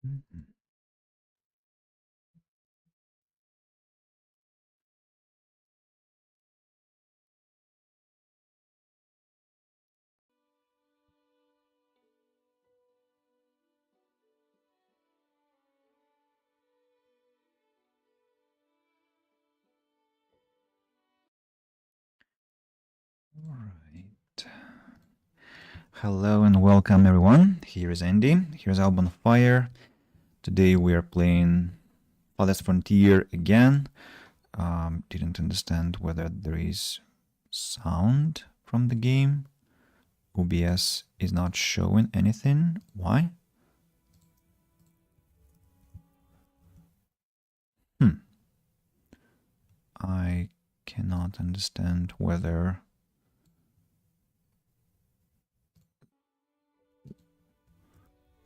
Mhm. All right. Hello and welcome everyone. Here is Andy. Here's Alban Fire. Today we are playing Farthest Frontier again. Didn't understand whether there is sound from the game. OBS is not showing anything. Why? I cannot understand whether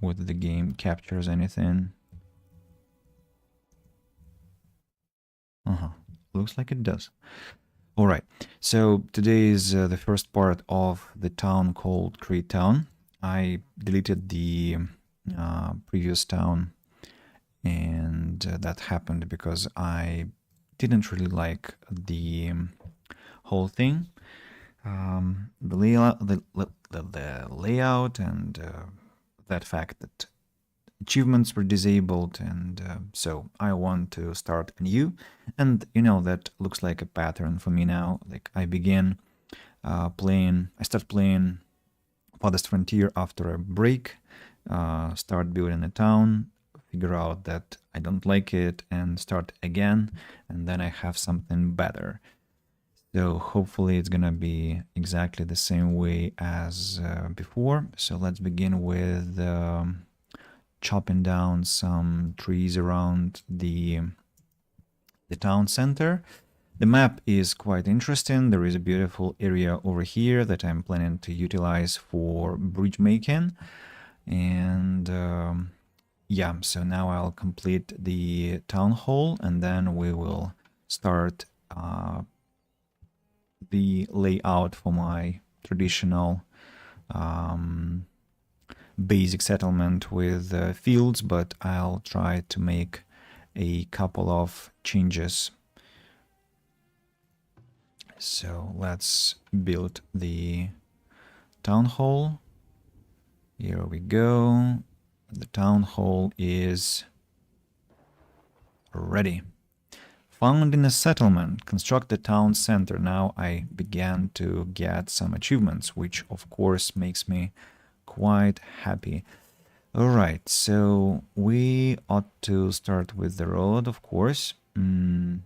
the game captures anything. Looks like it does. All right. So today is the first part of the town called Crete Town. I deleted the previous town, and that happened because I didn't really like the whole thing. The layout, and that fact that achievements were disabled, and so I want to start anew. And that looks like a pattern for me now. Like I start playing Farthest Frontier after a break, start building a town, figure out that I don't like it, and start again, and then I have something better. So hopefully it's gonna be exactly the same way as before. So let's begin with chopping down some trees around the town center. The map is quite interesting. There is a beautiful area over here that I'm planning to utilize for bridge making. And yeah, so now I'll complete the town hall, and then we will start the layout for my traditional basic settlement with fields, but I'll try to make a couple of changes. So let's build the town hall. Here we go. The town hall is ready. Found in a settlement, construct the town center. Now I began to get some achievements, which of course makes me quite happy. All right, so we ought to start with the road, of course. And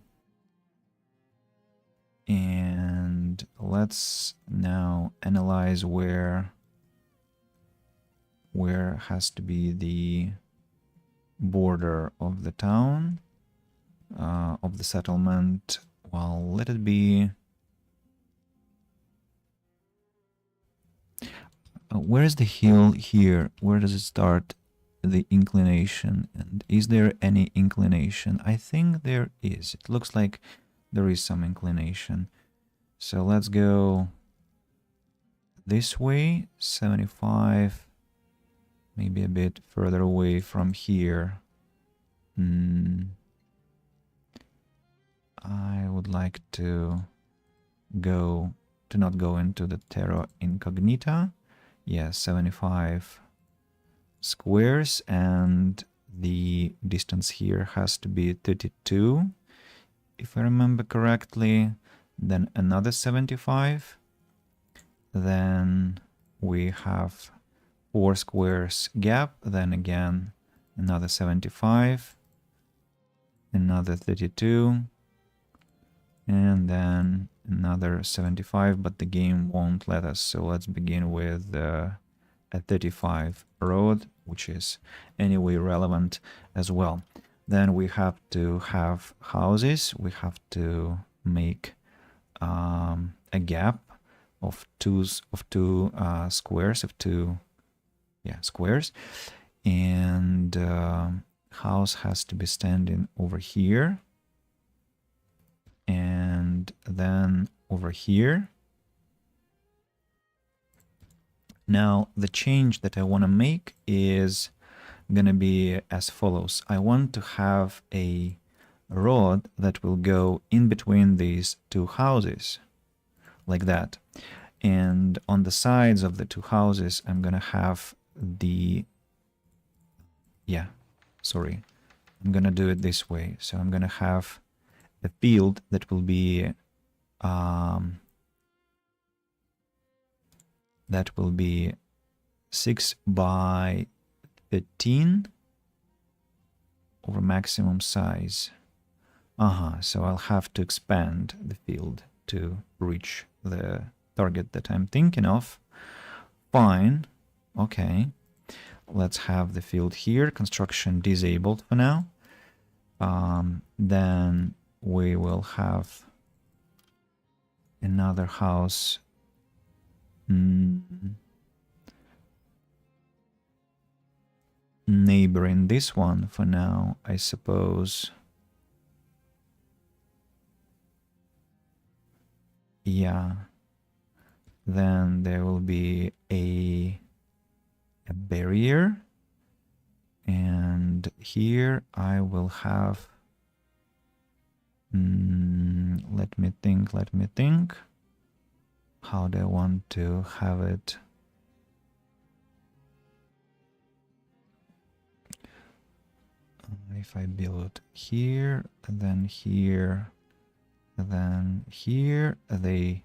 let's now analyze where has to be the border of the town, of the settlement. Well, let it be. Where is the hill here? Where does it start? The inclination. And is there any inclination? I think there is. It looks like there is some inclination. So let's go this way, 75, maybe a bit further away from here. I would like to not go into the terra incognita. Yeah, 75 squares, and the distance here has to be 32, if I remember correctly. Then another 75. Then we have 4 squares gap, then again another 75, another 32, and then another 75, but the game won't let us, so let's begin with a 35 road, which is anyway relevant as well. Then we have to have houses. We have to make a gap of two squares, squares, and house has to be standing over here, and then over here. Now the change that I want to make is gonna be as follows. I want to have a rod that will go in between these two houses, like that. And on the sides of the two houses, I'm gonna have the, yeah, sorry, I'm gonna do it this way. So I'm gonna have a field that will be 6 by 13 over maximum size. So I'll have to expand the field to reach the target that I'm thinking of. Fine. Okay. Let's have the field here. Construction disabled for now. Then we will have another house. Neighboring this one for now, I suppose. Yeah. Then there will be a barrier. And here I will have, let me think. How do I want to have it? If I build here, then here, then here, they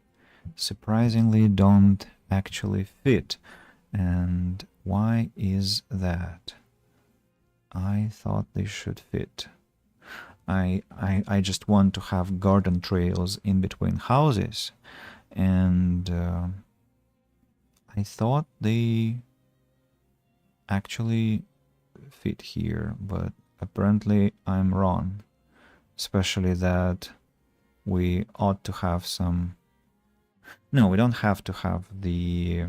surprisingly don't actually fit. And why is that? I thought they should fit. I just want to have garden trails in between houses, and I thought they actually fit here, but apparently I'm wrong, especially that we ought to have some... No, we don't have to have the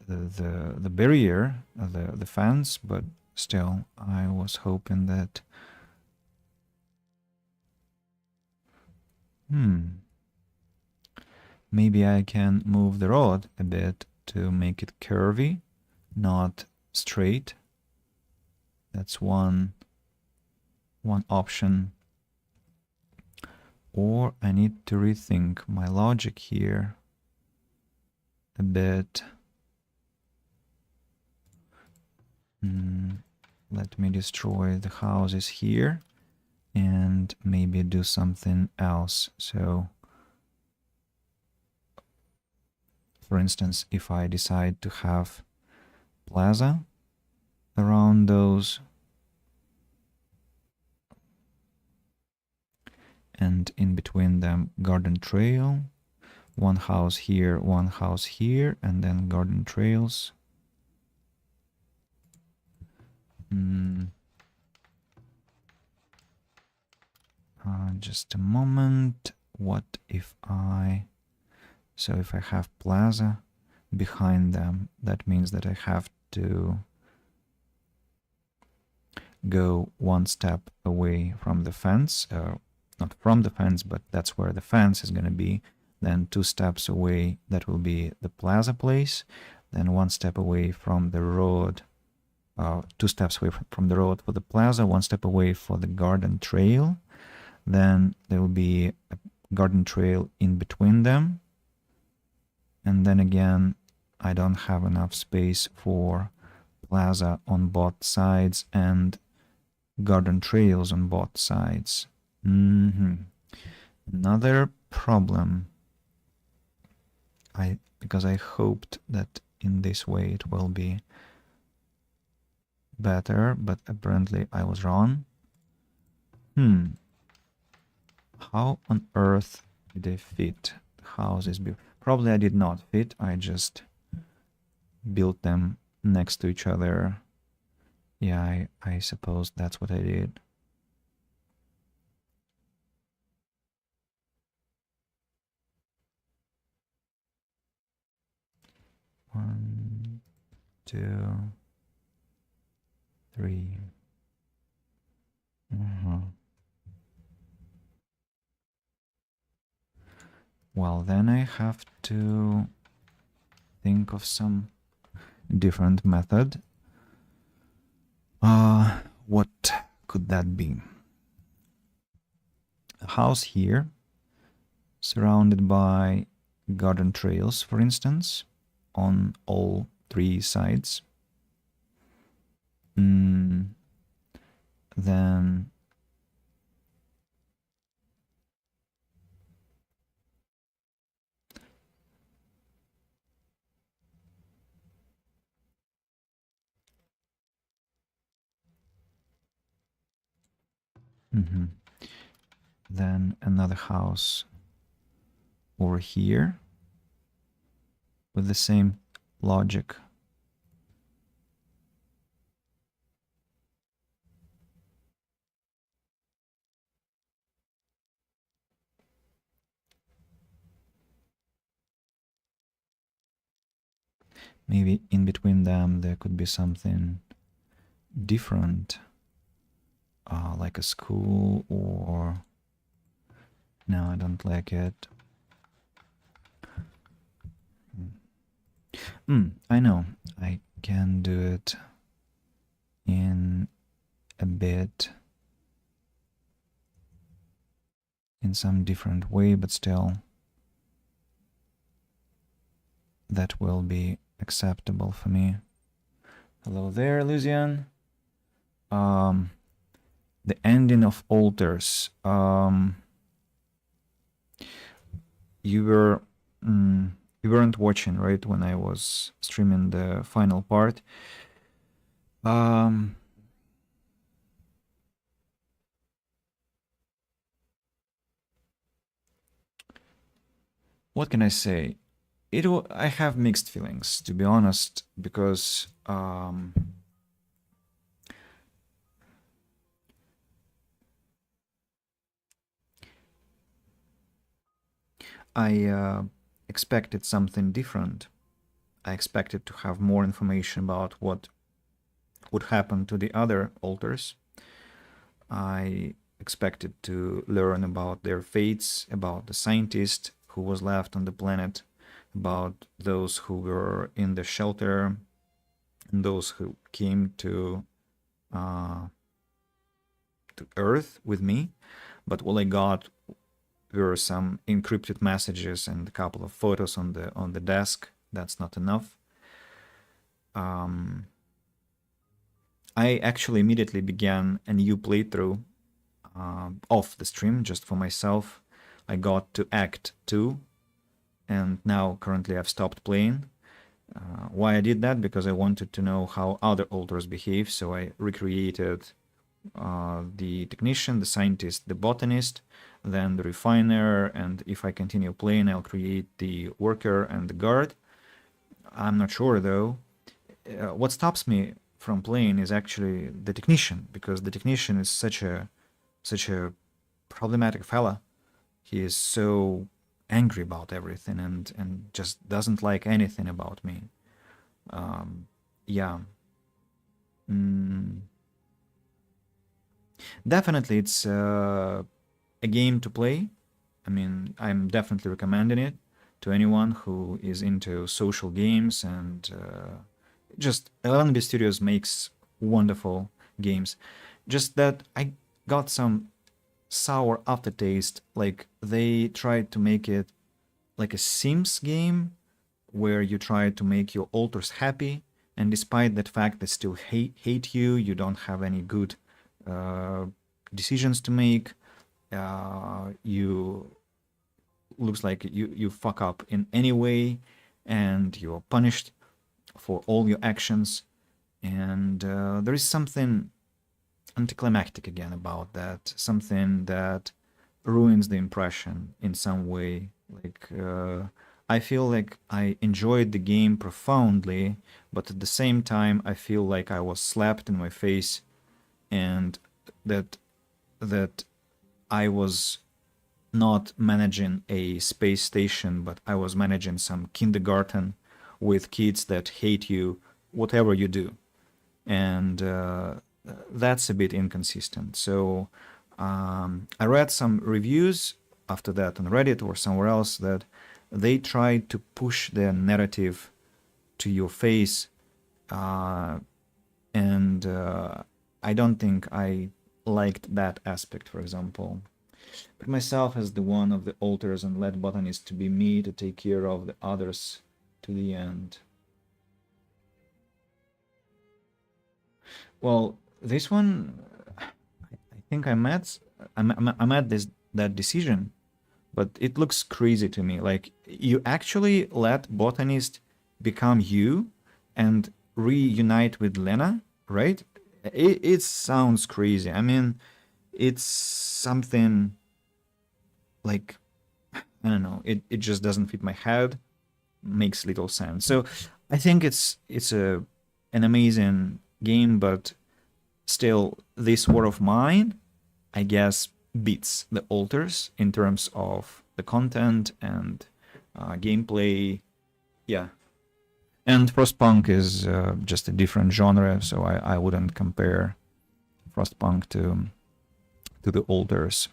barrier, the fence, but still, I was hoping that... Maybe I can move the rod a bit to make it curvy, not straight. That's one option. Or I need to rethink my logic here a bit. Let me destroy the houses here and maybe do something else. So, for instance, if I decide to have plaza around those, and in between them garden trail, one house here, and then garden trails. Just a moment. What if I... So if I have plaza behind them, that means that I have to go one step away from the fence. Not from the fence, but that's where the fence is going to be. Then 2 steps away, that will be the plaza place. Then 1 step away from the road, 2 steps away from the road for the plaza, 1 step away for the garden trail. Then there will be a garden trail in between them. And then again, I don't have enough space for plaza on both sides and garden trails on both sides. Another problem. Because I hoped that in this way it will be better, but apparently I was wrong. How on earth did they fit the houses? Probably I did not fit. I just built them next to each other. Yeah, I suppose that's what I did. One, 2, 3. Well, then I have to think of some different method. What could that be? A house here, surrounded by garden trails, for instance, on all three sides. Then then another house over here with the same logic. Maybe in between them there could be something different, like a school, or no, I don't like it. I know, I can do it in a bit, in some different way, but still that will be acceptable for me. Hello there, Lucian. The ending of altars. You were you weren't watching, right, when I was streaming the final part. What can I say? I have mixed feelings, to be honest, because I expected something different. I expected to have more information about what would happen to the other altars. I expected to learn about their fates, about the scientist who was left on the planet, about those who were in the shelter, and those who came to Earth with me. But all I got were some encrypted messages and a couple of photos on the desk. That's not enough. I actually immediately began a new playthrough off the stream just for myself. I got to Act 2, and now currently I've stopped playing. Why I did that? Because I wanted to know how other altars behave, so I recreated the technician, the scientist, the botanist, then the refiner, and if I continue playing, I'll create the worker and the guard. I'm not sure though. What stops me from playing is actually the technician, because the technician is such a problematic fella. He is so angry about everything and just doesn't like anything about me. Yeah. Definitely, it's a game to play. I mean, I'm definitely recommending it to anyone who is into social games, and just 11-bit Studios makes wonderful games. Just that I got some sour aftertaste. Like, they tried to make it like a Sims game where you try to make your alters happy, and despite that fact they still hate you, you don't have any good decisions to make. You looks like you fuck up in any way, and you're punished for all your actions. And there is something anticlimactic again about that, something that ruins the impression in some way. Like, I feel like I enjoyed the game profoundly, but at the same time I feel like I was slapped in my face, and that I was not managing a space station, but I was managing some kindergarten with kids that hate you whatever you do. And that's a bit inconsistent. So I read some reviews after that on Reddit or somewhere else that they tried to push their narrative to your face and I don't think I liked that aspect, for example. Put myself as the one of the altars and let botanists to be me to take care of the others to the end. Well, this one, I think I'm at that decision, but it looks crazy to me. Like you actually let botanist become you and reunite with Lena, right? It sounds crazy. I mean, it's something like I don't know. It just doesn't fit my head. Makes little sense. So I think it's an amazing game, but still, this War of Mine, I guess, beats the Altars in terms of the content and gameplay. Yeah, and Frostpunk is just a different genre, so I wouldn't compare Frostpunk to the Altars.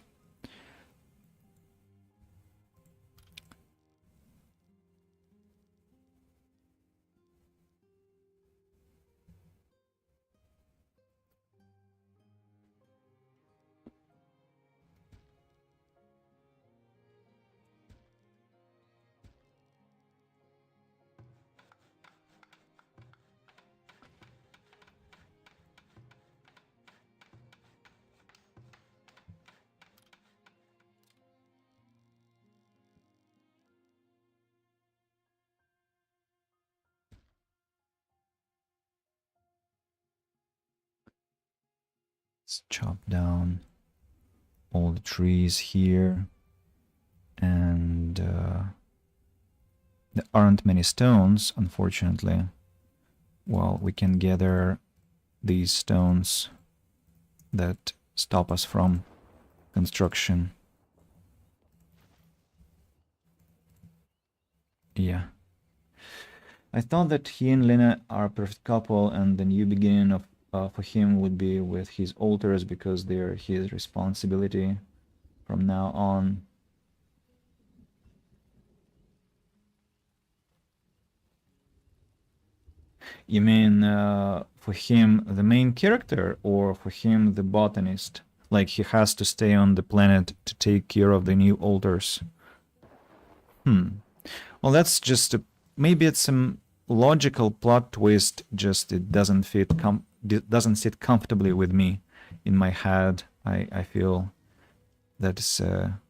Let's chop down all the trees here, and there aren't many stones, unfortunately. Well, we can gather these stones that stop us from construction. Yeah. I thought that he and Lena are a perfect couple, and the new beginning of for him would be with his altars because they're his responsibility from now on. You mean for him the main character, or for him the botanist? Like he has to stay on the planet to take care of the new altars. Well, that's just maybe it's some logical plot twist. Just it doesn't doesn't sit comfortably with me in my head. I feel that's a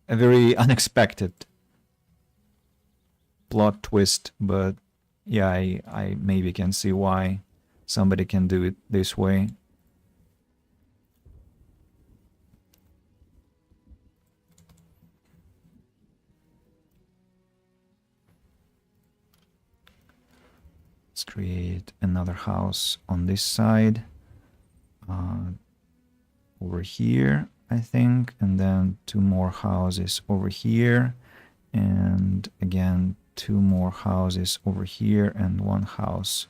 very unexpected plot twist, but yeah, I maybe can see why somebody can do it this way. Let's create another house on this side, over here, I think, and then two more houses over here, and again, two more houses over here, and one house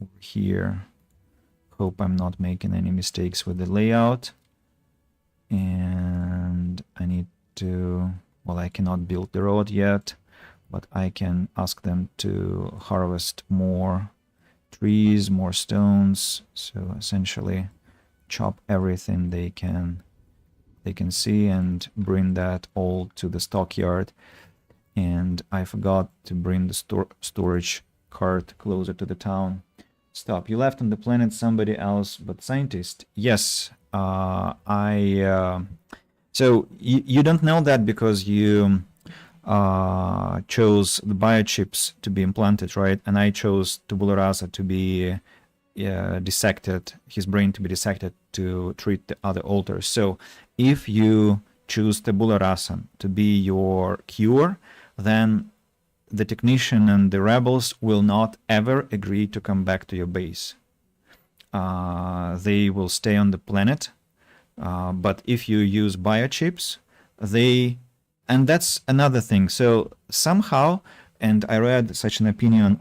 over here. Hope I'm not making any mistakes with the layout. And I need to, well, I cannot build the road yet, but I can ask them to harvest more trees, more stones. So essentially chop everything they can see and bring that all to the stockyard. And I forgot to bring the storage cart closer to the town. Stop. You left on the planet somebody else but scientist. Yes. So you don't know that because you chose the biochips to be implanted, right? And I chose tabula rasa to be dissected, his brain to be dissected to treat the other altars. So if you choose tabula rasa to be your cure, then the technician and the rebels will not ever agree to come back to your base. They will stay on the planet. But if you use biochips, and that's another thing. So somehow, and I read such an opinion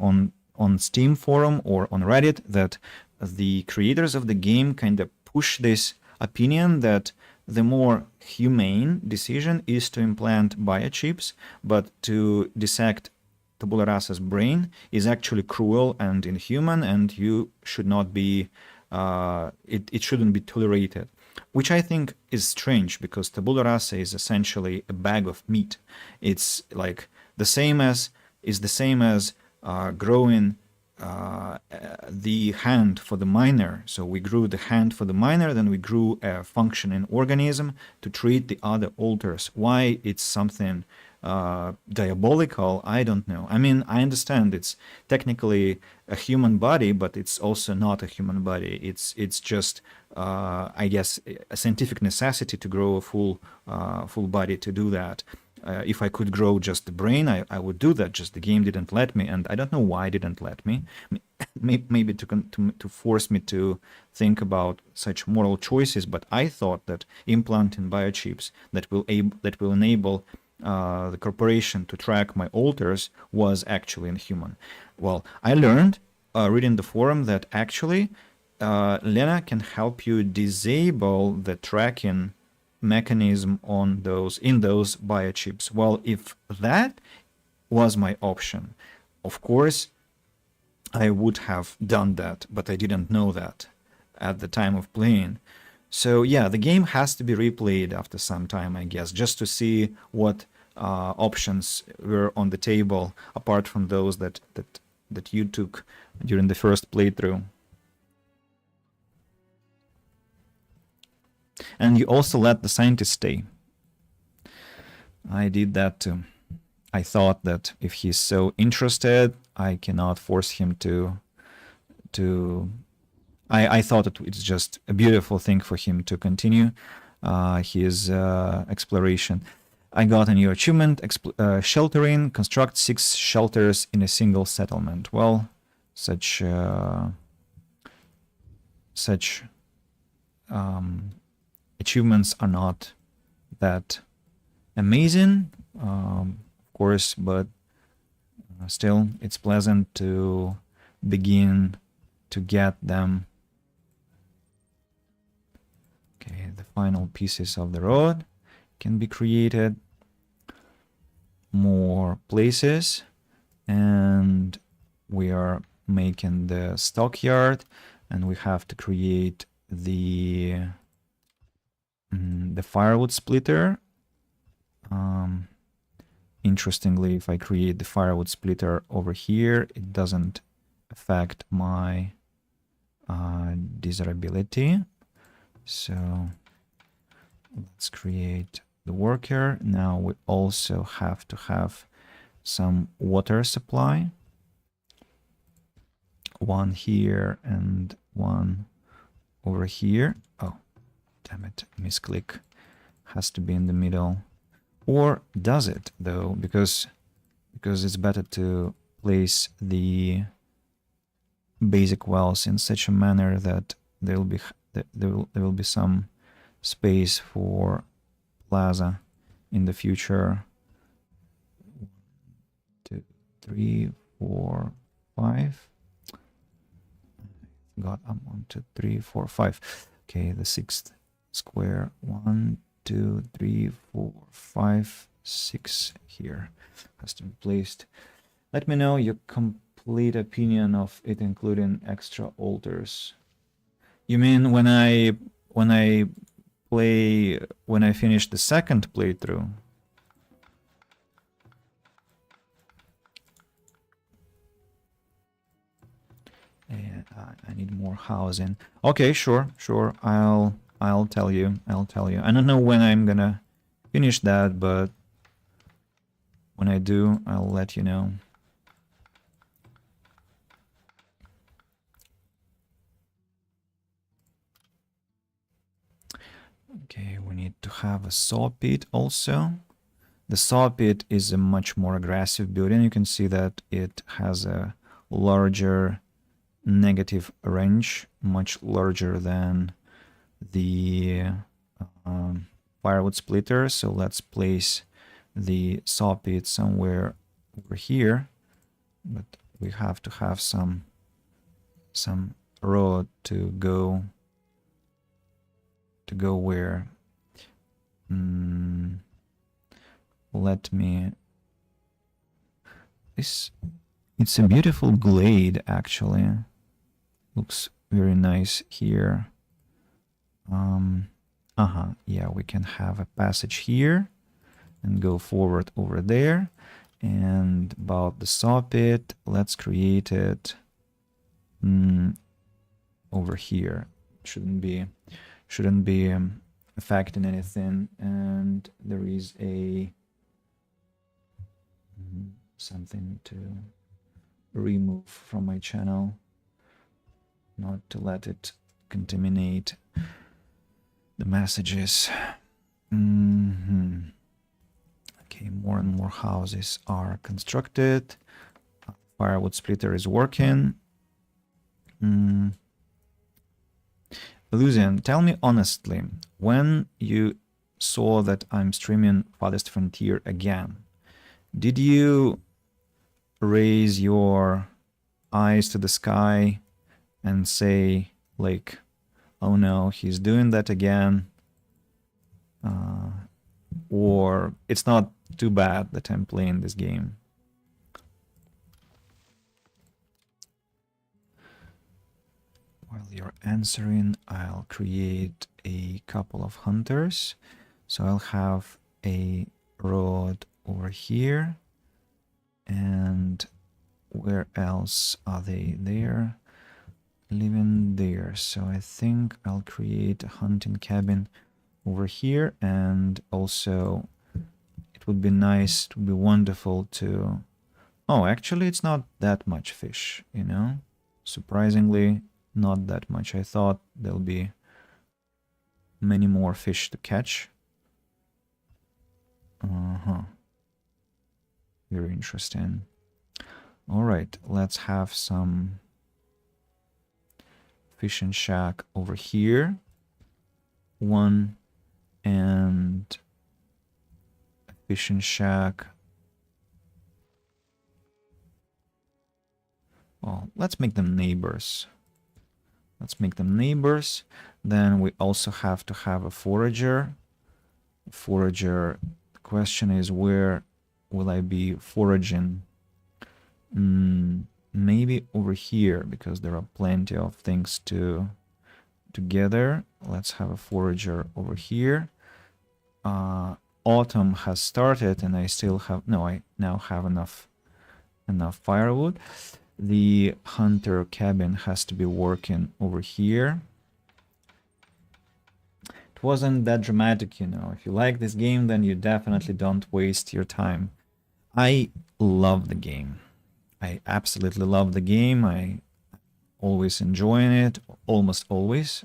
on Steam forum or on Reddit, that the creators of the game kind of push this opinion that the more humane decision is to implant biochips, but to dissect tabula rasa's brain is actually cruel and inhuman, and you should not be, it shouldn't be tolerated. Which I think is strange, because tabula rasa is essentially a bag of meat. It's like the same as growing the hand for the miner. So we grew the hand for the miner, then we grew a functioning organism to treat the other alters. Why it's something diabolical, I don't know. I mean, I understand it's technically a human body, but it's also not a human body. It's just I guess a scientific necessity to grow a full body to do that. If I could grow just the brain, I would do that. Just the game didn't let me, and I don't know why it didn't let me. Maybe to force me to think about such moral choices. But I thought that implanting biochips that will enable the corporation to track my alters was actually inhuman. Well, I learned reading the forum that actually Lena can help you disable the tracking mechanism on those biochips. Well, if that was my option, of course I would have done that, but I didn't know that at the time of playing. So yeah, the game has to be replayed after some time, I guess, just to see what options were on the table apart from those that you took during the first playthrough. And you also let the scientist stay. I did that too. I thought that if he's so interested, I cannot force him to I thought it's just a beautiful thing for him to continue his exploration. I got a new achievement, sheltering, construct 6 shelters in a single settlement. Well, such achievements are not that amazing, of course, but still it's pleasant to begin to get them. Okay, the final pieces of the road can be created, more places, and we are making the stockyard, and we have to create the firewood splitter. Interestingly, if I create the firewood splitter over here, it doesn't affect my desirability. So let's create the worker. Now we also have to have some water supply. One here and one over here. Oh, damn it, misclick. Has to be in the middle. Or does it though? Because it's better to place the basic wells in such a manner that there will be some space for plaza in the future. 1, 2, 3, 4, 5. God, I'm 1, 2, 3, 4, 5. Okay, the 6th square. 1, 2, 3, 4, 5, 6 here has to be placed. Let me know your complete opinion of it, including extra altars. You mean when I finish the second playthrough? I need more housing. Okay, sure. I'll tell you. I don't know when I'm gonna finish that, but when I do, I'll let you know. Okay, we need to have a saw pit also. The saw pit is a much more aggressive building. You can see that it has a larger negative range, much larger than the firewood splitter. So let's place the saw pit somewhere over here, but we have to have some road to go where. Let me It's a beautiful glade, actually. Looks very nice here. Yeah, we can have a passage here and go forward over there. And about the saw pit, let's create it over here. Shouldn't be affecting anything. And there is a something to remove from my channel, not to let it contaminate the messages. Okay, more and more houses are constructed. Firewood splitter is working. Lucian, tell me honestly, when you saw that I'm streaming Farthest Frontier again, did you raise your eyes to the sky and say, like, oh no, he's doing that again? Or it's not too bad that I'm playing this game? While you're answering, I'll create a couple of hunters. So I'll have a road over here. And where else are they? There, living there. So I think I'll create a hunting cabin over here. And also it would be nice, it would be wonderful to... Oh, actually it's not that much fish, you know? Surprisingly, not that much. I thought there'll be many more fish to catch. Very interesting. All right, let's have some fishing shack over here. One, and a fishing shack. Well, let's make them neighbors. Let's make them neighbors. Then we also have to have a forager. Forager, the question is, where will I be foraging? Maybe over here, because there are plenty of things to gather. Let's have a forager over here. Autumn has started and I still have... No, I now have enough firewood. The hunter cabin has to be working over here. It wasn't that dramatic, you know. If you like this game, then you definitely don't waste your time. I love the game. I absolutely love the game. I always enjoying it, almost always.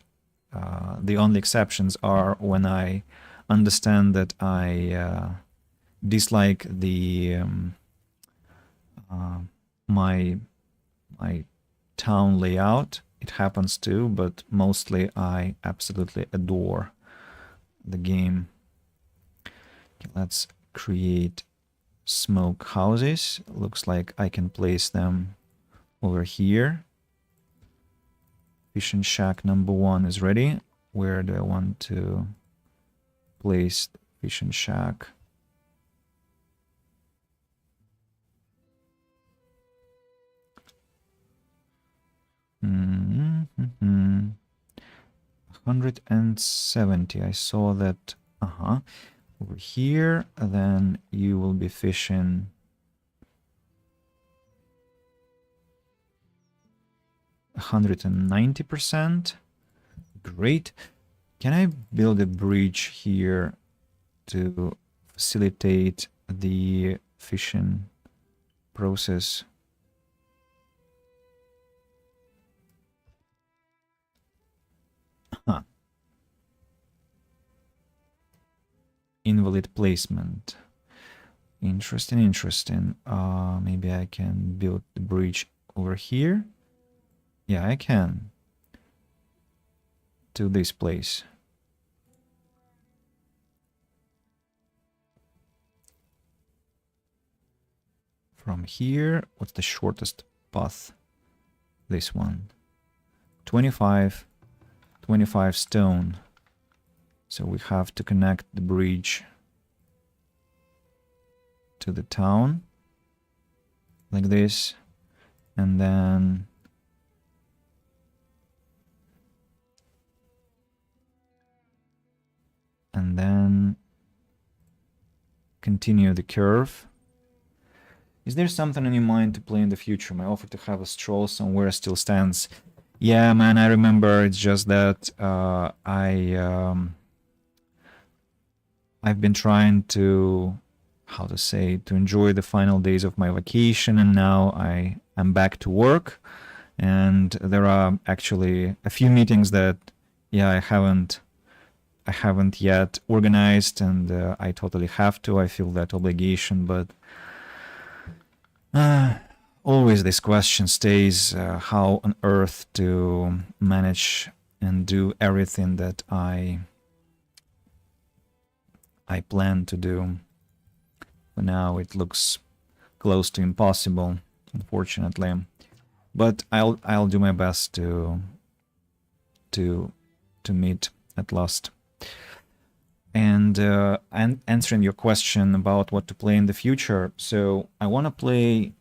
The only exceptions are when I understand that I dislike the my town layout. It happens too, but mostly I absolutely adore the game. Okay, let's create smoke houses. Looks like I can place them over here. Fishing shack number 1 is ready. Where do I want to place the fishing shack? Mm-hmm. 170. I saw that. Over here, then you will be fishing 190%. Great. Can I build a bridge here to facilitate the fishing process? Invalid placement. Interesting, interesting. Maybe I can build the bridge over here. Yeah, I can. To this place. From here, what's the shortest path? This one. 25 stone. So we have to connect the bridge to the town. like this, and then continue the curve. Is there something in your mind to play in the future? My offer to have a stroll somewhere still stands. Yeah, man, I remember. It's just that I've been trying to, how to say, to enjoy the final days of my vacation, and now I am back to work. And there are actually a few meetings that, yeah, I haven't yet organized, and I totally have to. I feel that obligation, but always this question stays: how on earth to manage and do everything that I plan to do. For now, it looks close to impossible, unfortunately. But I'll do my best to meet at last. And answering your question about what to play in the future, so I want to play.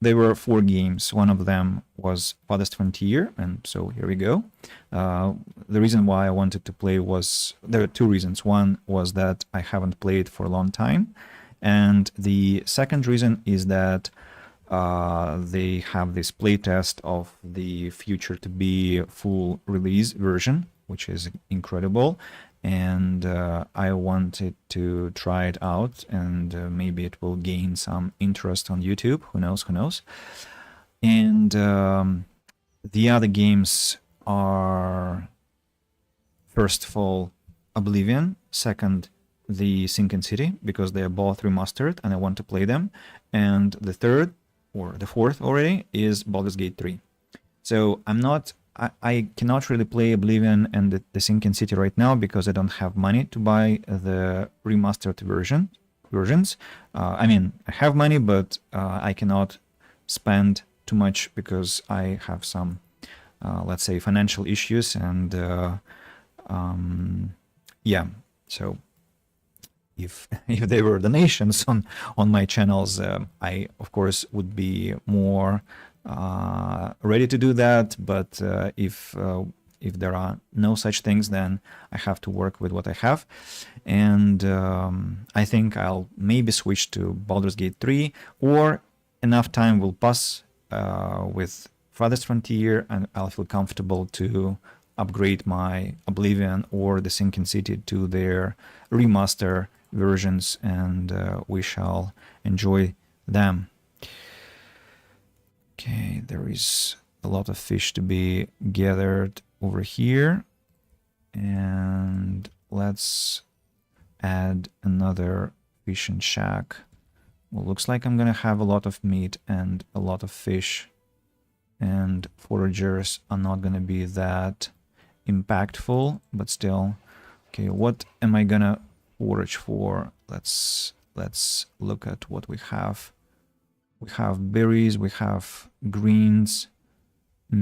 There were 4 games. One of them was Farthest Frontier, and so here we go. The reason why I wanted to play was, there are 2 reasons. One was that I haven't played for a long time, and the second reason is that they have this playtest of the future to be full release version, which is incredible. And I wanted to try it out, and maybe it will gain some interest on YouTube. Who knows? Who knows? And the other games are, first of all, Oblivion. Second, the Sinking City, because they are both remastered, and I want to play them. And the third, or the fourth already, is Baldur's Gate 3. So I cannot really play Oblivion and the Sinking City right now because I don't have money to buy the remastered versions. I mean, I have money, but I cannot spend too much because I have some, let's say, financial issues. And yeah, so if there were donations on my channels, I of course would be more ready to do that. But if there are no such things, then I have to work with what I have. And I think I'll maybe switch to Baldur's Gate 3, or enough time will pass with Farthest Frontier, and I'll feel comfortable to upgrade my Oblivion or the Sinking City to their remaster versions, and we shall enjoy them. Okay, there is a lot of fish to be gathered over here, and let's add another fishing shack. Well, looks like I'm gonna have a lot of meat and a lot of fish, and foragers are not gonna be that impactful, but still. Okay, what am I gonna forage for? Let's look at what we have. We have berries, we have greens, we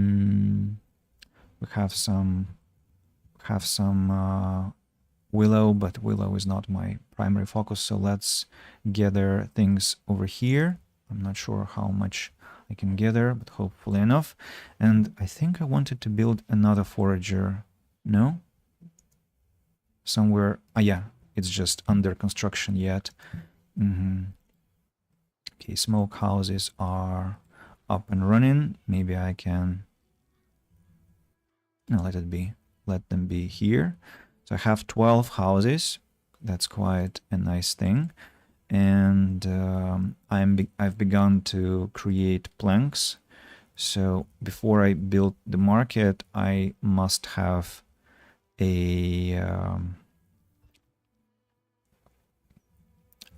have some willow, but willow is not my primary focus, so let's gather things over here. I'm not sure how much I can gather, but hopefully enough. And I think I wanted to build another forager. No? Somewhere, yeah, it's just under construction yet. Okay, smoke houses are up and running. Maybe I can, no, let them be here. So I have 12 houses. That's quite a nice thing. And I've begun to create planks. So before I build the market, I must have a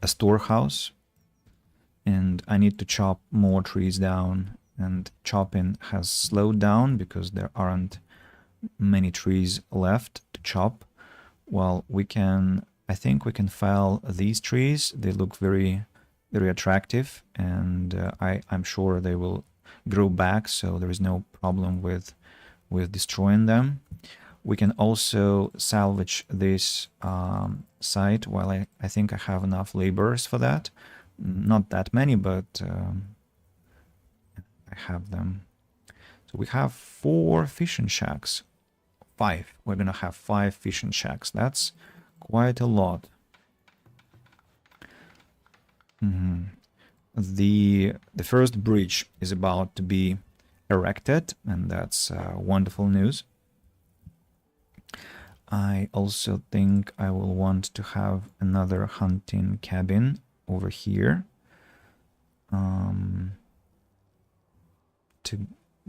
storehouse, and I need to chop more trees down, and chopping has slowed down because there aren't many trees left to chop. Well, I think we can fell these trees. They look very, very attractive, and I'm sure they will grow back, so there is no problem with destroying them. We can also salvage this site. While I think I have enough laborers for that. Not that many, but I have them. So we have 4 fishing shacks. 5. We're gonna have 5 fishing shacks. That's quite a lot. The first bridge is about to be erected, and that's wonderful news. I also think I will want to have another hunting cabin over here to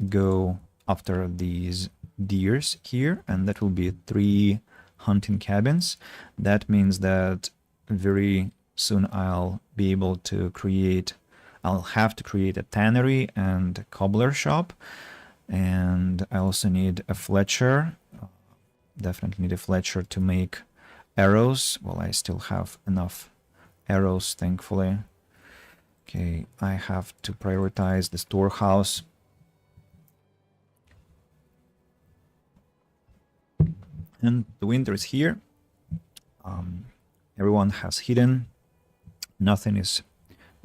go after these deers here, and that will be 3 hunting cabins. That means that very soon I'll be able to create, I'll have to create a tannery and a cobbler shop, and I also need a fletcher. Definitely need a fletcher to make arrows. Well, I still have enough arrows, thankfully. Okay, I have to prioritize the storehouse. And the winter is here. Everyone has hidden. Nothing is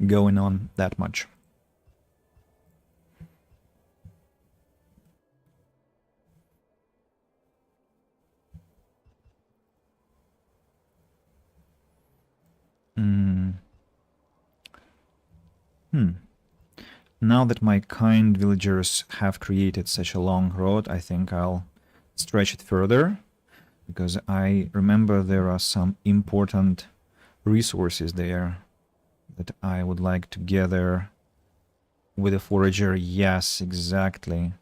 going on that much. Now that my kind villagers have created such a long road, I think I'll stretch it further, because I remember there are some important resources there that I would like to gather with a forager. Yes, exactly.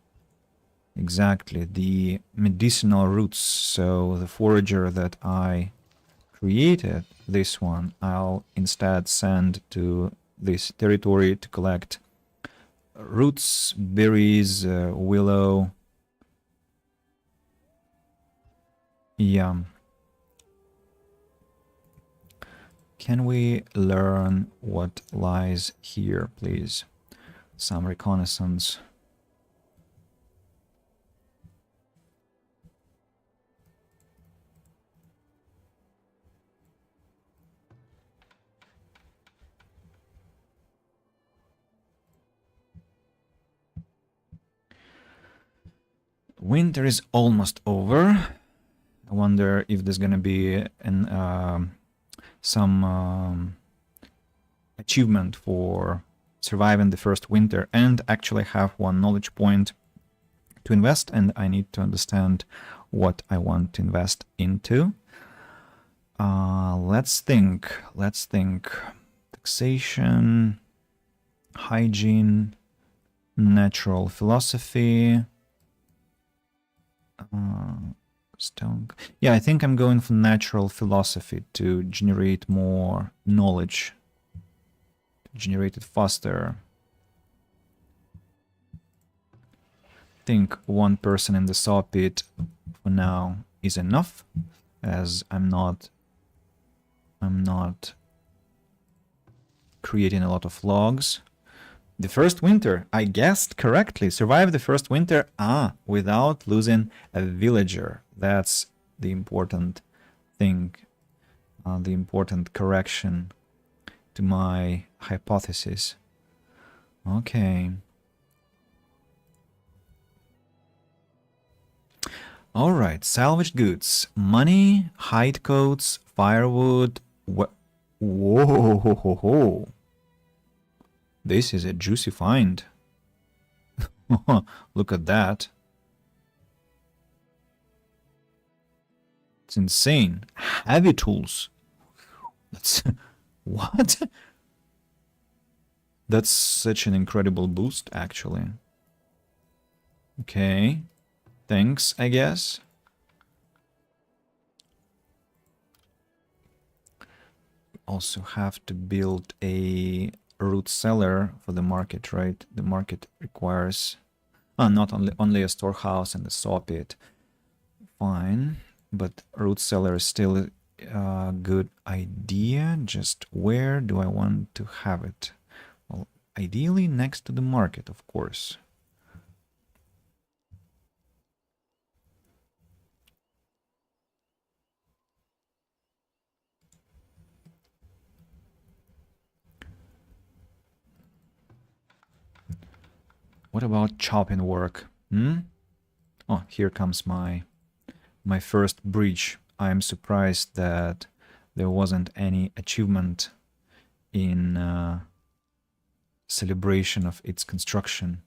Exactly. The medicinal roots. So the forager that I created, this one, I'll instead send to this territory to collect roots, berries, willow. Yeah. Can we learn what lies here, please? Some reconnaissance. Winter is almost over. I wonder if there's gonna be some achievement for surviving the first winter, and actually have 1 knowledge point to invest, and I need to understand what I want to invest into. Let's think. Taxation, hygiene, natural philosophy, stone. Yeah, I think I'm going for natural philosophy to generate more knowledge, to generate it faster. I think 1 person in the saw pit for now is enough, as I'm not creating a lot of logs. The first winter, I guessed correctly. Survive the first winter, without losing a villager. That's the important thing, the important correction to my hypothesis. Okay. All right, salvaged goods, money, hide coats, firewood. Whoa, ho, ho, ho. This is a juicy find. Look at that. It's insane. Heavy tools. That's what? That's such an incredible boost, actually. Okay. Thanks, I guess. Also have to build a root cellar for the market, right? The market requires not only a storehouse and a saw pit. Fine, but root cellar is still a good idea. Just where do I want to have it? Well, ideally next to the market, of course. What about chopping work? Oh, here comes my first bridge. I'm surprised that there wasn't any achievement in celebration of its construction.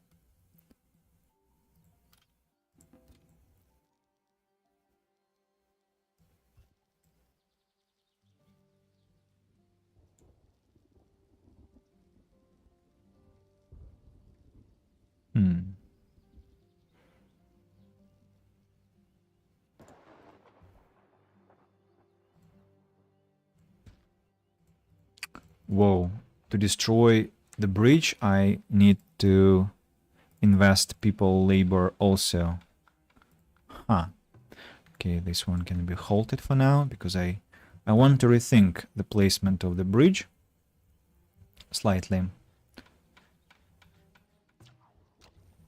Whoa, to destroy the bridge, I need to invest people labor also. Huh. Okay, this one can be halted for now because I want to rethink the placement of the bridge slightly.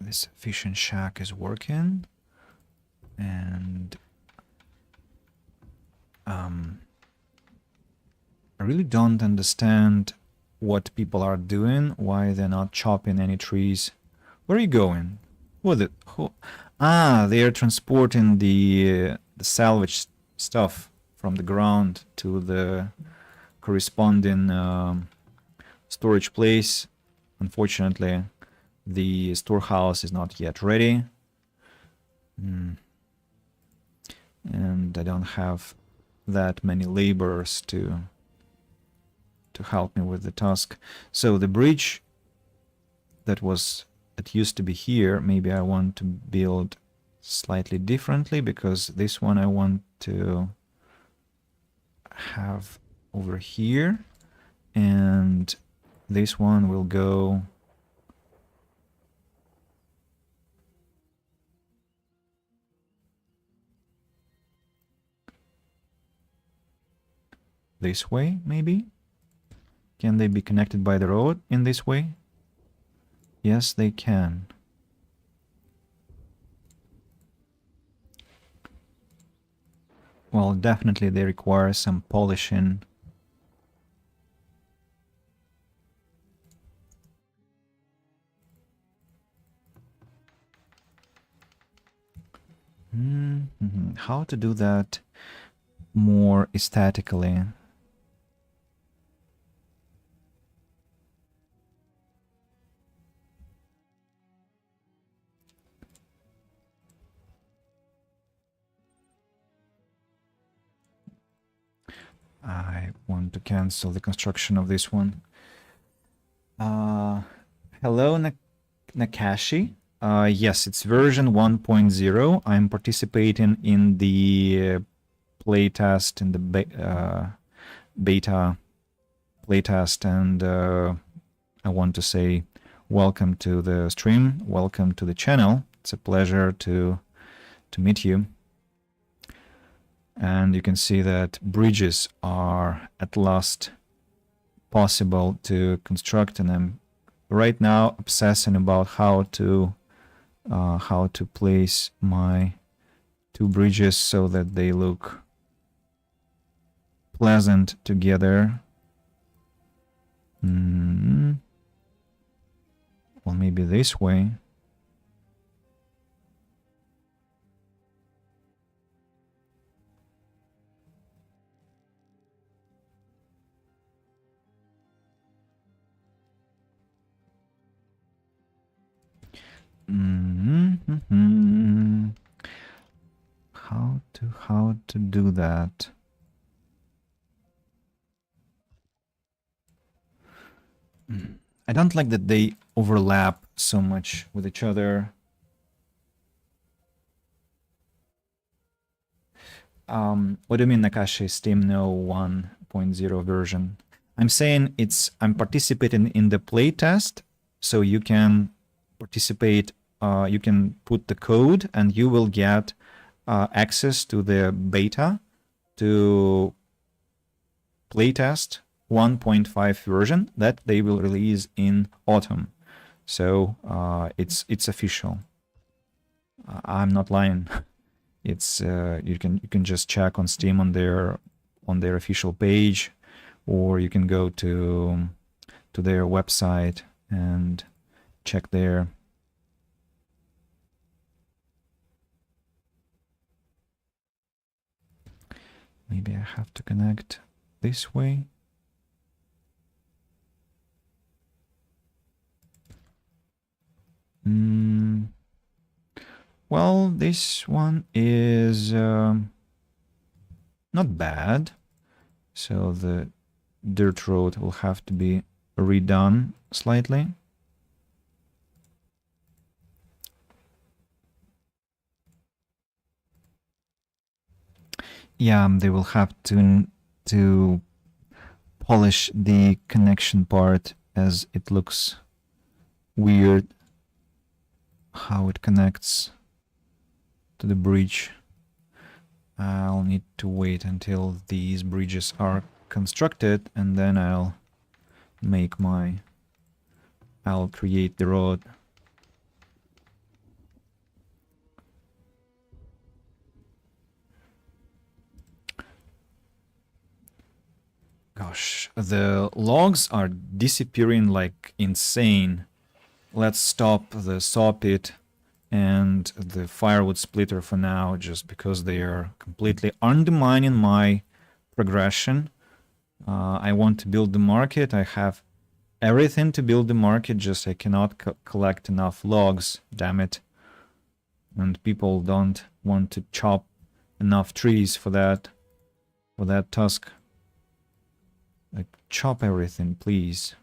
This fishing shack is working, and I really don't understand what people are doing, why they're not chopping any trees. Where are you going? They are transporting the salvage stuff from the ground to the corresponding storage place. Unfortunately, the storehouse is not yet ready. And I don't have that many laborers to help me with the task. So the bridge that used to be here, maybe I want to build slightly differently, because this one I want to have over here, and this one will go this way, maybe? Can they be connected by the road in this way? Yes, they can. Well, definitely they require some polishing. How to do that more aesthetically? I want to cancel the construction of this one. Hello, Nakashi. Yes, it's version 1.0. I'm participating in the playtest, in the beta playtest, and I want to say welcome to the stream, welcome to the channel. It's a pleasure to meet you. And you can see that bridges are at last possible to construct, and I'm right now obsessing about how to place my two bridges so that they look pleasant together. Well, maybe this way. How to do that? I don't like that they overlap so much with each other. What do you mean, Nakashi? Steam No 1.0 version? I'm saying I'm participating in the playtest, so you can participate. You can put the code, and you will get access to the beta to playtest 1.5 version that they will release in autumn. So it's official. I'm not lying. It's you can just check on Steam on their official page, or you can go to their website and check there. Maybe I have to connect this way. Well, this one is not bad. So the dirt road will have to be redone slightly. Yeah, they will have to polish the connection part, as it looks weird how it connects to the bridge. I'll need to wait until these bridges are constructed, and then I'll create the road. Gosh, the logs are disappearing like insane. Let's stop the saw pit and the firewood splitter for now, just because they are completely undermining my progression. I want to build the market. I have everything to build the market, just I cannot collect enough logs, damn it. And people don't want to chop enough trees for that task. Like, chop everything, please.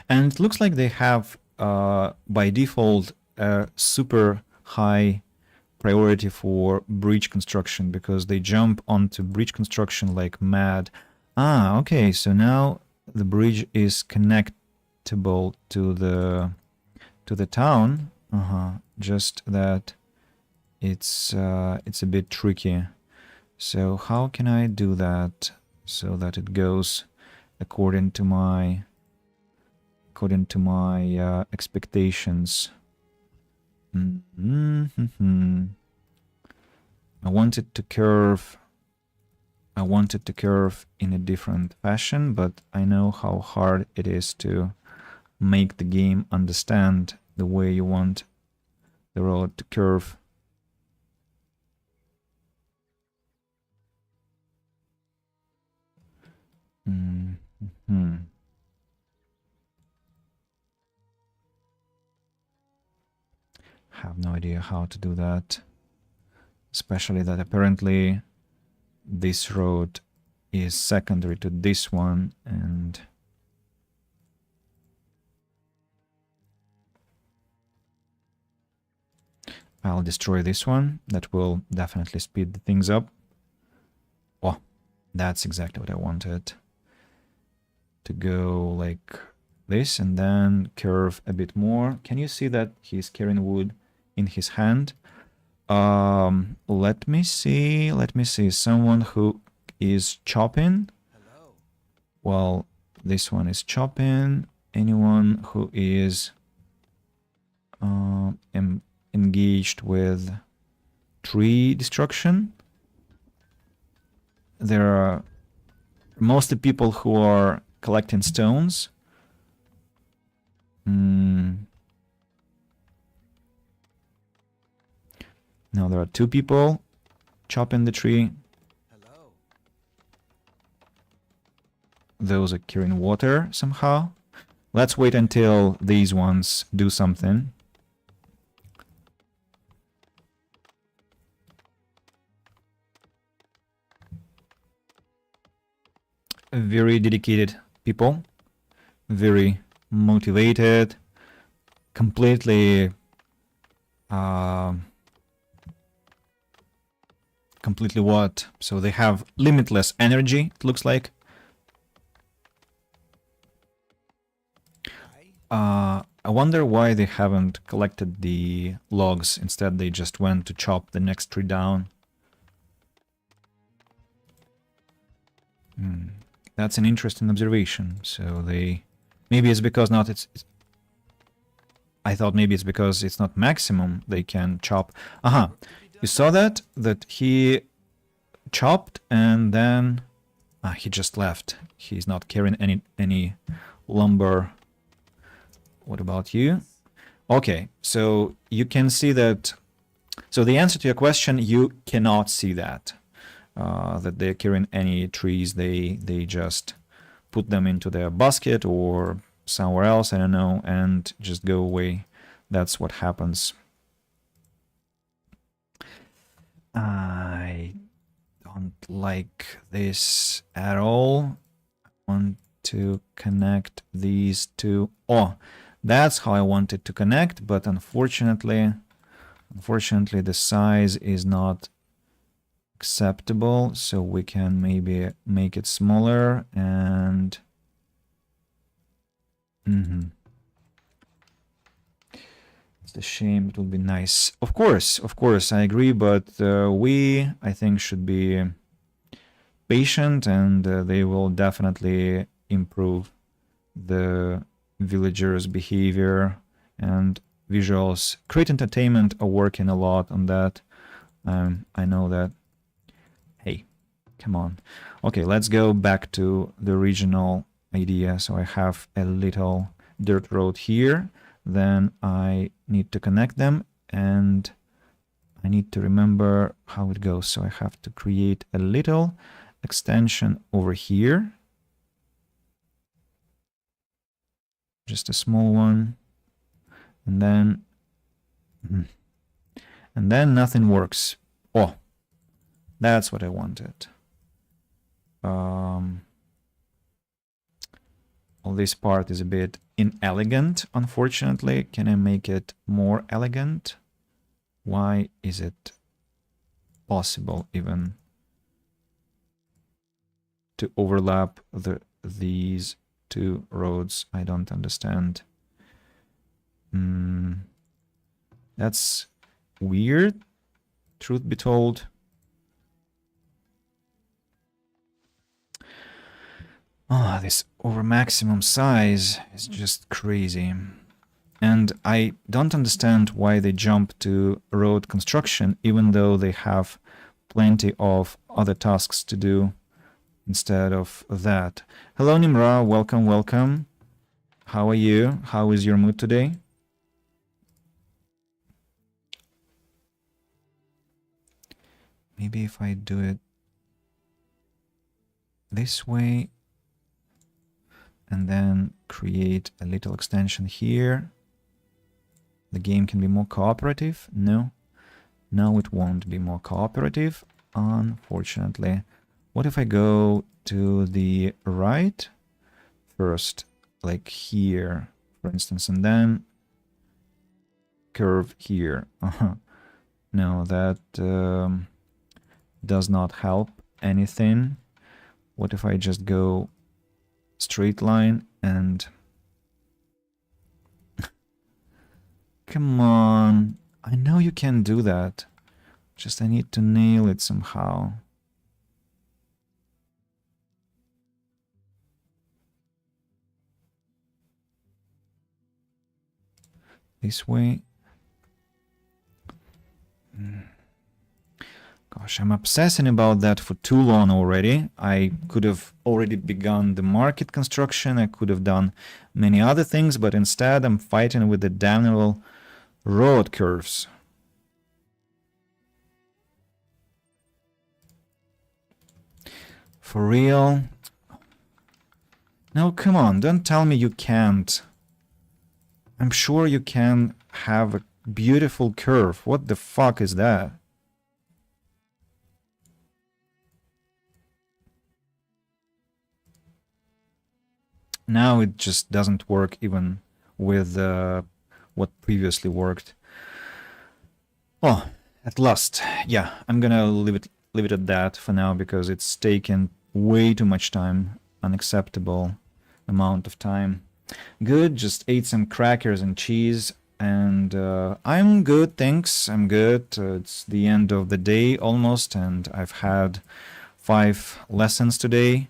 And it looks like they have, by default, a super high priority for bridge construction, because they jump onto bridge construction like mad. Ah, okay, so now the bridge is connectable to the town. Just that it's a bit tricky. So how can I do that so that it goes according to my expectations? I want it to curve. I want it to curve in a different fashion, but I know how hard it is to make the game understand the way you want the road to curve. Have no idea how to do that. Especially that apparently this road is secondary to this one, and I'll destroy this one. That will definitely speed the things up. Oh, that's exactly what I wanted. To go like this and then curve a bit more. Can you see that he's carrying wood in his hand? Let me see. Someone who is chopping. Hello. Well, this one is chopping. Anyone who is engaged with tree destruction? There are mostly people who are collecting stones. Now there are two people chopping the tree. Hello. Those are carrying water somehow. Let's wait until these ones do something. Very dedicated people. Very motivated. Completely what? So they have limitless energy, it looks like. I wonder why they haven't collected the logs. Instead, they just went to chop the next tree down. That's an interesting observation. So they... Maybe it's because not it's... I thought maybe it's because it's not maximum they can chop. Aha! You saw that? That he chopped and then... he just left. He's not carrying any lumber What about you? Okay, so you can see that. So the answer to your question, you cannot see that. That they're carrying any trees. They just put them into their basket or somewhere else, I don't know, and just go away. That's what happens. I don't like this at all. I want to connect these two. Oh, that's how I wanted to connect, but unfortunately the size is not acceptable, so we can maybe make it smaller and it's a shame. It would be nice. Of course, I agree, but we, I think, should be patient, and they will definitely improve the villagers' behavior and visuals. Create Entertainment are working a lot on that. I know that. Hey, come on. Okay, let's go back to the original idea. So I have a little dirt road here. Then I need to connect them, and I need to remember how it goes. So I have to create a little extension over here. Just a small one. And then nothing works. Oh, that's what I wanted. All this part is a bit inelegant, unfortunately. Can I make it more elegant? Why is it possible even to overlap these two roads? I don't understand. That's weird, truth be told. Ah, this over maximum size is just crazy. And I don't understand why they jump to road construction, even though they have plenty of other tasks to do instead of that. Hello, Nimra. Welcome, welcome. How are you? How is your mood today? Maybe if I do it this way and then create a little extension here, the game can be more cooperative. No, it won't be more cooperative, unfortunately. What if I go to the right first, like here, for instance, and then curve here? No, that does not help anything. What if I just go straight line and come on, I know you can do that, just I need to nail it somehow. This way. Gosh, I'm obsessing about that for too long already. I could have already begun the market construction. I could have done many other things, but instead I'm fighting with the damnable road curves. For real? No, come on, don't tell me you can't. I'm sure you can have a beautiful curve. What the fuck is that? Now it just doesn't work even with what previously worked. Oh, at last. Yeah, I'm gonna leave it at that for now because it's taken way too much time. Unacceptable amount of time. Good, just ate some crackers and cheese, and I'm good, thanks. I'm good. It's the end of the day almost, and I've had 5 lessons today.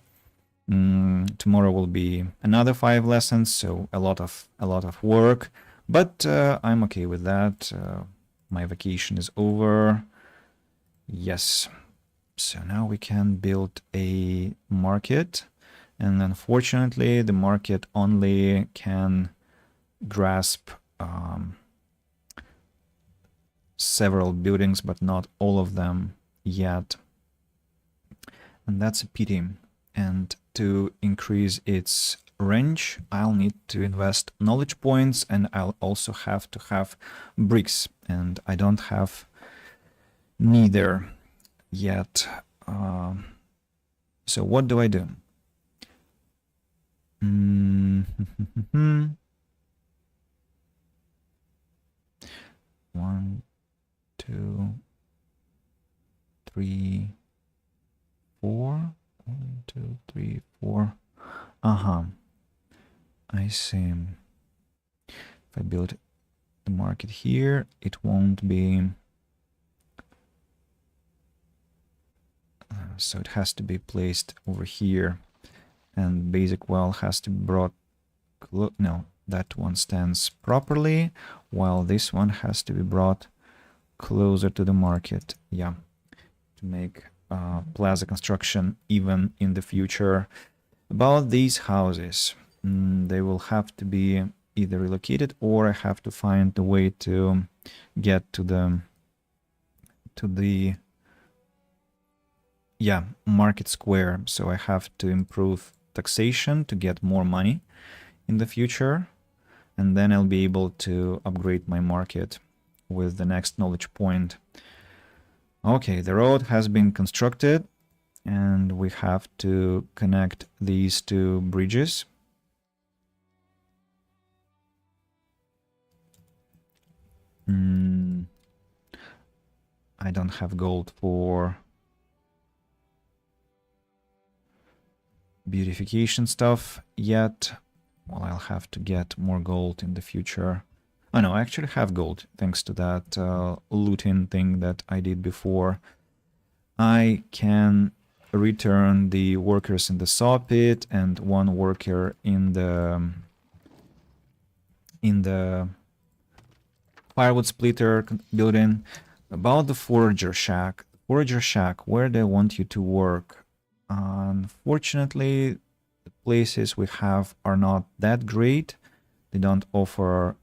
Tomorrow will be another 5 lessons, so a lot of work, but I'm okay with that. My vacation is over. Yes, so now we can build a market, and unfortunately the market only can grasp several buildings, but not all of them yet. And that's a pity. And to increase its range, I'll need to invest knowledge points, and I'll also have to have bricks. And I don't have neither yet. So what do I do? 1, 2, 3, 4. 1, 2, 3, 4. I see. If I build the market here, it won't be. So it has to be placed over here, and basic well has to be brought. No, that one stands properly, while this one has to be brought closer to the market. Yeah, to make plaza construction even in the future. About these houses, they will have to be either relocated, or I have to find a way to get to the market square. So I have to improve taxation to get more money in the future, and then I'll be able to upgrade my market with the next knowledge point. Okay, the road has been constructed, and we have to connect these two bridges. I don't have gold for beautification stuff yet. Well, I'll have to get more gold in the future. Oh no, I actually have gold thanks to that looting thing that I did before. I can return the workers in the saw pit and one worker in the firewood splitter building. About the forager shack. Forager shack, where do I want you to work? Unfortunately, the places we have are not that great. They don't offer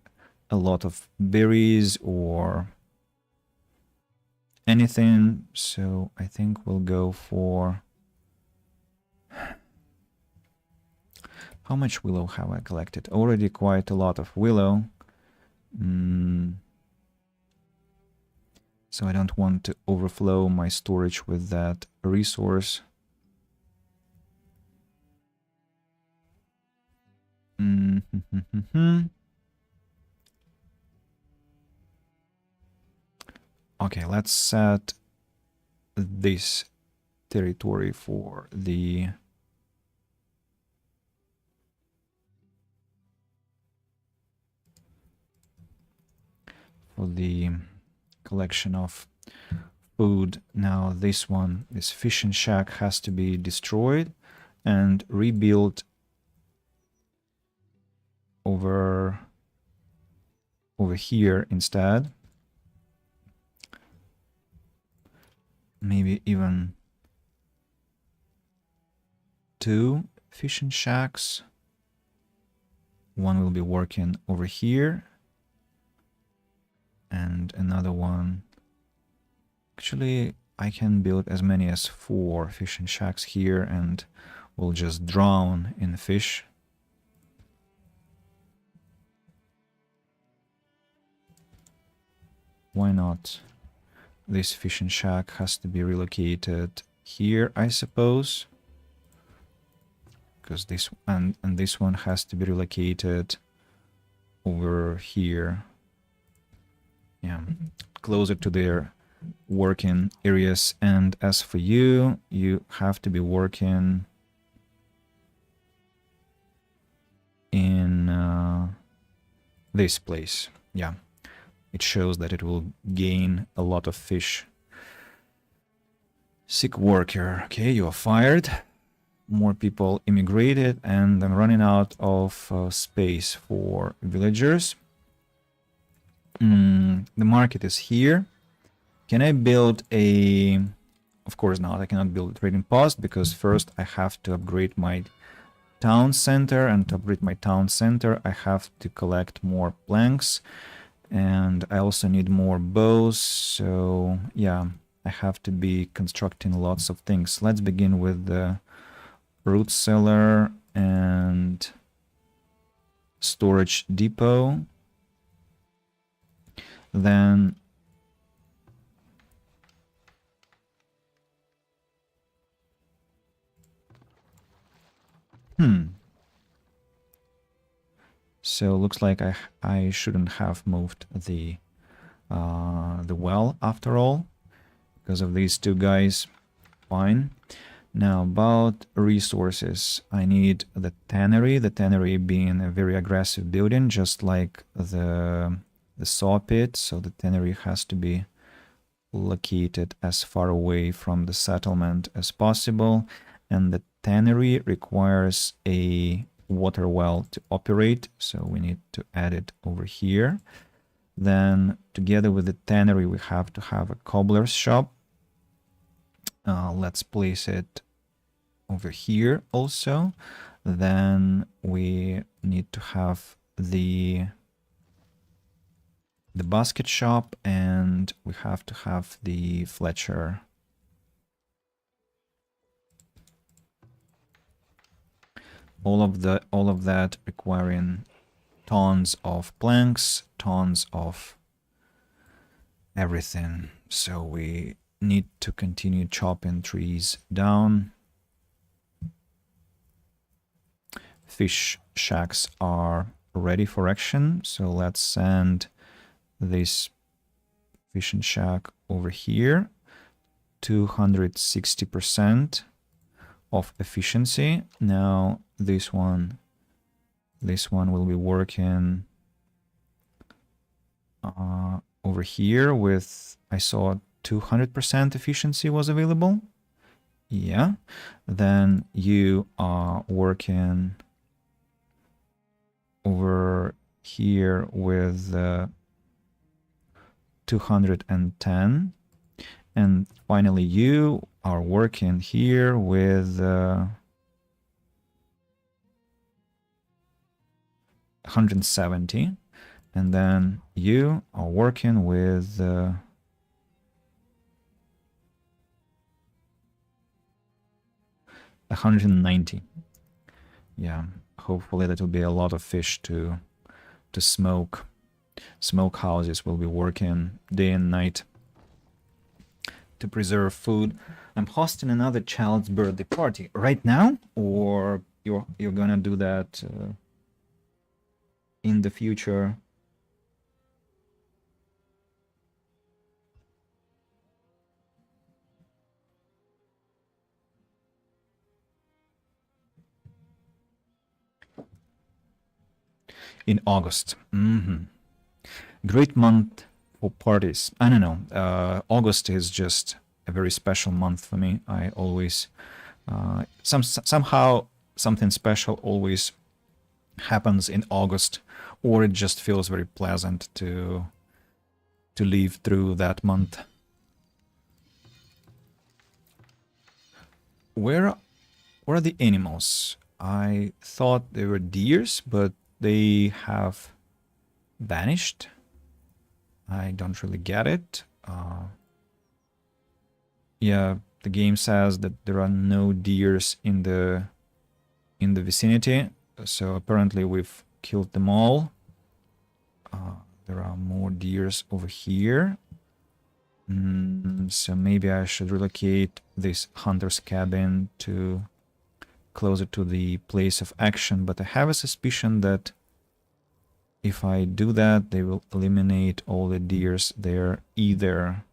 a lot of berries or anything, so I think we'll go for... How much willow have I collected? Already quite a lot of willow. So I don't want to overflow my storage with that resource. Okay, let's set this territory for the collection of food. Now this one, this fishing shack, has to be destroyed and rebuilt over here instead. Maybe even 2 fishing shacks. One will be working over here, and another one... Actually, I can build as many as 4 fishing shacks here, and we'll just drown in fish. Why not? This fishing shack has to be relocated here, I suppose. Because this and this one has to be relocated over here. Yeah, closer to their working areas. And as for you, you have to be working in this place. Yeah. It shows that it will gain a lot of fish. Sick worker. Okay, you are fired. More people immigrated, and I'm running out of space for villagers. The market is here. Can I build a... Of course not. I cannot build a trading post because first I have to upgrade my town center, and to upgrade my town center, I have to collect more planks, and I also need more bows. So yeah, I have to be constructing lots of things. Let's begin with the root cellar and storage depot. Then so looks like I shouldn't have moved the well after all because of these two guys. Fine. Now about resources, I need the tannery being a very aggressive building, just like the saw pit. So the tannery has to be located as far away from the settlement as possible, and the tannery requires a water well to operate, so we need to add it over here. Then together with the tannery we have to have a cobbler's shop. Let's place it over here also. Then we need to have the basket shop, and we have to have the Fletcher. All of that requiring tons of planks, tons of everything. So we need to continue chopping trees down. Fish shacks are ready for action, so let's send this fishing shack over here. 260% of efficiency. Now this one will be working over here with, I saw 200% efficiency was available. Yeah. Then you are working over here with 210. And finally, you are working here with 170. And then you are working with 190. Yeah, hopefully that will be a lot of fish to smoke. Smoke houses will be working day and night to preserve food. I'm hosting another child's birthday party right now, or you're gonna do that in the future? In August. Great month for parties. I don't know. August is just a very special month for me. I always somehow something special always happens in August, or it just feels very pleasant to live through that month. Where are the animals? I thought they were deers, but they have vanished. I don't really get it. Yeah, the game says that there are no deers in the vicinity, so apparently we've killed them all. There are more deers over here. So maybe I should relocate this hunter's cabin to closer to the place of action, but I have a suspicion that if I do that, they will eliminate all the deers there either.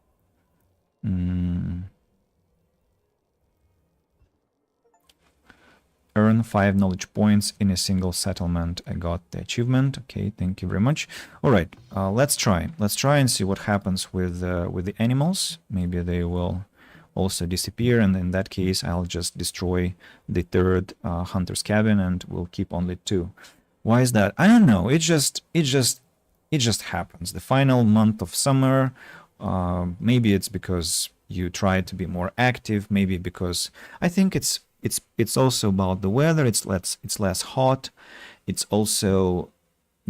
Earn 5 knowledge points in a single settlement. I got the achievement. Okay, thank you very much. All right, let's try. Let's try and see what happens with the animals. Maybe they will also disappear, and in that case, I'll just destroy the third hunter's cabin, and we'll keep only 2. Why is that? I don't know. It just happens. The final month of summer. Maybe it's because you try to be more active. Maybe because I think it's it's also about the weather. It's less hot. It's also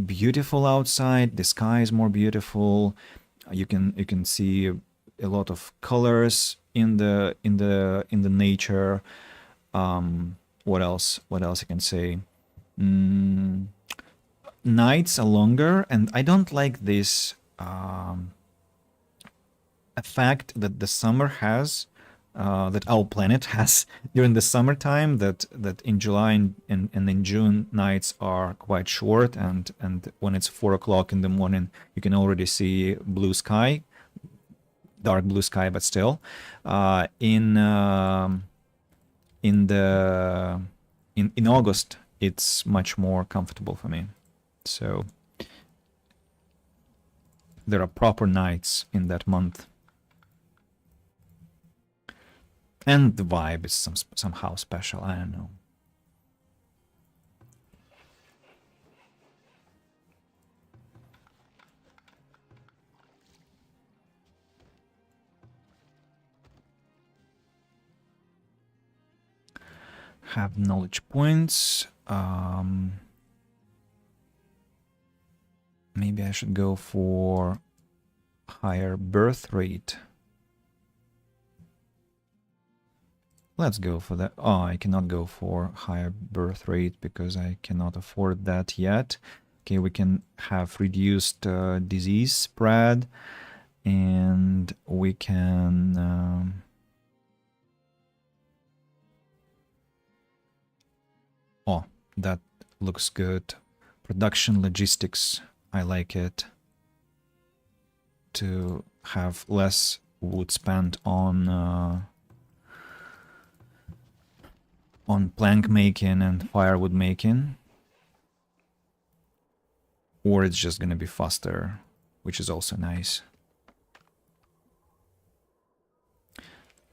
beautiful outside. The sky is more beautiful. You can see a lot of colors in the nature. What else? What else I can say? Mm, Nights are longer, and I don't like this effect that the summer has, that our planet has during the summertime. That in July and in June nights are quite short, and when it's 4 o'clock in the morning, you can already see blue sky, dark blue sky, but still, in August, it's much more comfortable for me. So there are proper nights in that month, and the vibe is somehow special. I don't know. Have knowledge points. Maybe I should go for higher birth rate. Let's go for that. Oh, I cannot go for higher birth rate because I cannot afford that yet. Okay, we can have reduced disease spread, and we can... oh, that looks good. Production logistics, I like it. To have less wood spent on plank making and firewood making, or it's just gonna be faster, which is also nice.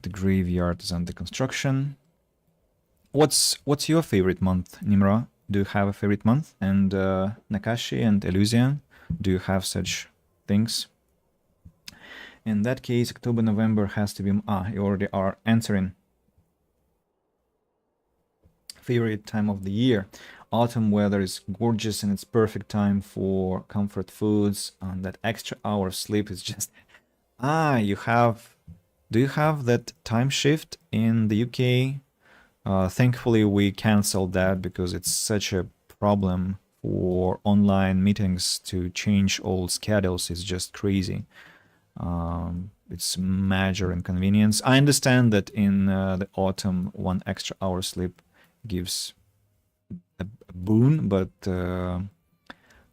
The graveyard is under construction. What's your favorite month, Nimra? Do you have a favorite month? And Nakashi and Elysian, do you have such things? In that case, October, November has to be... you already are answering. Favorite time of the year. Autumn weather is gorgeous, and it's perfect time for comfort foods. And that extra hour of sleep is just... you have... Do you have that time shift in the UK? Thankfully, we canceled that because it's such a problem for online meetings to change old schedules. It's just crazy. It's major inconvenience. I understand that in the autumn, 1 extra hour sleep gives a boon, but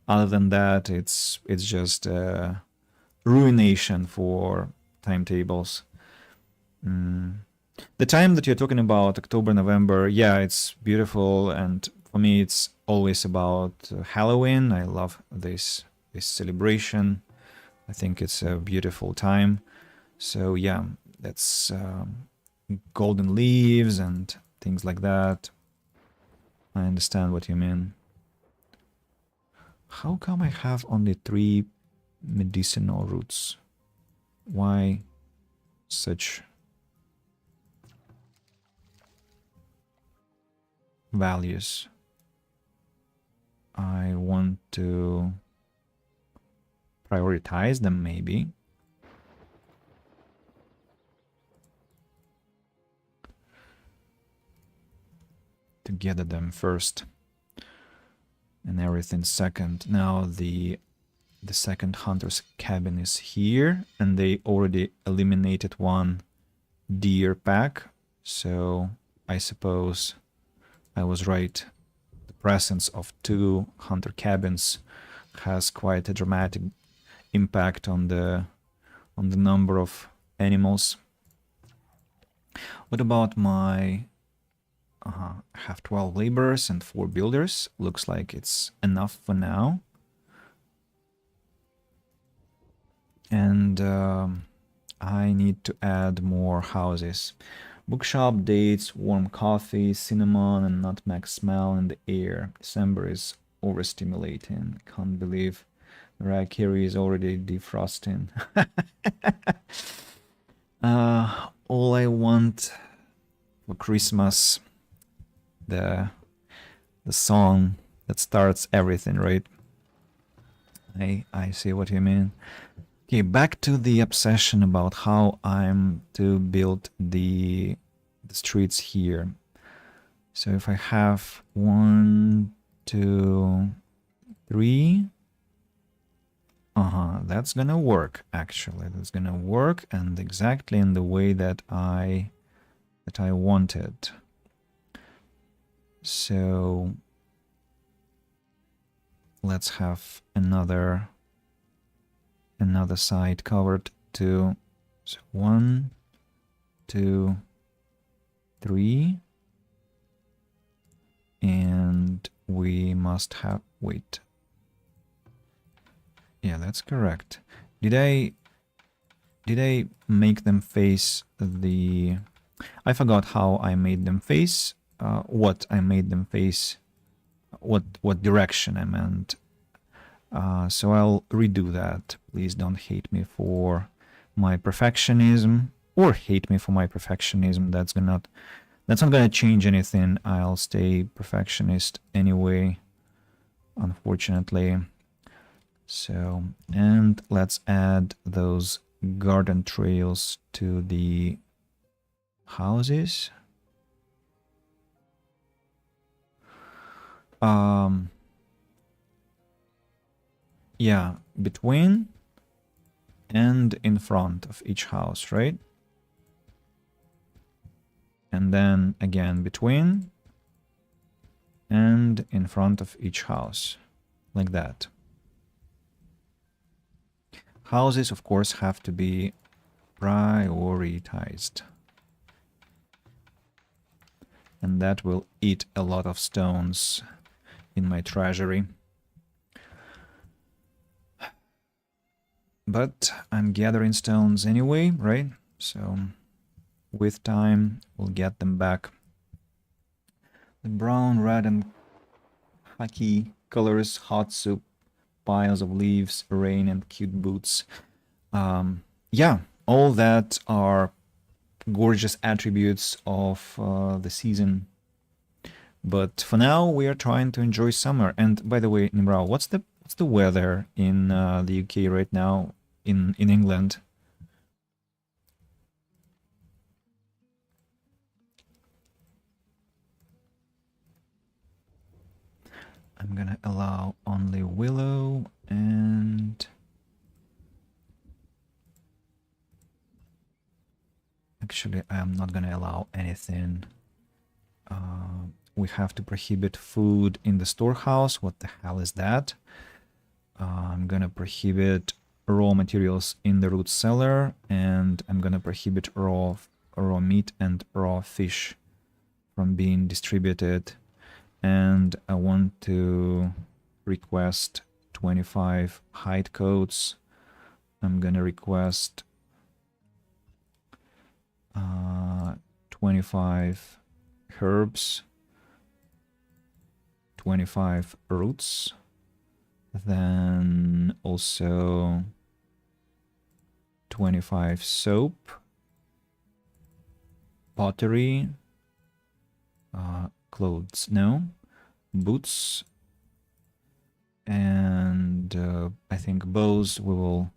other than that, it's just ruination for timetables. The time that you're talking about, October, November, yeah, it's beautiful, and for me, it's always about Halloween. I love this celebration. I think it's a beautiful time. So yeah, that's golden leaves and things like that. I understand what you mean. How come I have only 3 medicinal roots? Why such values? I want to prioritize them, maybe. To gather them first and everything second. Now the second hunter's cabin is here, and they already eliminated 1 deer pack, so I suppose I was right. The presence of 2 hunter cabins has quite a dramatic impact on the number of animals. What about my... I have 12 laborers and 4 builders. Looks like it's enough for now. And I need to add more houses. Bookshop, dates, warm coffee, cinnamon and nutmeg smell in the air. December is overstimulating. Can't believe Mariah Carey is already defrosting. All I want for Christmas the song that starts everything, right? I see what you mean. Okay, back to the obsession about how I'm to build the streets here. So if I have 1, 2, 3, that's gonna work. Actually, that's gonna work, and exactly in the way that I wanted. So let's have another side covered too. So 1, 2, 3, and we must have, wait. Yeah, that's correct. Did I make them face the... I forgot how I made them face, what I made them face, what direction I meant. So I'll redo that. Please don't hate me for my perfectionism, or hate me for my perfectionism. That's not gonna change anything. I'll stay perfectionist anyway, unfortunately. So, and let's add those garden trails to the houses. Yeah, between and in front of each house, right? And then again between and in front of each house, like that. Houses, of course, have to be prioritized. And that will eat a lot of stones in my treasury. But I'm gathering stones anyway, right? So with time, we'll get them back. The brown, red, and khaki colors, hot soup, piles of leaves, rain, and cute boots. Yeah, all that are gorgeous attributes of the season. But for now, we are trying to enjoy summer. And by the way, Nimrao, what's the weather in the UK right now, in England? I'm gonna allow only willow, and actually I'm not gonna allow anything. We have to prohibit food in the storehouse. What the hell is that? I'm gonna prohibit raw materials in the root cellar, and I'm gonna prohibit raw meat and raw fish from being distributed. And I want to request 25 hide coats. I'm gonna request 25 herbs, 25 roots, then also 25 soap, pottery, clothes, no, boots, and I think bows we will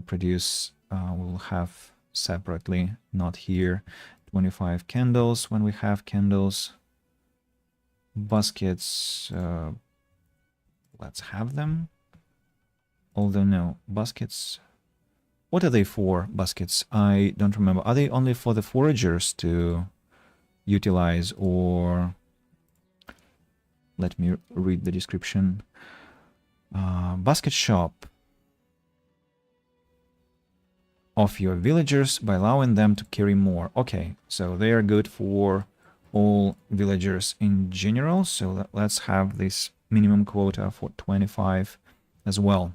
produce, we will have separately, not here. 25 candles when we have candles. Baskets, let's have them. Although no, baskets, what are they for, baskets? I don't remember. Are they only for the foragers to utilize, or let me read the description. Basket shop of your villagers by allowing them to carry more. Okay, so they are good for all villagers in general. So let's have this minimum quota for 25 as well.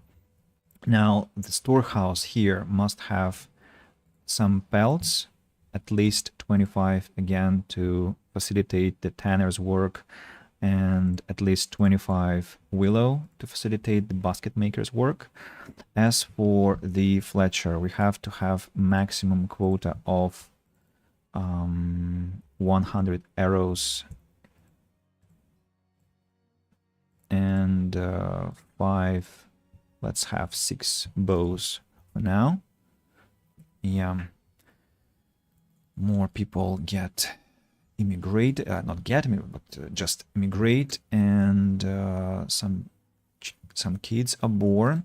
Now the storehouse here must have some pelts, at least 25 again to facilitate the tanner's work, and at least 25 willow to facilitate the basket maker's work. As for the Fletcher, we have to have maximum quota of 100 arrows 5. Let's have 6 bows for now. Yeah. More people get immigrate, not get immigrate, but just immigrate, and some kids are born.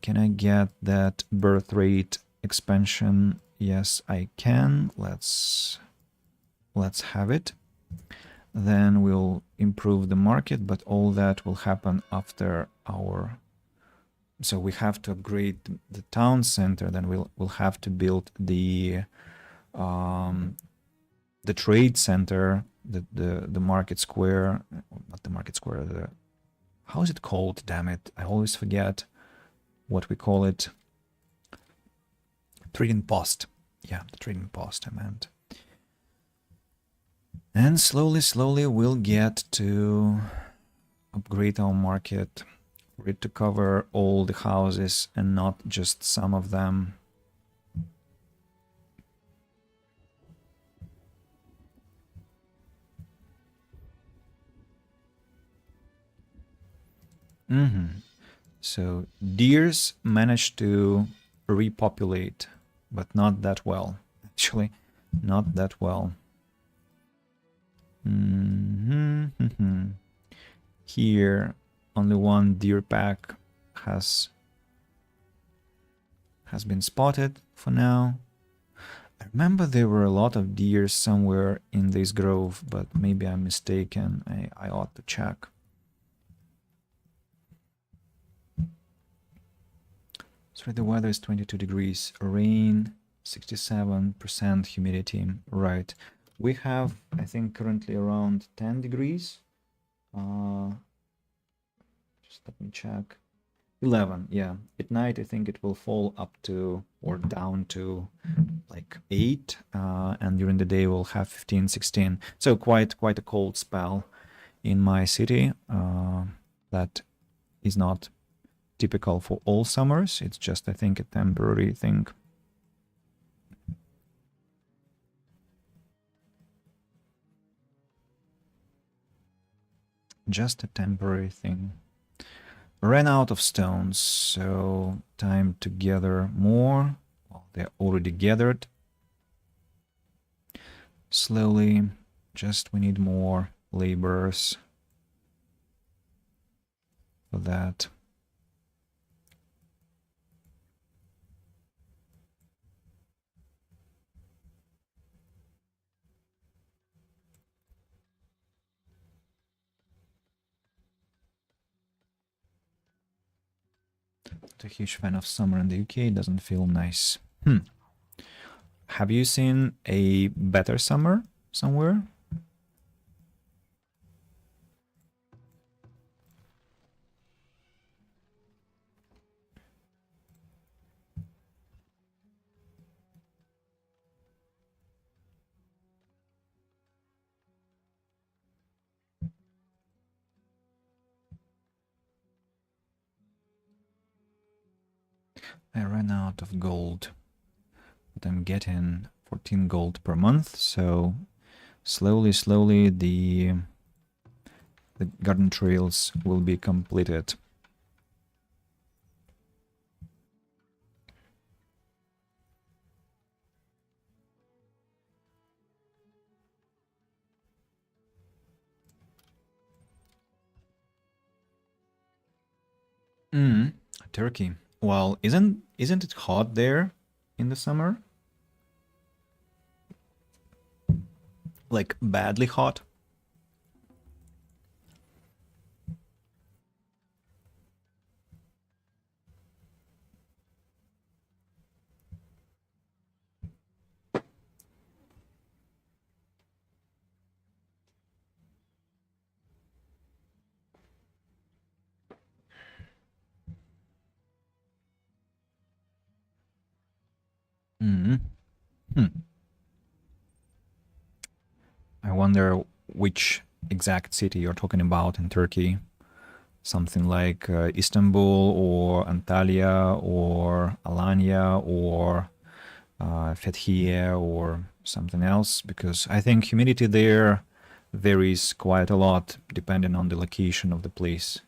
Can I get that birth rate expansion? Yes, I can. Let's have it. Then we'll improve the market, but all that will happen after our. So we have to upgrade the town center. Then we'll have to build the trade center, the market square, not the market square. How is it called? Damn it! I always forget what we call it. Trading post. Yeah, the trading post I meant. And slowly we'll get to upgrade our market for it to cover all the houses and not just some of them. So deers managed to repopulate, but not that well. Actually, not that well. Here, only one deer pack has been spotted for now. I remember there were a lot of deer somewhere in this grove, but maybe I'm mistaken. I ought to check. So the weather is 22 degrees, rain, 67% humidity. Right. We have, I think, currently around 10 degrees. Just let me check. 11, yeah. At night, I think it will fall up to or down to like 8, and during the day we'll have 15, 16. So quite a cold spell in my city. That is not typical for all summers. It's just, I think, a temporary thing. Just a temporary thing. Ran out of stones, so time to gather more. Well, they're already gathered. Slowly, just we need more laborers for that. A huge fan of summer in the UK. It doesn't feel nice. Have you seen a better summer somewhere? I ran out of gold, but I'm getting 14 gold per month, so slowly the garden trails will be completed. Turkey. Well, isn't it hot there in the summer? Like badly hot? I wonder which exact city you're talking about in Turkey. Something like Istanbul or Antalya or Alanya or Fethiye or something else, because I think humidity there varies quite a lot depending on the location of the place.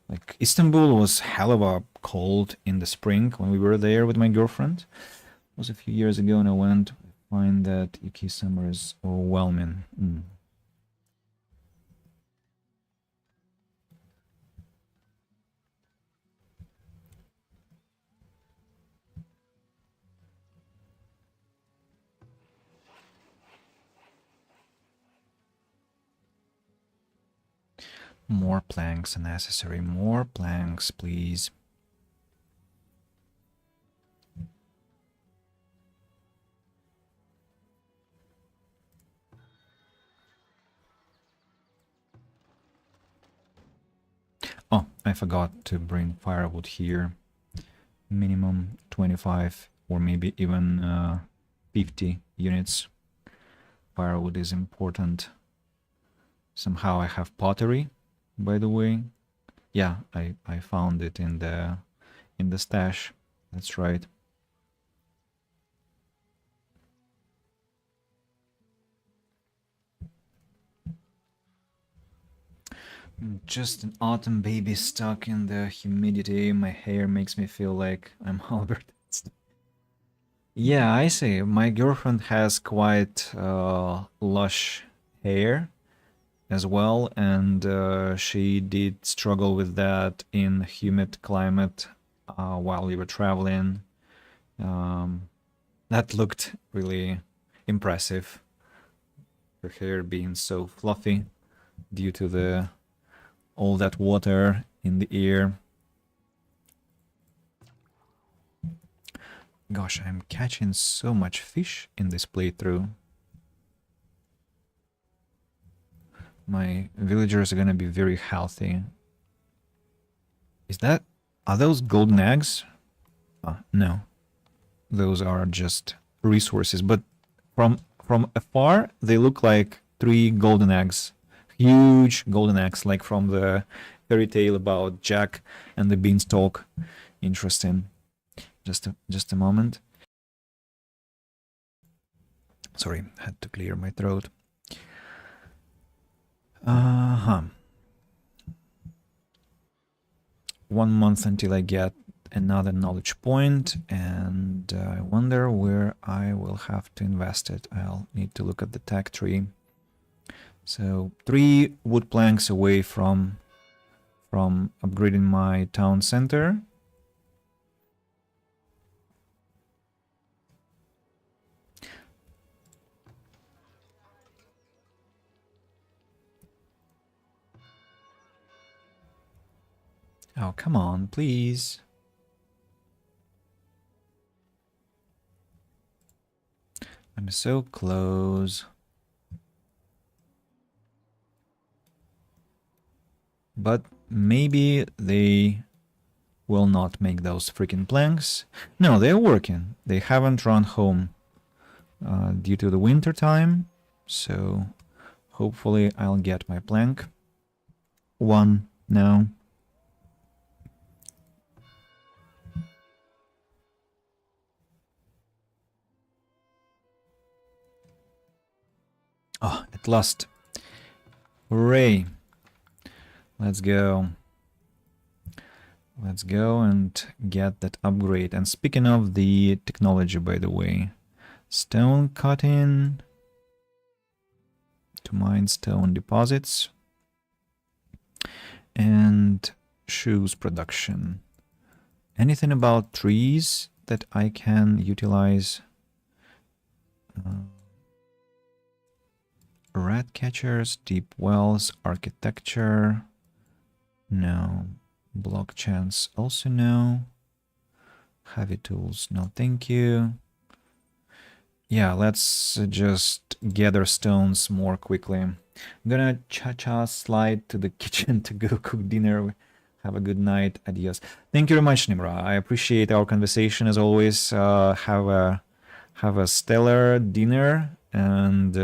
Like, Istanbul was hell of a cold in the spring when we were there with my girlfriend. It was a few years ago, and I went. I find that UK summer is overwhelming. More planks are necessary. More planks, please. Oh, I forgot to bring firewood here. Minimum 25 or maybe even 50 units. Firewood is important. Somehow I have pottery, by the way. Yeah, I found it in the stash. That's right. Just an autumn baby stuck in the humidity. My hair makes me feel like I'm Albert. Yeah, I see. My girlfriend has quite lush hair as well, and she did struggle with that in humid climate while we were traveling. That looked really impressive. Her hair being so fluffy due to the all that water in the air. Gosh, I'm catching so much fish in this playthrough. My villagers are gonna be very healthy. Are those golden eggs? No. Those are just resources, but from afar they look like 3 golden eggs. Huge golden eggs, like from the fairy tale about Jack and the beanstalk. Interesting. Just a moment. Sorry, had to clear my throat. 1 month until I get another knowledge point, and I wonder where I will have to invest it. I'll need to look at the tech tree. So 3 wood planks away from upgrading my town center. Oh, come on, please. I'm so close. But maybe they will not make those freaking planks. No, they're working. They haven't run home due to the winter time. So hopefully I'll get my plank. 1 now. Oh, at last. Hooray. Let's go. Let's go and get that upgrade. And speaking of the technology, by the way, stone cutting to mine stone deposits and shoes production. Anything about trees that I can utilize? Rat catchers, deep wells, architecture. No. Block chance, also no. Heavy tools, no thank you. Yeah, let's just gather stones more quickly. I'm gonna cha-cha slide to the kitchen to go cook dinner. Have a good night. Adios. Thank you very much, Nimra. I appreciate our conversation as always. Have a stellar dinner, and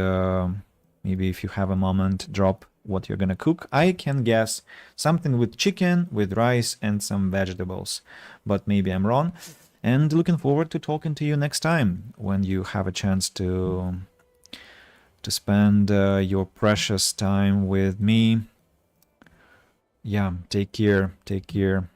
maybe if you have a moment, drop what you're gonna cook. I can guess something with chicken, with rice, and some vegetables, but maybe I'm wrong. And looking forward to talking to you next time when you have a chance to spend your precious time with me. Yeah, take care. Take care.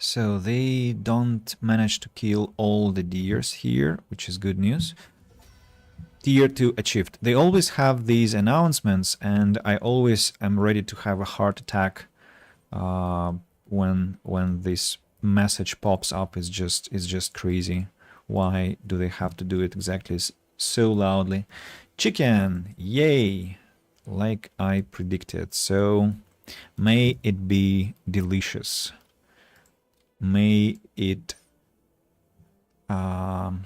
So they don't manage to kill all the deers here, which is good news. Tier 2 achieved. They always have these announcements, and I always am ready to have a heart attack uh, when this message pops up. Is just crazy. Why do they have to do it exactly so loudly? Chicken, yay! Like I predicted. So may it be delicious. May it, can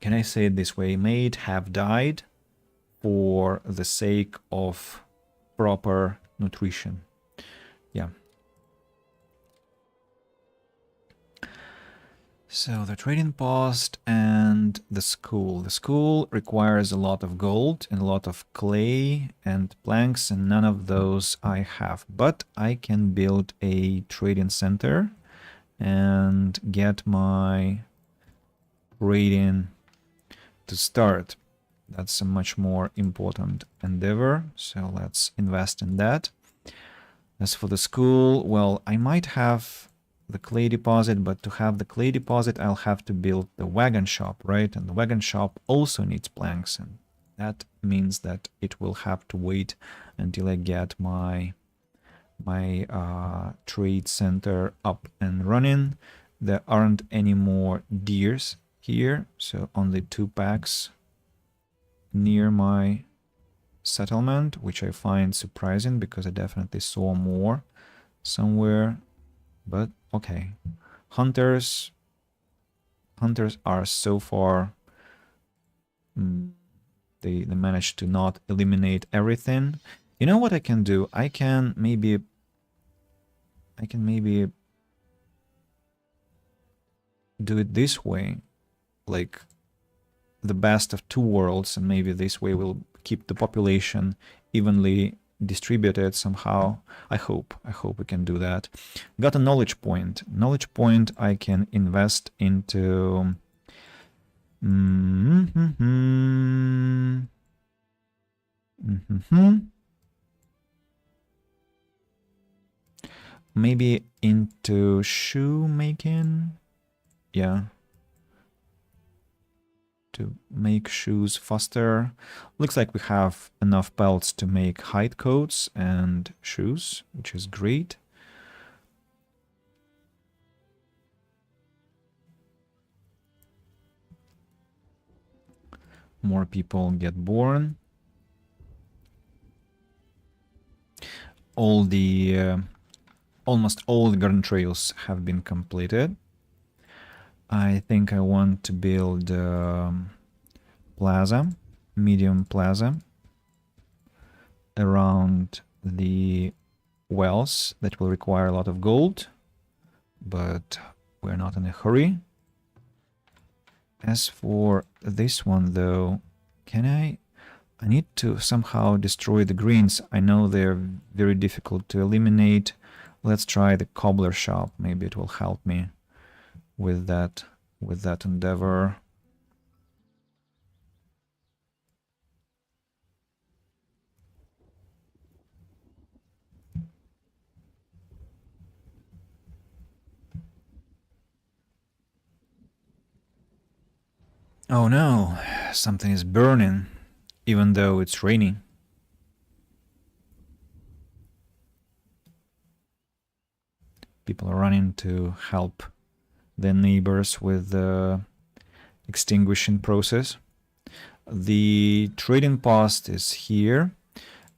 I say it this way? May it have died for the sake of proper nutrition. Yeah. So the trading post and the school. The school requires a lot of gold and a lot of clay and planks, and none of those I have. But I can build a trading center and get my raiding to start. That's a much more important endeavor, so let's invest in that. As for the school, well, I might have the clay deposit, but to have the clay deposit, I'll have to build the wagon shop, right? And the wagon shop also needs planks, and that means that it will have to wait until I get my trade center up and running. There aren't any more deers here, so only 2 packs near my settlement, which I find surprising because I definitely saw more somewhere. But okay, hunters are so far, they managed to not eliminate everything. You know what I can do? I can maybe do it this way, like the best of 2 worlds, and maybe this way we'll keep the population evenly distributed somehow. I hope we can do that. Got a knowledge point. Knowledge point I can invest into maybe into shoemaking. Yeah, to make shoes faster. Looks like we have enough pelts to make hide coats and shoes, which is great. More people get born. All the almost all the garden trails have been completed. I think I want to build plaza, medium plaza around the wells that will require a lot of gold, but we're not in a hurry. As for this one though, can I need to somehow destroy the greens. I know they're very difficult to eliminate. Let's try the cobbler shop. Maybe it will help me with that endeavor. Oh no, something is burning, even though it's raining. People are running to help their neighbors with the extinguishing process. The trading post is here.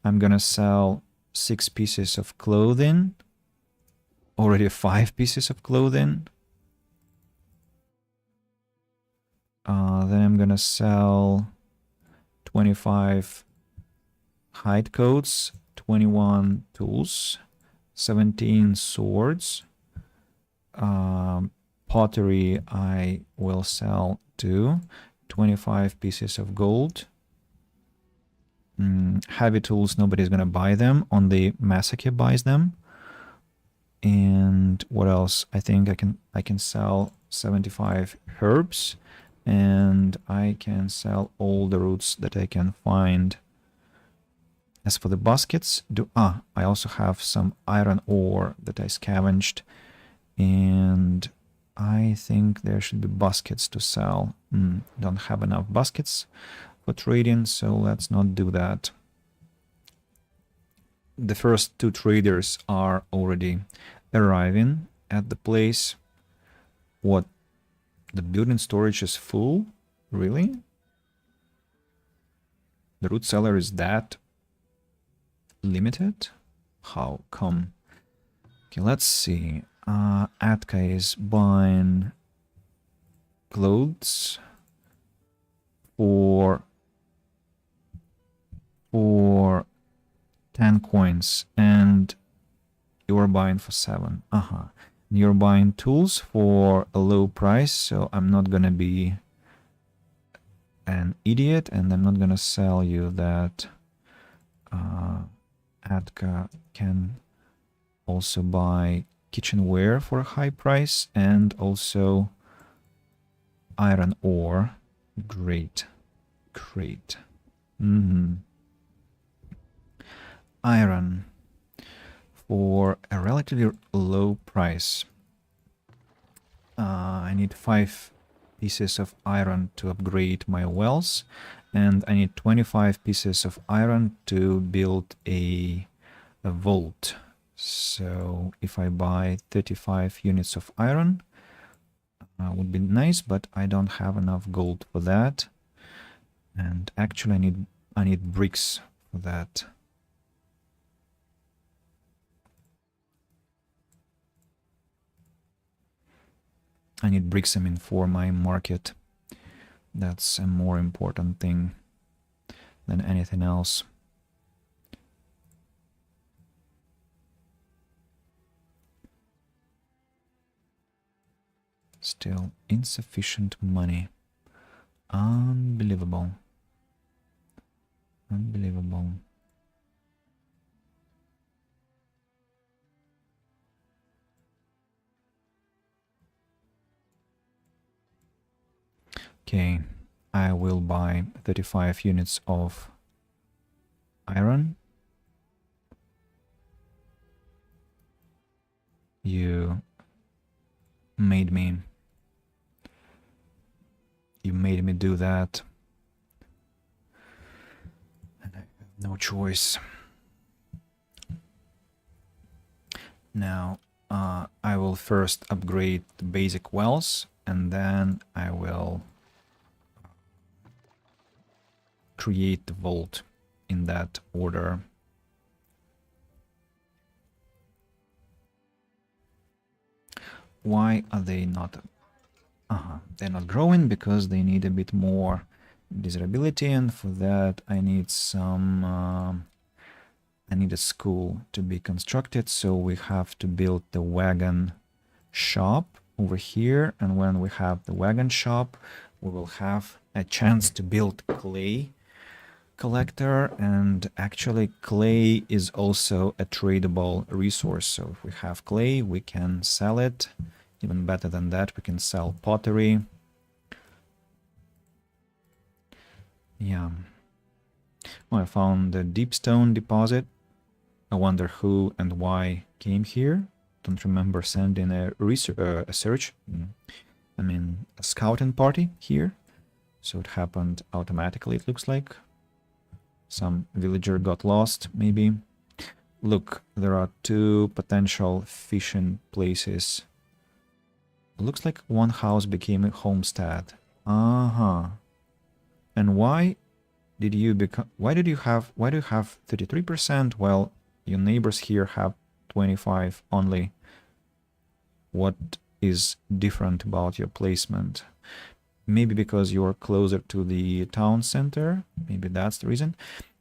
I'm gonna sell 6 pieces of clothing. Already 5 pieces of clothing. Then I'm gonna sell 25 hide coats, 21 tools, 17 swords. Pottery I will sell too, 25 pieces of gold. Heavy tools, nobody's gonna buy them, only Massacre buys them. And what else? I think I can sell 75 herbs and I can sell all the roots that I can find. As for the baskets, I also have some iron ore that I scavenged, and I think there should be baskets to sell. Don't have enough baskets for trading, so let's not do that. The first two traders are already arriving at the place. What? The building storage is full? Really? The root cellar is that limited? How come? Okay, let's see. Atka is buying clothes for 10 coins, and you're buying for 7. You're buying tools for a low price, so I'm not gonna be an idiot, and I'm not gonna sell you that. Atka can also buy kitchenware for a high price, and also iron ore. Great. Iron for a relatively low price. I need 5 pieces of iron to upgrade my wells, and I need 25 pieces of iron to build a vault. So if I buy 35 units of iron, would be nice, but I don't have enough gold for that. And actually I need bricks for that. I need bricks, for my market. That's a more important thing than anything else. Still insufficient money. Unbelievable. Okay, I will buy 35 units of iron. You made me do that, and I have no choice. Now I will first upgrade the basic wells, and then I will create the vault in that order. Why are they not? They're not growing because they need a bit more desirability, and for that I need some I need a school to be constructed, so we have to build the wagon shop over here, and when we have the wagon shop we will have a chance to build clay collector, and actually clay is also a tradable resource, so if we have clay we can sell it. Even better than that, we can sell pottery. Yeah. Well, I found the deep stone deposit. I wonder who and why came here. Don't remember sending a search. A scouting party here. So it happened automatically, it looks like. Some villager got lost, maybe. Look, there are 2 potential fishing places. Looks like one house became a homestead. And why do you have 33% while your neighbors here have 25 only? What is different about your placement? Maybe because you're closer to the town center. Maybe that's the reason.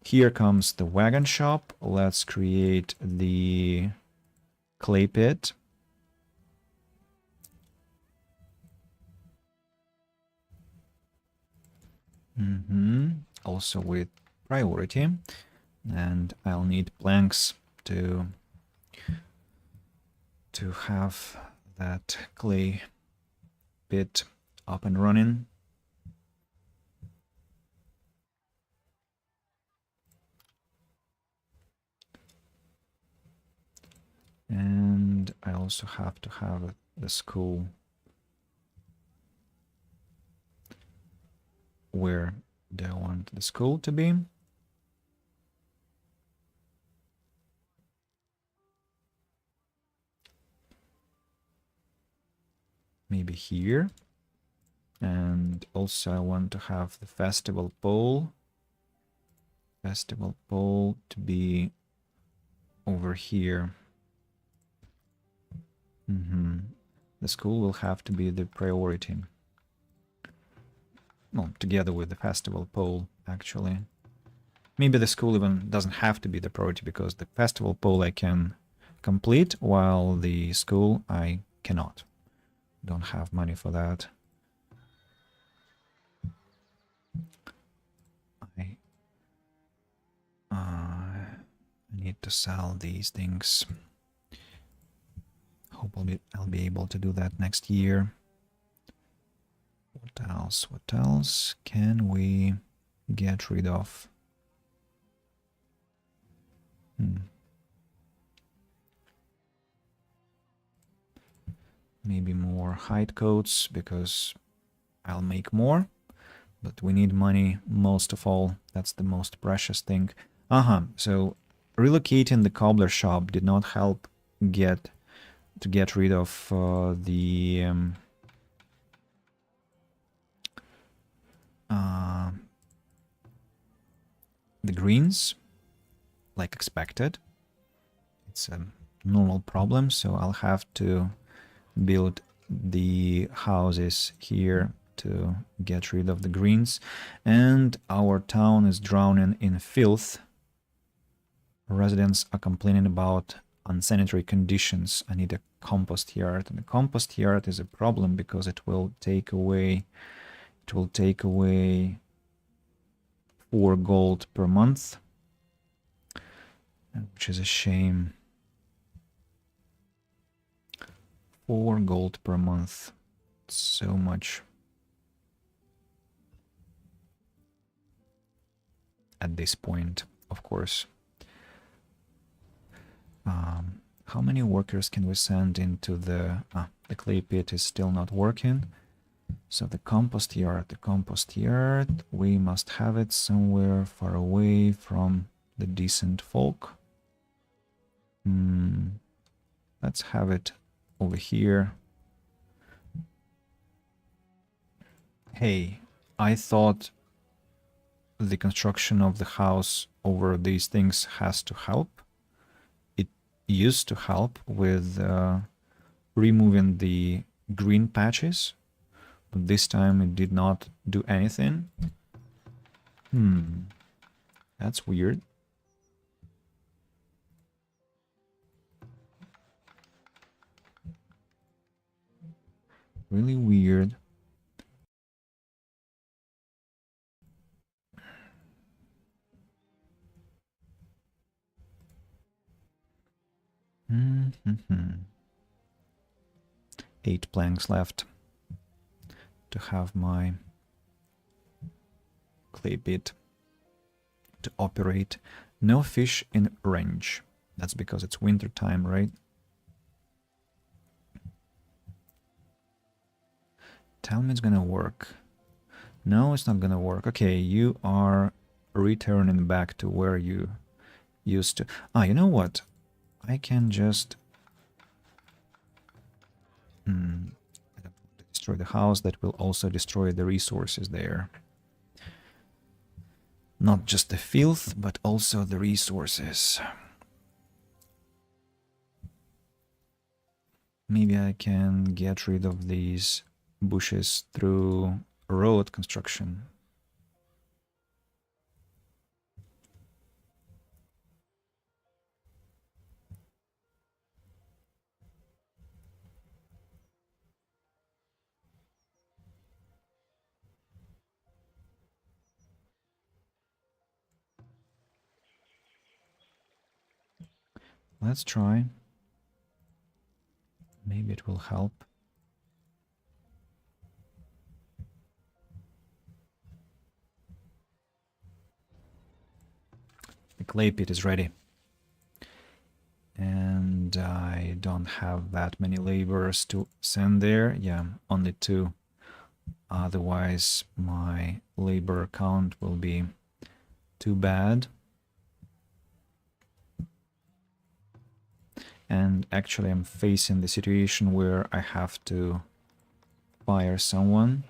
Here comes the wagon shop. Let's create the clay pit. Also with priority, and I'll need planks to have that clay pit up and running. I also have to have the school. Where do I want the school to be? Maybe here. And also I want to have the festival pole. Festival pole to be over here. The school will have to be the priority. Well, together with the festival pole, actually. Maybe the school even doesn't have to be the priority because the festival pole I can complete, while the school I cannot. Don't have money for that. I need to sell these things. Hope I'll be able to do that next year. What else? What else can we get rid of? Maybe more hide coats because I'll make more. But we need money most of all. That's the most precious thing. So relocating the cobbler shop did not help get rid of the greens like expected. It's a normal problem, so I'll have to build the houses here to get rid of the greens. And our town is drowning in filth. Residents are complaining about unsanitary conditions. I need a compost yard, and the compost yard is a problem because it will take away 4 gold per month, which is a shame. 4 gold per month. So much. At this point, of course. How many workers can we send into the clay pit is still not working. So the compost yard, we must have it somewhere far away from the decent folk. Let's have it over here. Hey, I thought the construction of the house over these things has to help. It used to help with removing the green patches, but this time it did not do anything. That's weird. Really weird. Eight planks left to have my clay pit to operate. No fish in range. That's because it's winter time, right? Tell me it's gonna work. No, it's not gonna work. Okay, you are returning back to where you used to. You know what? I can just destroy the house. That will also destroy the resources there. Not just the filth, but also the resources. Maybe I can get rid of these bushes through road construction. Let's try. Maybe it will help. The clay pit is ready. And I don't have that many laborers to send there. Yeah, only 2. Otherwise, my labor count will be too bad. And actually, I'm facing the situation where I have to fire someone,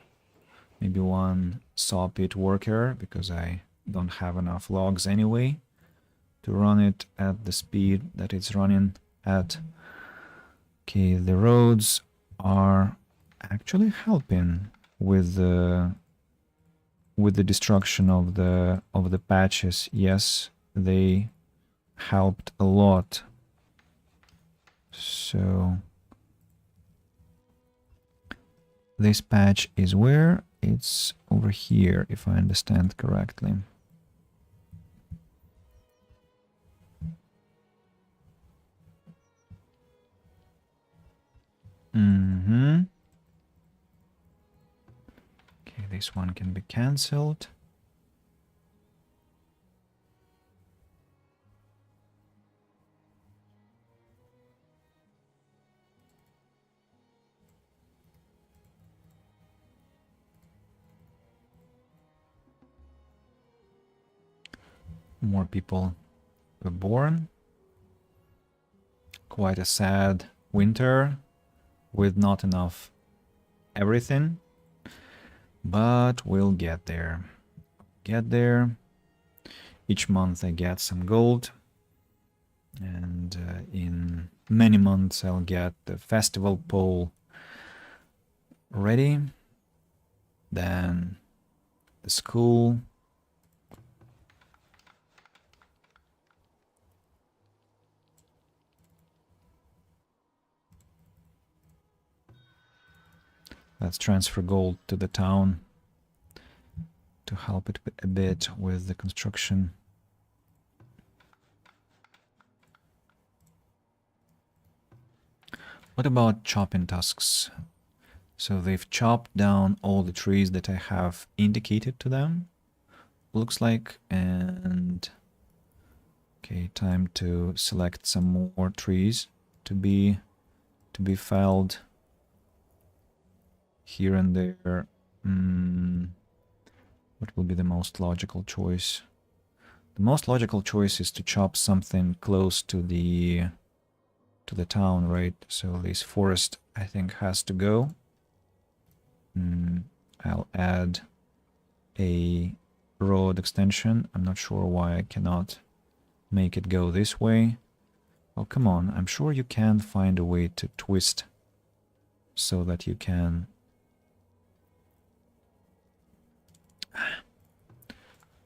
maybe one saw pit worker, because I don't have enough logs anyway to run it at the speed that it's running at. Okay, the roads are actually helping with the destruction of the patches. Yes, they helped a lot. So this patch is where? It's over here, if I understand correctly. Okay, this one can be cancelled. More people were born. Quite a sad winter with not enough everything, but we'll get there. Each month I get some gold, and in many months I'll get the festival pole ready, then the school. Let's transfer gold to the town to help it a bit with the construction. What about chopping tasks? So they've chopped down all the trees that I have indicated to them, looks like, and okay, time to select some more trees to be felled here and there. What will be the most logical choice? The most logical choice is to chop something close to the town, right? So this forest, I think, has to go. I'll add a road extension. I'm not sure why I cannot make it go this way. Oh, come on. I'm sure you can find a way to twist so that you can...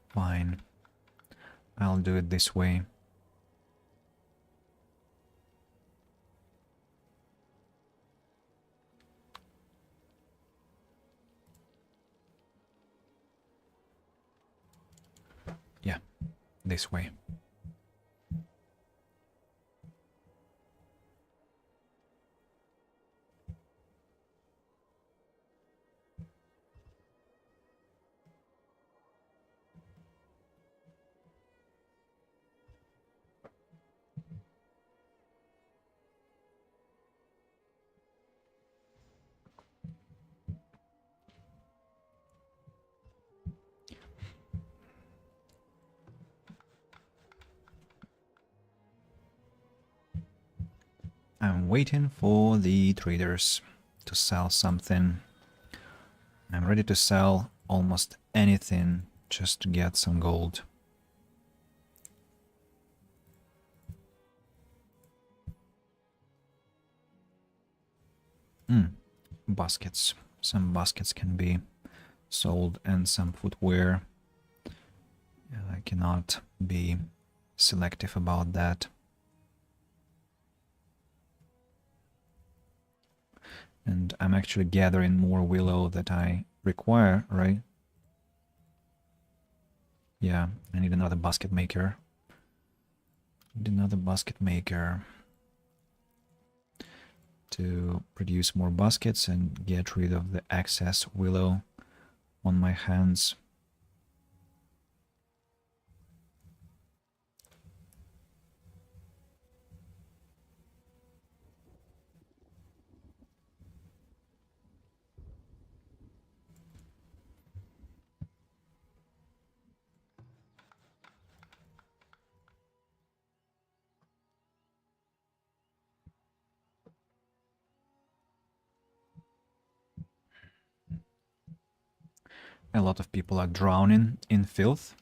Fine. I'll do it this way. Yeah, this way. I'm waiting for the traders to sell something. I'm ready to sell almost anything just to get some gold. Baskets. Some baskets can be sold, and some footwear. I cannot be selective about that. And I'm actually gathering more willow that I require, right? Yeah, I need another basket maker. To produce more baskets and get rid of the excess willow on my hands. A lot of people are drowning in filth.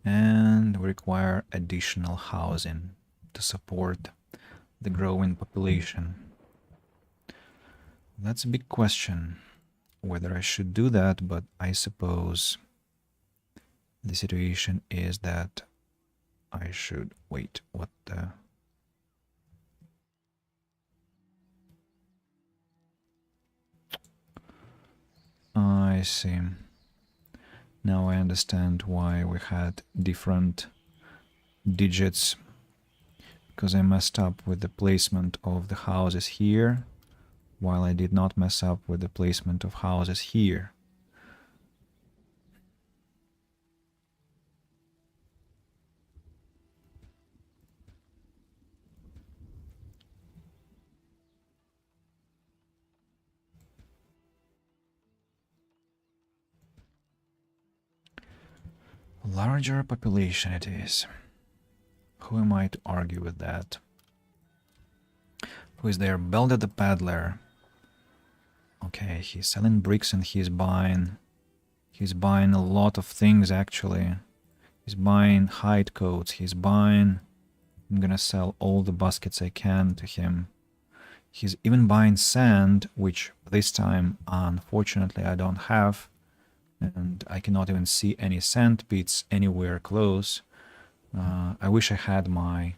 And we require additional housing to support the growing population. That's a big question, whether I should do that, but I suppose the situation is that I should wait. What the... I see. Now I understand why we had different digits, because I messed up with the placement of the houses here, while I did not mess up with the placement of houses here. Larger population it is. Who am I to argue with that? Who is there? Belda the Peddler. Okay, he's selling bricks and he's buying a lot of things actually. He's buying hide coats, he's buying... I'm gonna sell all the baskets I can to him. He's even buying sand, which this time unfortunately I don't have. And I cannot even see any sand pits anywhere close. I wish I had my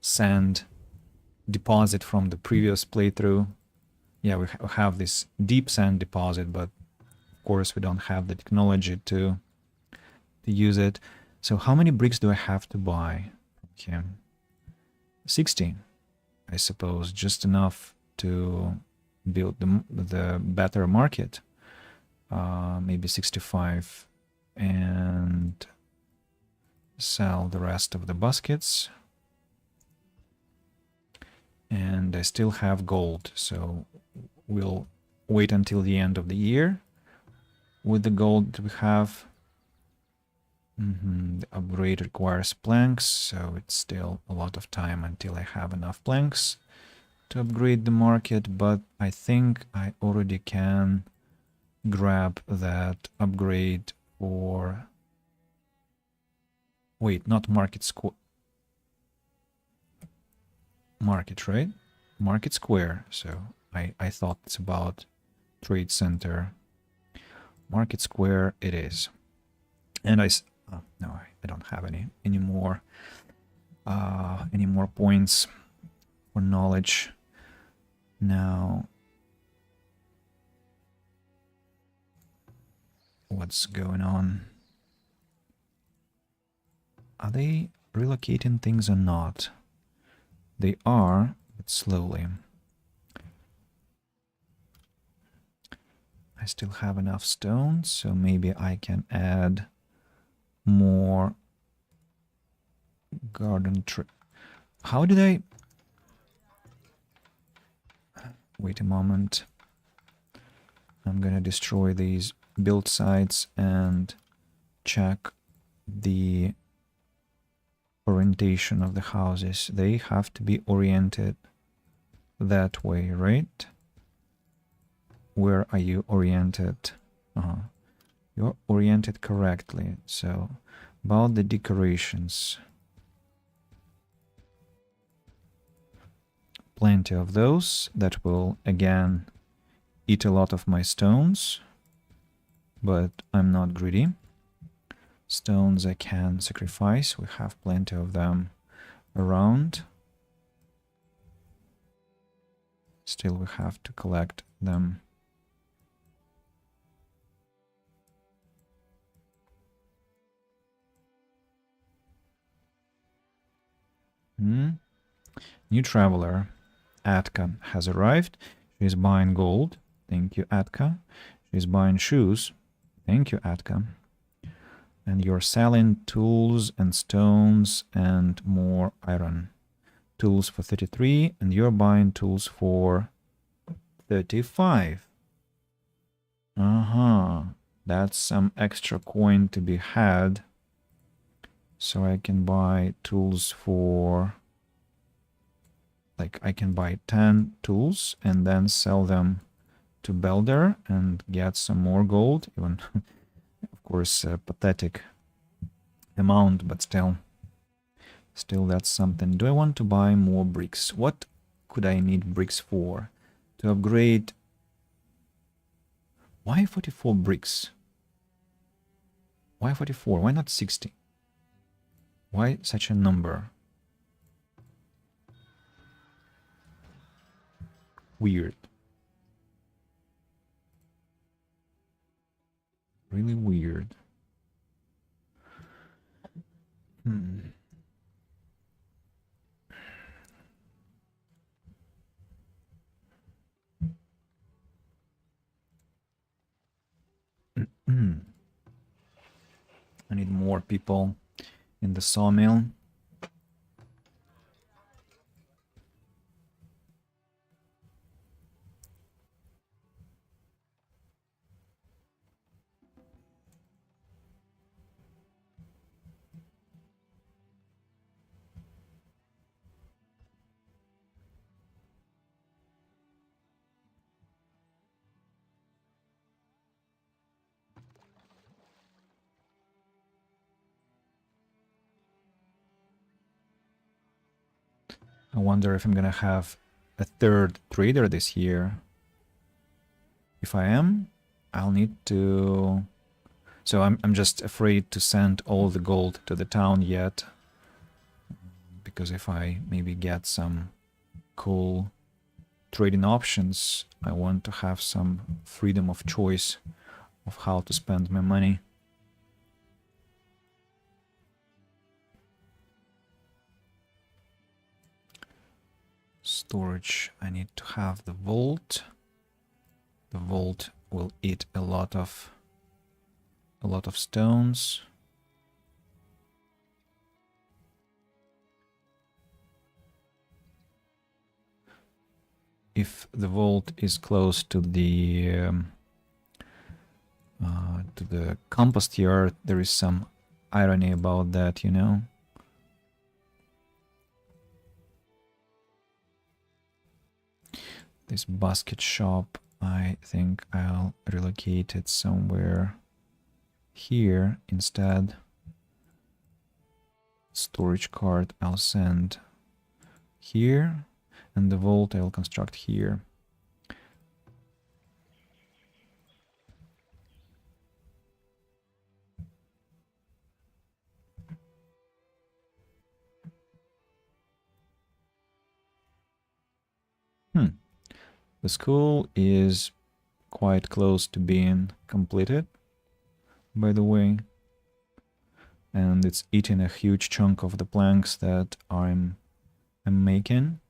sand deposit from the previous playthrough. Yeah, we have this deep sand deposit, but of course we don't have the technology to use it. So how many bricks do I have to buy from him? 60, I suppose, just enough to build the better market. Maybe 65, and sell the rest of the baskets. And I still have gold, so we'll wait until the end of the year with the gold that we have. The upgrade requires planks, so it's still a lot of time until I have enough planks to upgrade the market, but I think I already can grab that upgrade for... Wait, not market square. Market, right? Market square. So I thought it's about trade center. Market square it is. And no, I don't have any more points for knowledge. Now, what's going on? Are they relocating things or not? They are, but slowly. I still have enough stones, so maybe I can add more garden tree. How did I... Wait a moment. I'm gonna destroy these build sites and check the orientation of the houses. They have to be oriented that way, right? Where are you oriented? You're oriented correctly. So about the decorations, plenty of those that will again eat a lot of my stones, but I'm not greedy. Stones I can sacrifice, we have plenty of them around. Still we have to collect them. New traveler, Atka, has arrived. She's buying gold. Thank you, Atka. She's buying shoes. Thank you, Atka. And you're selling tools and stones and more iron. Tools for 33, and you're buying tools for 35. That's some extra coin to be had. So I can buy tools for... Like, I can buy 10 tools and then sell them to Belder and get some more gold. Even, of course, a pathetic amount, but still that's something. Do I want to buy more bricks? What could I need bricks for? To upgrade... Why 44 bricks? Why 44? Why not 60? Why such a number? Weird. Really weird. I need more people in the sawmill. I wonder if I'm gonna have a third trader this year. If I am, I'll need to... So I'm just afraid to send all the gold to the town yet. Because if I maybe get some cool trading options, I want to have some freedom of choice of how to spend my money. Storage, I need to have the vault. The vault will eat a lot of stones. If the vault is close to the compost yard, there is some irony about that, you know. This basket shop, I think I'll relocate it somewhere here instead. Storage cart I'll send here, and the vault I'll construct here. The school is quite close to being completed, by the way, and it's eating a huge chunk of the planks that I'm making.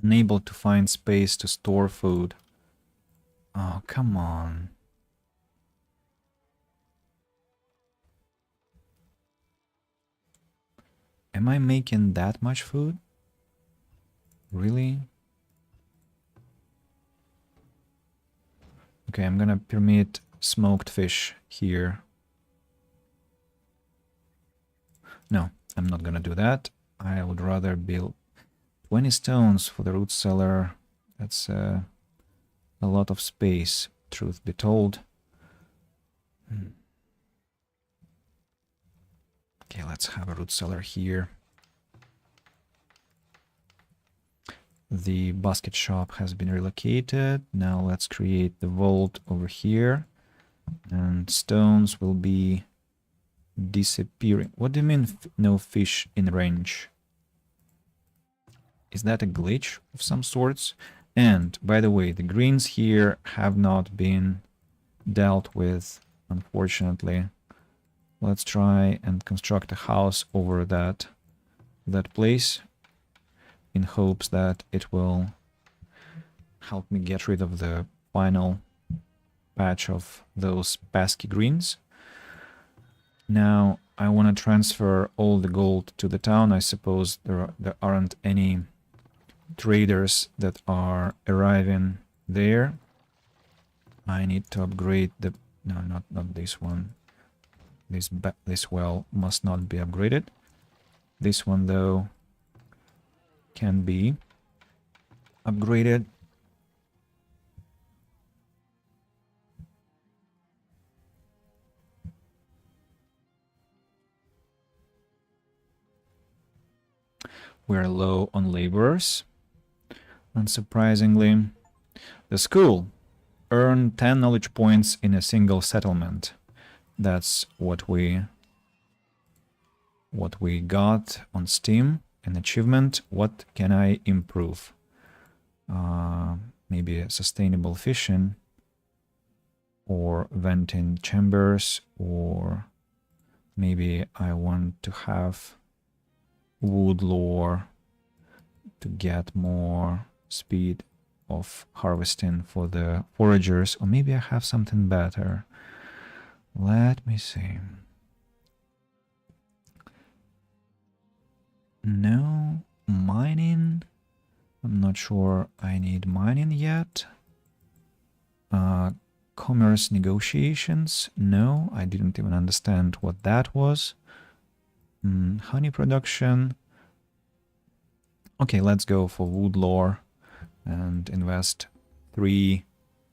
Unable to find space to store food. Oh, come on. Am I making that much food? Really? Okay, I'm gonna permit smoked fish here. No, I'm not gonna do that. I would rather build 20 stones for the root cellar. That's a lot of space, truth be told. Okay, let's have a root cellar here. The basket shop has been relocated. Now let's create the vault over here. And stones will be disappearing. What do you mean no fish in range? Is that a glitch of some sorts? And by the way, the greens here have not been dealt with, unfortunately. Let's try and construct a house over that place, in hopes that it will help me get rid of the final patch of those pesky greens. Now I want to transfer all the gold to the town. I suppose there aren't any traders that are arriving there. I need to upgrade the... No, not this one. This well must not be upgraded. This one, though, can be upgraded. We're low on laborers, unsurprisingly. The school. Earn 10 knowledge points in a single settlement. That's what we got on Steam. An achievement. What can I improve? Maybe sustainable fishing, or venting chambers, or maybe I want to have wood lore to get more speed of harvesting for the foragers, or maybe I have something better. Let me see. No, mining. I'm not sure I need mining yet. Commerce negotiations. No, I didn't even understand what that was. Honey production. Okay, let's go for wood lore and invest 3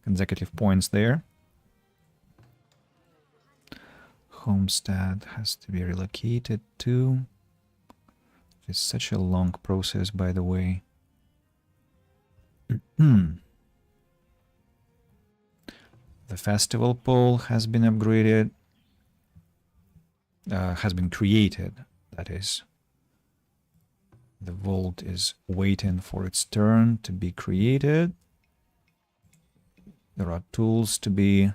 consecutive points there. Homestead has to be relocated too. It's such a long process, by the way. The festival pole has been upgraded. Has been created, that is. The vault is waiting for its turn to be created. There are tools to be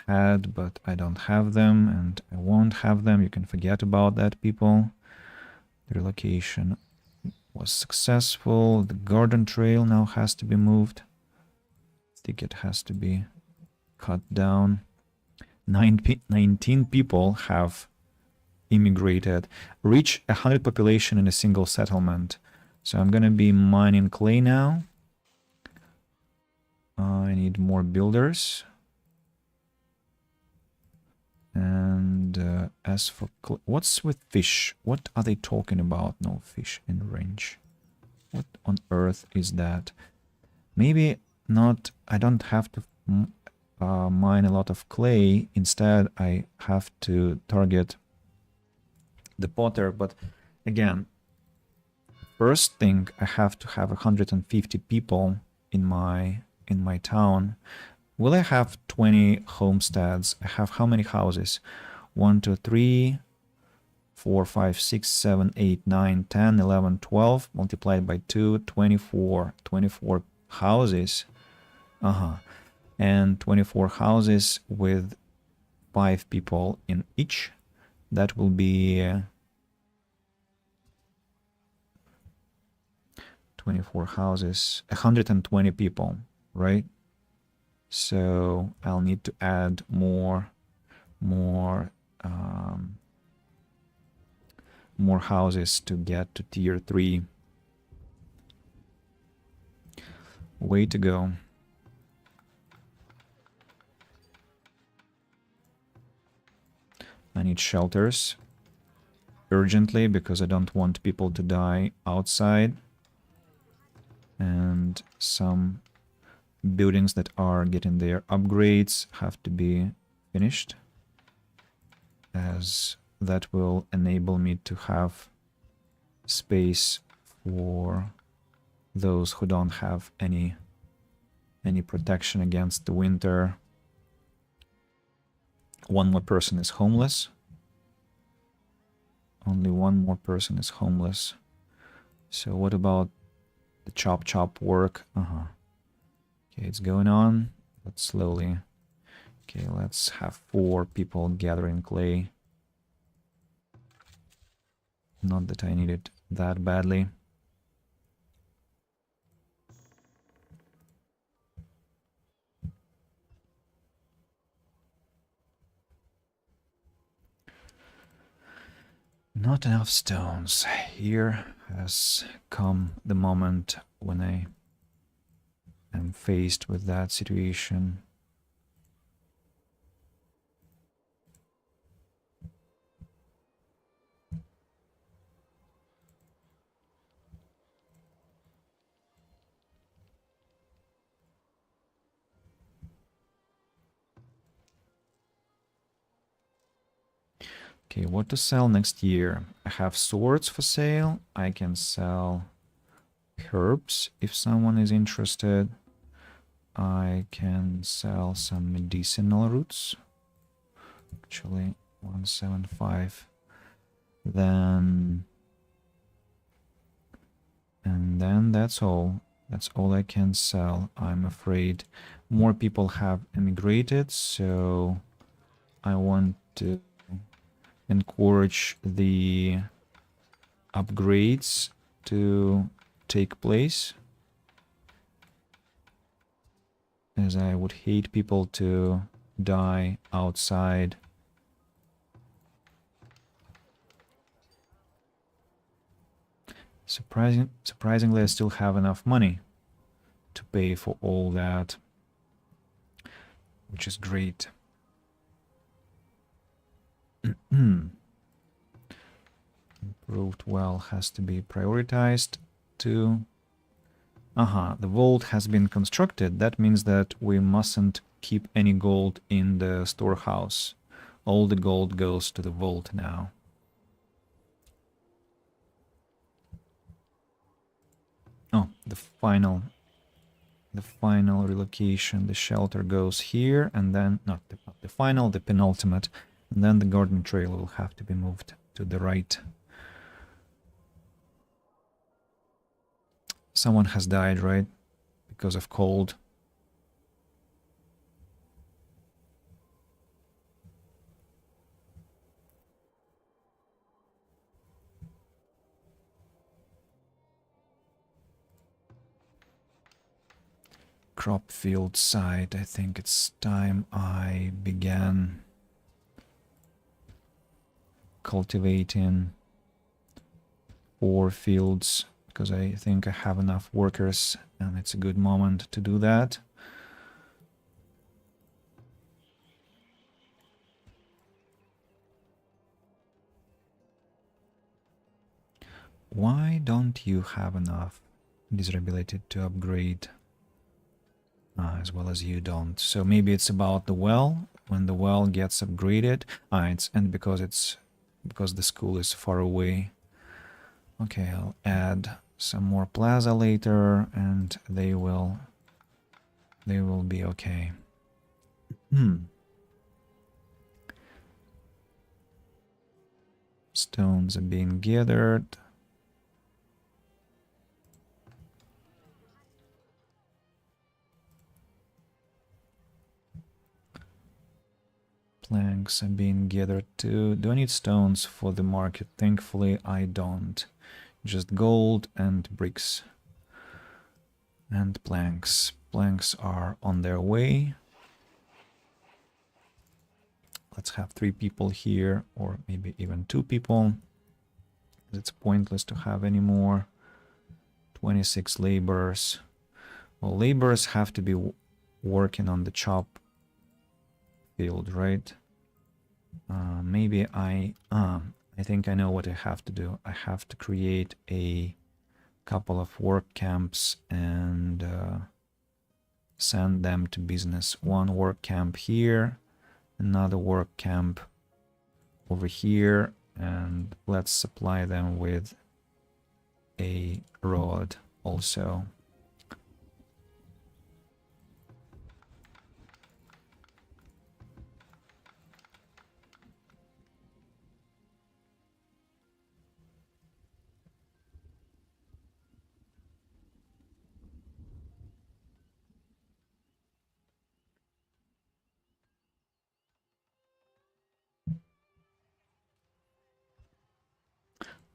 had, but I don't have them, and I won't have them. You can forget about that, people. The relocation was successful. The garden trail now has to be moved. Ticket has to be cut down. 19 people have immigrated. Reach 100 population in a single settlement. So I'm gonna be mining clay now. I need more builders. And as for what's with fish? What are they talking about? No fish in range. What on earth is that? Maybe not. I don't have to mine a lot of clay. Instead, I have to target the potter. But again, first thing, I have to have 150 people in my town. Will I have 20 homesteads? I have how many houses? 1, 2, 3, 4, 5, 6, 7, 8, 9, 10, 11, 12, multiplied by 2, 24. 24 houses. And 24 houses with 5 people in each. That will be 24 houses, 120 people, right? So I'll need to add more houses to get to tier 3. Way to go. I need shelters urgently because I don't want people to die outside. And some buildings that are getting their upgrades have to be finished, as that will enable me to have space for those who don't have any protection against the winter. One more person is homeless. Only one more person is homeless. So what about the chop work? Okay, it's going on, but slowly. Okay, let's have 4 people gathering clay. Not that I need it that badly. Not enough stones. Here has come the moment when I am faced with that situation. Okay, what to sell next year? I have swords for sale. I can sell herbs if someone is interested. I can sell some medicinal roots. Actually, 175. Then... And then that's all. That's all I can sell. I'm afraid more people have emigrated, so I want to encourage the upgrades to take place, as I would hate people to die outside. Surprisingly, I still have enough money to pay for all that, which is great. Improved well has to be prioritized to... the vault has been constructed. That means that we mustn't keep any gold in the storehouse. All the gold goes to the vault now. Oh, the final relocation, the shelter goes here, and then not the final, the penultimate, and then the garden trail will have to be moved to the right. Someone has died, right? Because of cold. Crop field site. I think it's time I began cultivating 4 fields, because I think I have enough workers and it's a good moment to do that. Why don't you have enough desirability to upgrade? As well as you don't. So maybe it's about the well. When the well gets upgraded, and because the school is far away. Okay, I'll add some more plaza later, and they will be okay. Stones are being gathered. Planks are being gathered too. Do I need stones for the market? Thankfully, I don't. Just gold and bricks. And planks. Planks are on their way. Let's have 3 people here, or maybe even 2 people. It's pointless to have any more. 26 laborers. Well, laborers have to be working on the chop field, right? Maybe I think I know what I have to do. I have to create a couple of work camps and send them to business. One work camp here, another work camp over here, and let's supply them with a rod also.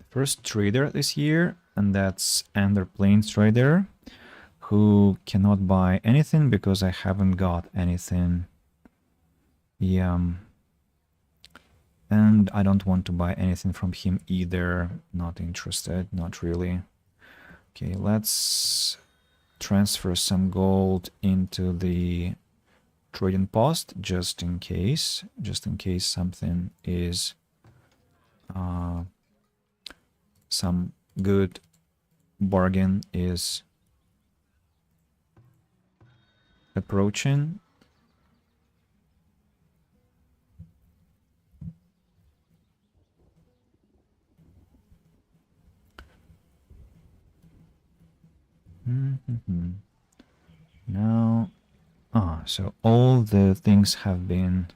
First trader this year, and that's Ender Plains Trader, who cannot buy anything because I haven't got anything. Yeah. And I don't want to buy anything from him either. Not interested, not really. Okay, let's transfer some gold into the trading post just in case something is some good bargain is approaching. Now, so all the things have been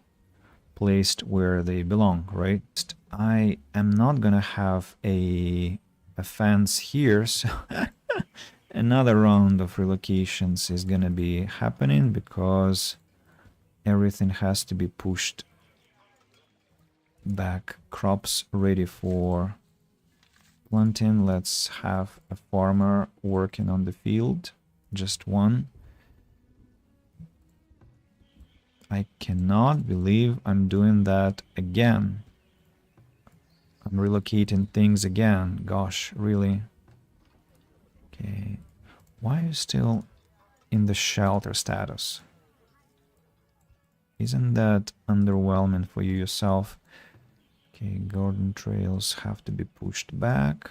placed where they belong, right? I am not gonna have a fence here, so another round of relocations is gonna be happening because everything has to be pushed back. Crops ready for planting. Let's have a farmer working on the field, just one. I cannot believe I'm doing that again. I'm relocating things again. Gosh, really? Okay. Why are you still in the shelter status? Isn't that underwhelming for you yourself? Okay, garden trails have to be pushed back.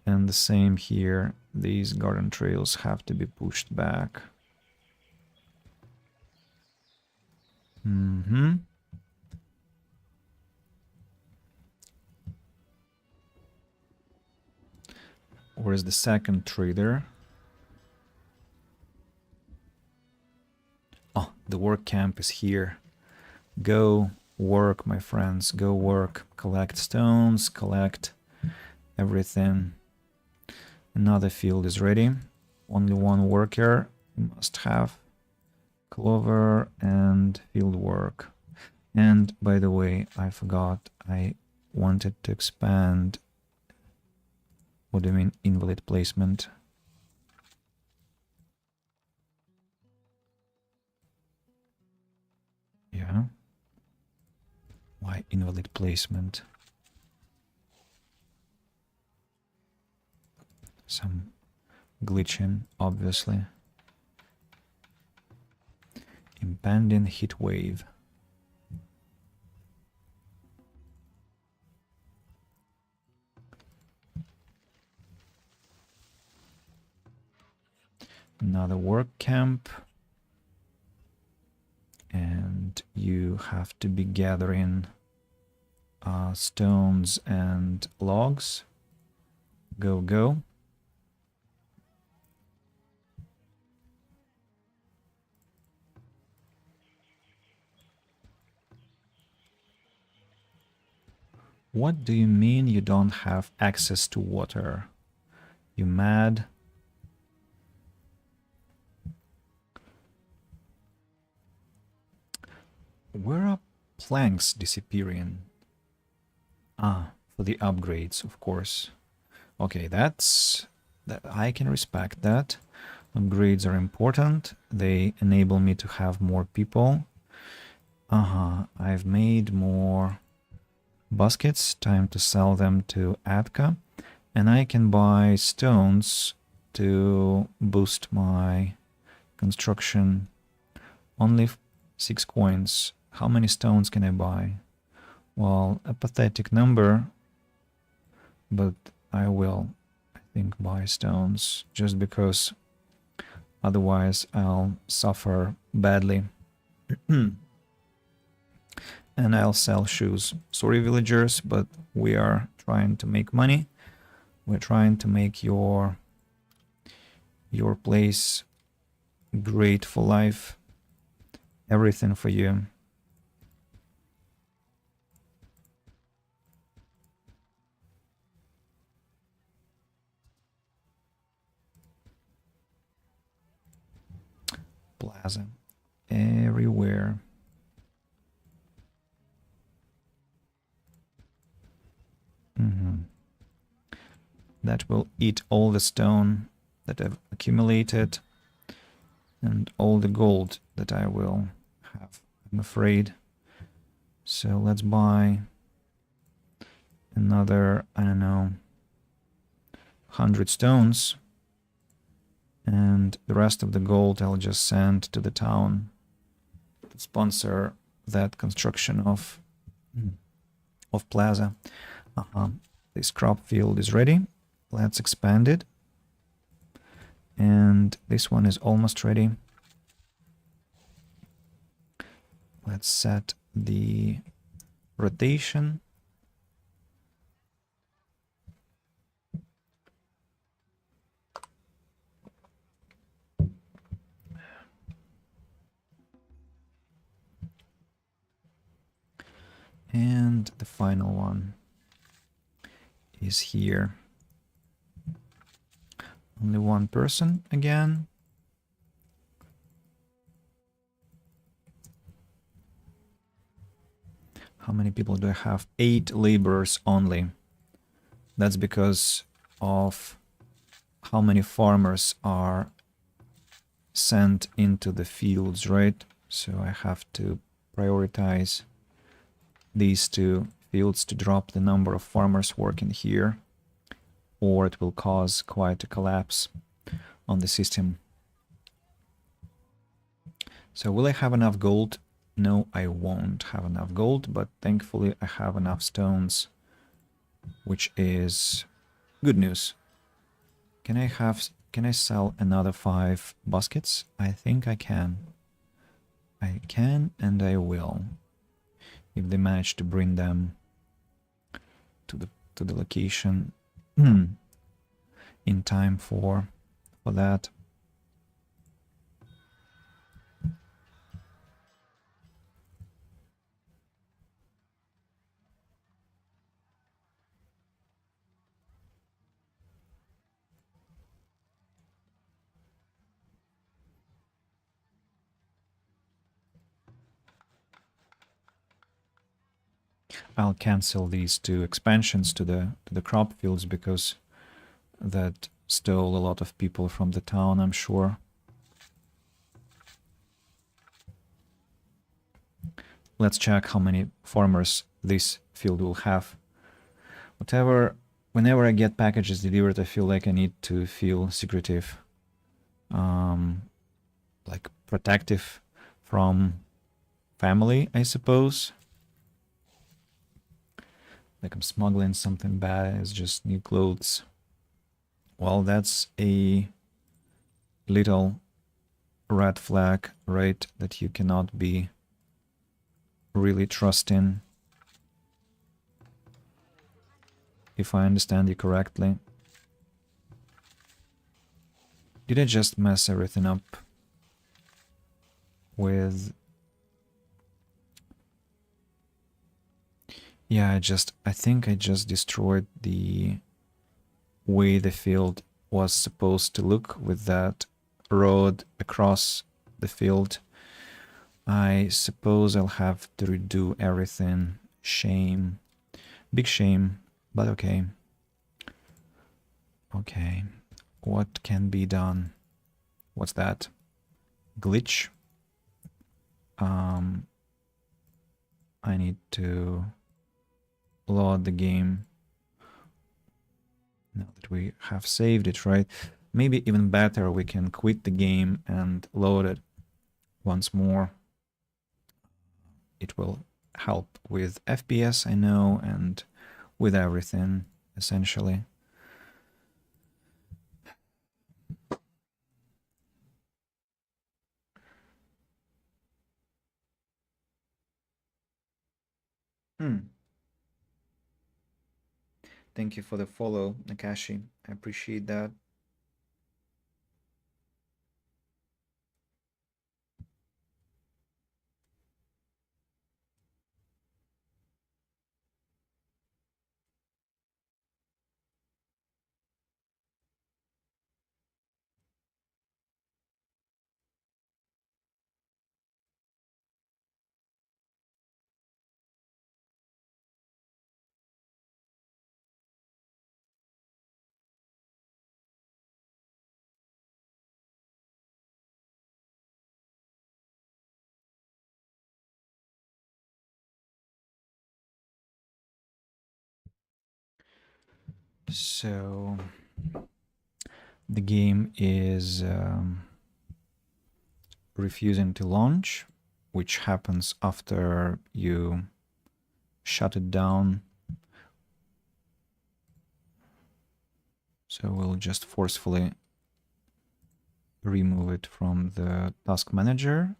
And the same here. These garden trails have to be pushed back. Where's the second trader? Oh, the work camp is here. Go work, my friends. Go work. Collect stones, collect everything. Another field is ready. Only one worker. You must have clover and field work. And by the way, I forgot, I wanted to expand. What do you mean invalid placement? Yeah. Why invalid placement? Some glitching, obviously. Impending heat wave. Another work camp. And you have to be gathering stones and logs. Go, go. What do you mean you don't have access to water? You mad? Where are planks disappearing? Ah, for the upgrades, of course. Okay, that I can respect that. Upgrades are important. They enable me to have more people. I've made more baskets. Time to sell them to Atka. And I can buy stones to boost my construction. Only 6 coins. How many stones can I buy? Well, a pathetic number, but I will, I think, buy stones just because otherwise I'll suffer badly. And I'll sell shoes. Sorry, villagers, but we are trying to make money. We're trying to make your place great for life. Everything for you. Plaza. Everywhere. That will eat all the stone that I've accumulated and all the gold that I will have, I'm afraid. So let's buy another, I don't know, 100 stones. And the rest of the gold I'll just send to the town to sponsor that construction of plaza. This crop field is ready. Let's expand it. And this one is almost ready. Let's set the rotation. And the final one is here. Only one person again. How many people do I have? 8 laborers only. That's because of how many farmers are sent into the fields, right? So I have to prioritize these 2 fields to drop the number of farmers working here, or it will cause quite a collapse on the system. So will I have enough gold? No, I won't have enough gold, but thankfully I have enough stones, which is good news. Can I sell another 5 baskets? I think I can. I can and I will. If they manage to bring them to the location in time for that. I'll cancel these 2 expansions to the crop fields because that stole a lot of people from the town, I'm sure. Let's check how many farmers this field will have. Whenever I get packages delivered, I feel like I need to feel secretive, like protective from family, I suppose. Like I'm smuggling something bad, it's just new clothes. Well, that's a little red flag, right? That you cannot be really trusting, if I understand you correctly. Did I just mess everything up with... Yeah, I think I just destroyed the way the field was supposed to look with that road across the field. I suppose I'll have to redo everything. Shame. Big shame, but okay. Okay. What can be done? What's that? Glitch? I need to load the game now that we have saved it, right? Maybe even better, we can quit the game and load it once more. It will help with FPS, I know, and with everything, essentially. Thank you for the follow, Nakashi. I appreciate that. So the game is refusing to launch, which happens after you shut it down. So we'll just forcefully remove it from the task manager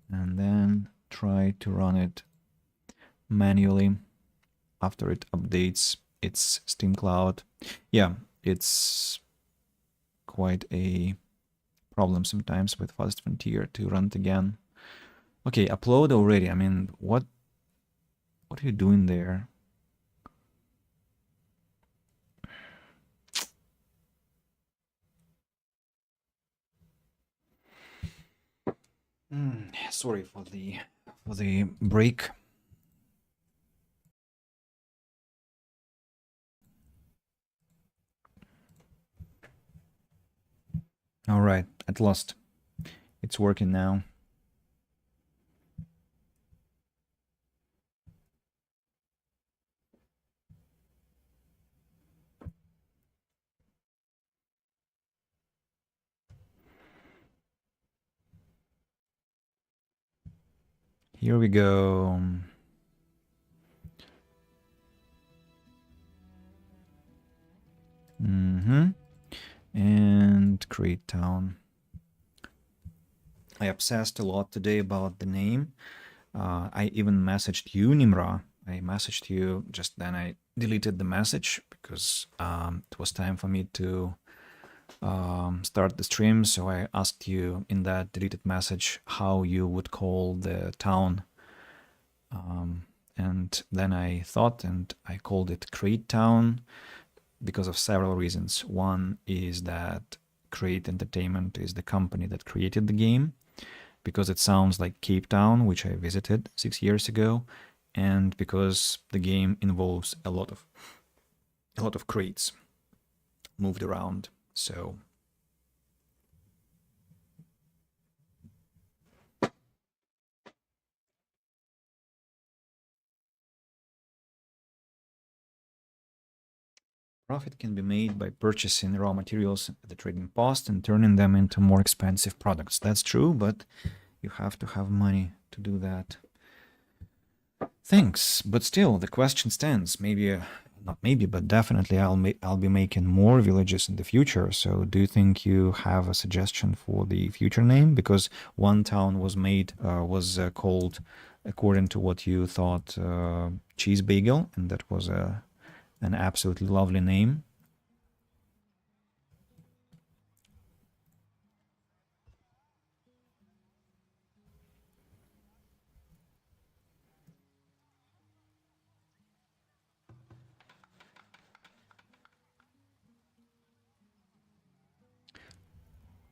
and then try to run it manually after it updates its Steam Cloud. Yeah, it's quite a problem sometimes with Farthest Frontier to run it again. Okay, upload already. I mean, what What are you doing there? Sorry for the break. All right, at last, it's working now. Here we go. And create town. I obsessed a lot today about the name. I even messaged you, Nimra. I messaged you, just then I deleted the message because it was time for me to start the stream. So I asked you in that deleted message how you would call the town. And then I thought and I called it Create Town because of several reasons. One is that Create Entertainment is the company that created the game, because it sounds like Cape Town, which I visited 6 years ago, and because the game involves a lot of crates moved around. So profit can be made by purchasing raw materials at the trading post and turning them into more expensive products. That's true, but you have to have money to do that. Thanks, but still, the question stands. Maybe, not maybe, but definitely I'll be making more villages in the future. So do you think you have a suggestion for the future name? Because one town was called, according to what you thought, Cheese Bagel, and that was an absolutely lovely name.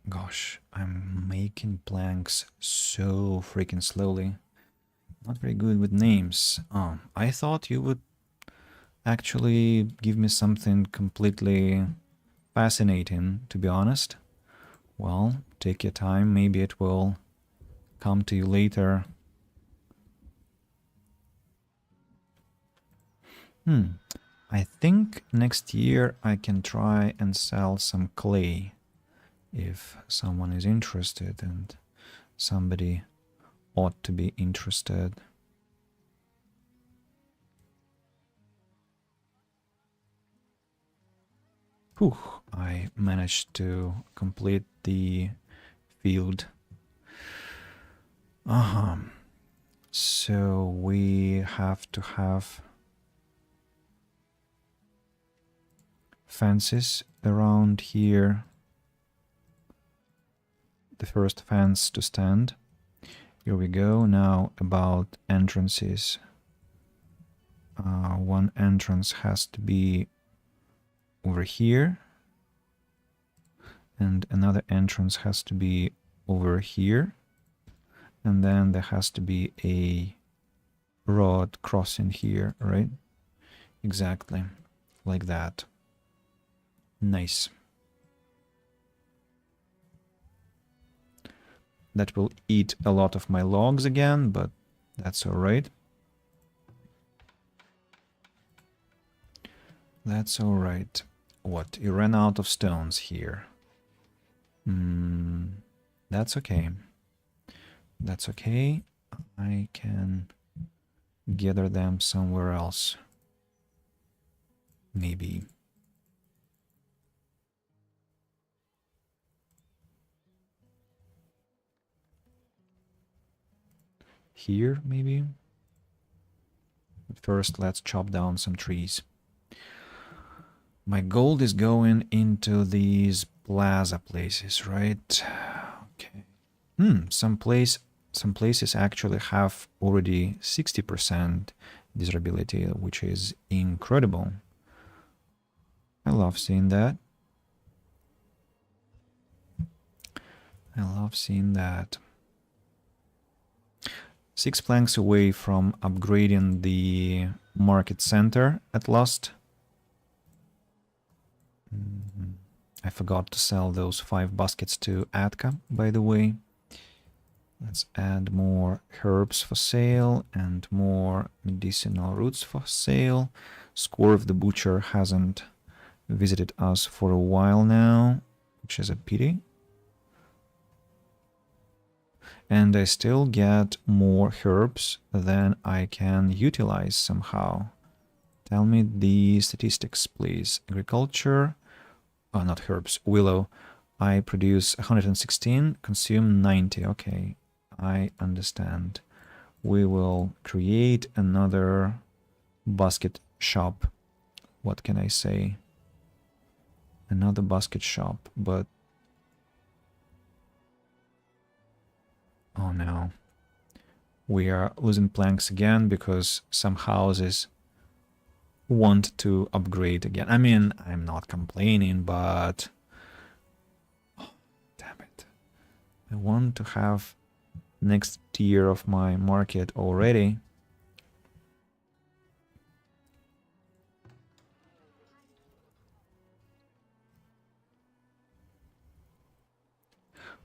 Gosh, I'm making planks so freaking slowly. Not very good with names. I thought you would actually give me something completely fascinating, to be honest. Well, take your time. Maybe it will come to you later. I think next year I can try and sell some clay if someone is interested, and somebody ought to be interested. Whew, I managed to complete the field. So we have to have fences around here. The first fence to stand. Here we go. Now about entrances. One entrance has to be over here, and another entrance has to be over here, and then there has to be a road crossing here, right? Exactly, like that. Nice. That will eat a lot of my logs again, but that's all right. That's all right. What? You ran out of stones here. That's okay. That's okay. I can gather them somewhere else. Maybe. Here, maybe? But first, let's chop down some trees. My gold is going into these plaza places, right? Okay. Some places actually have already 60% desirability, which is incredible. I love seeing that. I love seeing that. 6 planks away from upgrading the market center at last. I forgot to sell those 5 baskets to Atka, by the way. Let's add more herbs for sale and more medicinal roots for sale. Scorv the Butcher hasn't visited us for a while now, which is a pity. And I still get more herbs than I can utilize somehow. Tell me the statistics, please. Agriculture, oh, not herbs, willow. I produce 116, consume 90. Okay, I understand. We will create another basket shop. What can I say? Another basket shop, but oh no. We are losing planks again because some houses want to upgrade again. I mean, I'm not complaining, but oh, damn it. I want to have next tier of my market already.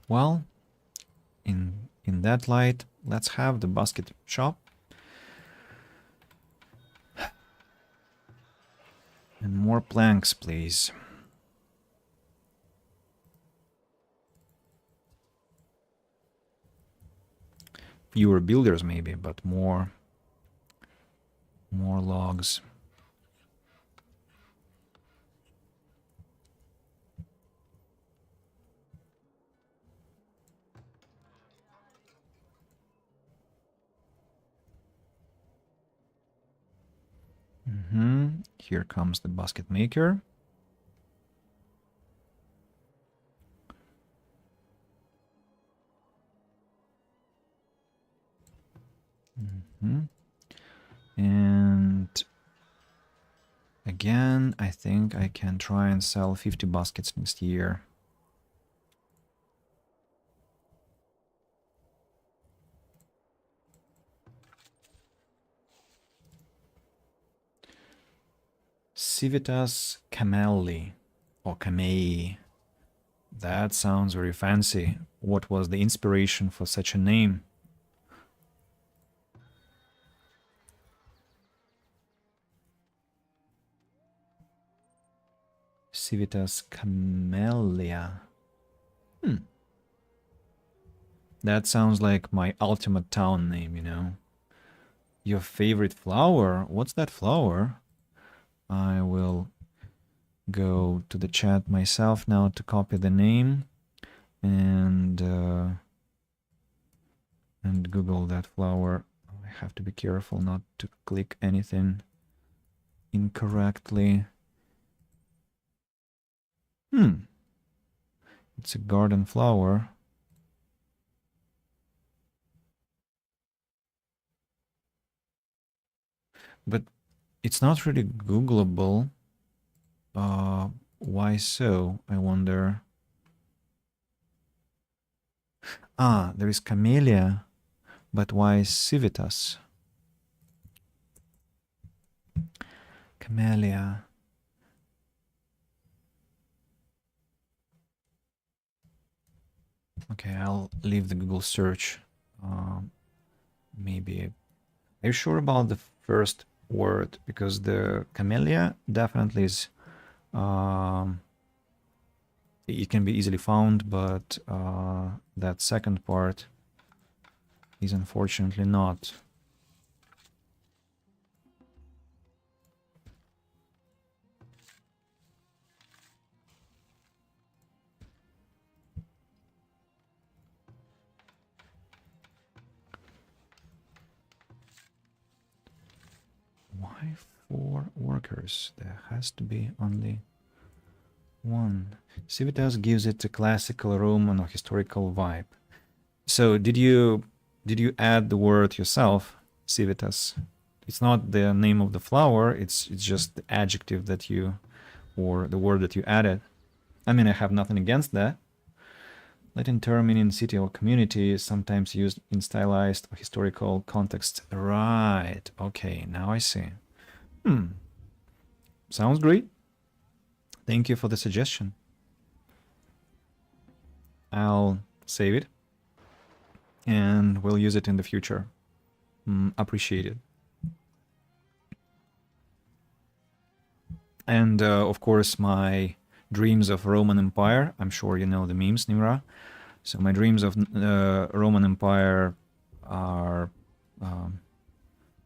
Well, in that light, let's have the basket shop. And more planks, please. Fewer builders maybe, but more logs. Here comes the basket maker. And again, I think I can try and sell 50 baskets next year. Civitas Camelli or Camei. That sounds very fancy. What was the inspiration for such a name? Civitas Camellia. That sounds like my ultimate town name, you know. Your favorite flower? What's that flower? I will go to the chat myself now to copy the name and Google that flower. I have to be careful not to click anything incorrectly. It's a garden flower. But it's not really Googleable. Why so? I wonder. Ah, there is Camellia, but why Civitas? Camellia. Okay, I'll leave the Google search. Maybe. Are you sure about the first word? Because the Camellia definitely is. It can be easily found, but that second part is unfortunately not. Why 4 workers? There has to be only one. Civitas gives it a classical Roman or historical vibe. So did you add the word yourself, Civitas? it's not the name of the flower, it's just the adjective that you, or the word that you added. I mean, I have nothing against that. Latin term meaning city or community is sometimes used in stylized or historical context. Right. Okay, now I see. Sounds great. Thank you for the suggestion. I'll save it and we'll use it in the future. Appreciate it. And of course, my dreams of Roman Empire. I'm sure you know the memes, Nimra. So my dreams of Roman Empire are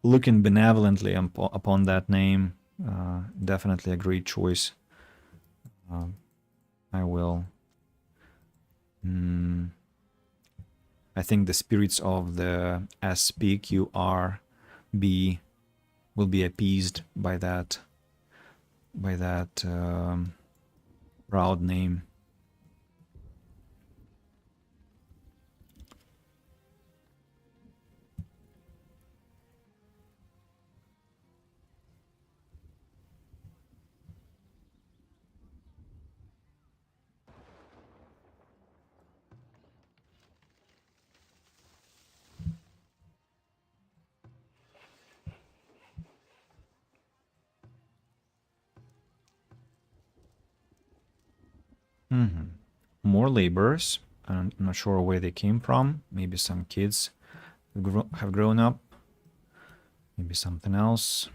looking benevolently upon that name. Definitely a great choice. I will. I think the spirits of the SPQRB will be appeased by that proud name. More laborers. I'm not sure where they came from. Maybe some kids have grown up. Maybe something else.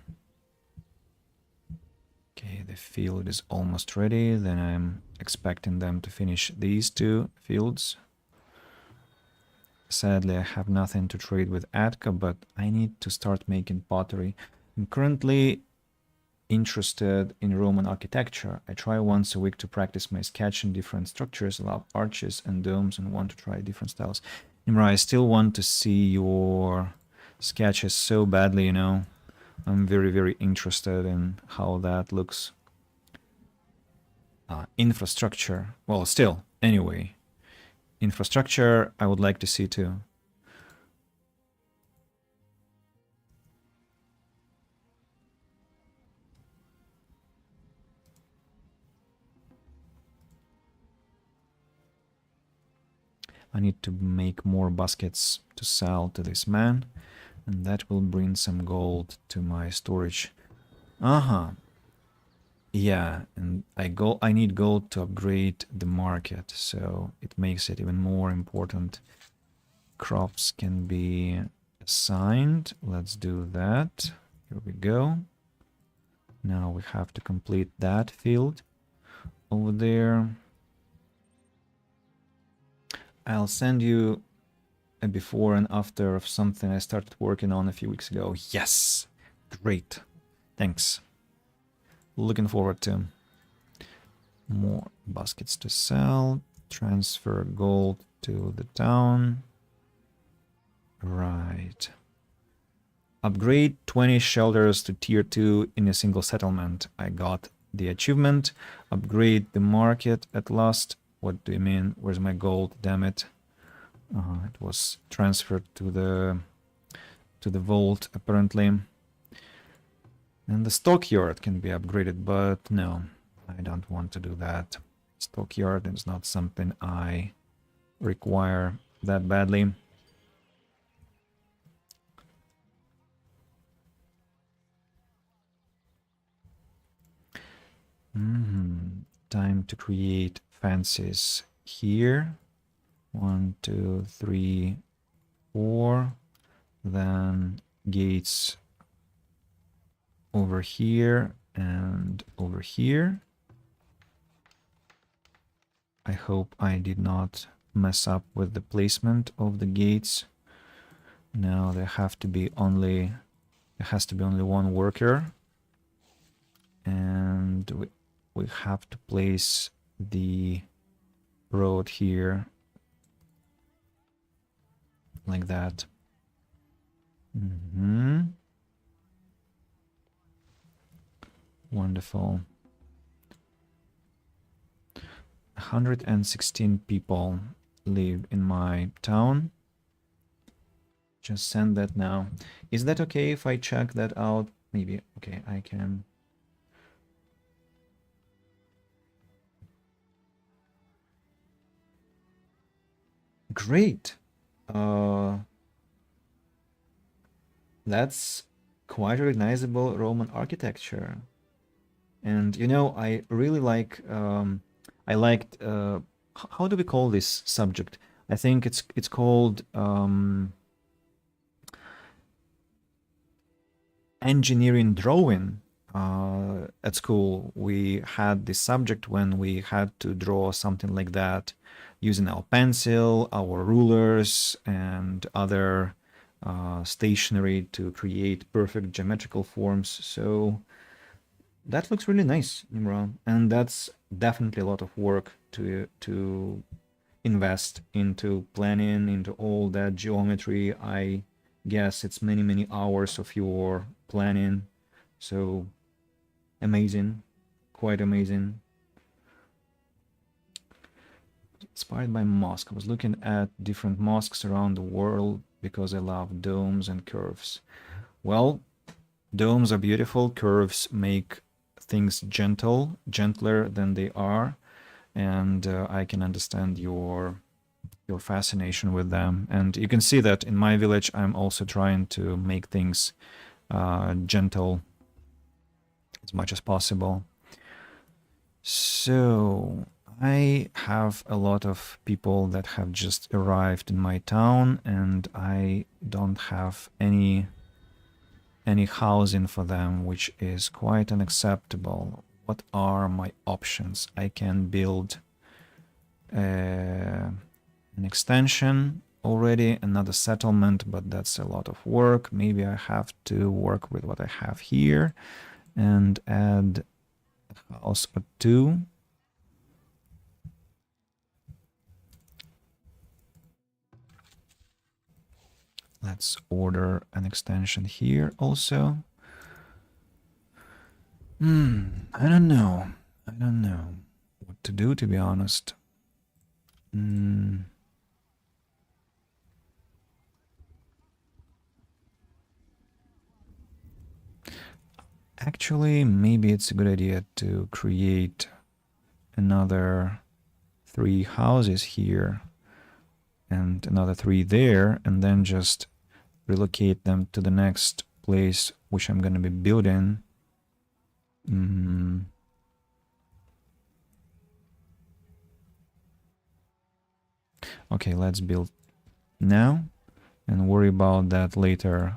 Okay, the field is almost ready. Then I'm expecting them to finish these two fields. Sadly, I have nothing to trade with Atka, but I need to start making pottery. I'm currently interested in Roman architecture. I try once a week to practice my sketch in different structures, love arches and domes, and want to try different styles. Nimra, I still want to see your sketches so badly, you know. I'm very, very interested in how that looks. Infrastructure. Well, still, anyway. Infrastructure, I would like to see too. I need to make more baskets to sell to this man, and that will bring some gold to my storage. Yeah, and I need gold to upgrade the market, so it makes it even more important. Crops can be assigned. Let's do that. Here we go. Now we have to complete that field over there. I'll send you a before and after of something I started working on a few weeks ago. Yes! Great. Thanks. Looking forward to more baskets to sell. Transfer gold to the town. Right. Upgrade 20 shelters to tier 2 in a single settlement. I got the achievement. Upgrade the market at last. What do you mean? Where's my gold? Damn it. It was transferred to the vault apparently. And the stockyard can be upgraded, but no, I don't want to do that. Stockyard is not something I require that badly. Time to create fences here. 1, 2, 3, 4. Then gates over here and over here. I hope I did not mess up with the placement of the gates. Now there has to be only one worker, and we have to place the road here like that. Wonderful. 116 people live in my town. Just send that now. Is that okay if I check that out? Maybe. Okay, I can. Great. That's quite recognizable Roman architecture. And you know, I really like. I liked. How do we call this subject? I think it's called engineering drawing. At school, we had this subject when we had to draw something like that using our pencil, our rulers, and other stationery to create perfect geometrical forms. So that looks really nice, Imran, and that's definitely a lot of work to invest into planning, into all that geometry. I guess it's many hours of your planning. So amazing, quite amazing. Inspired by mosque. I was looking at different mosques around the world because I love domes and curves. Well, domes are beautiful, curves make things gentler than they are, and I can understand your fascination with them. And you can see that in my village, I'm also trying to make things gentle as much as possible. So I have a lot of people that have just arrived in my town, and I don't have any housing for them, which is quite unacceptable. What are my options? I can build an extension already, another settlement, but that's a lot of work. Maybe I have to work with what I have here and add a house or two. Let's order an extension here also. I don't know. I don't know what to do, to be honest. Actually, maybe it's a good idea to create another 3 houses here and another 3 there, and then just relocate them to the next place which I'm going to be building. Okay, let's build now and worry about that later.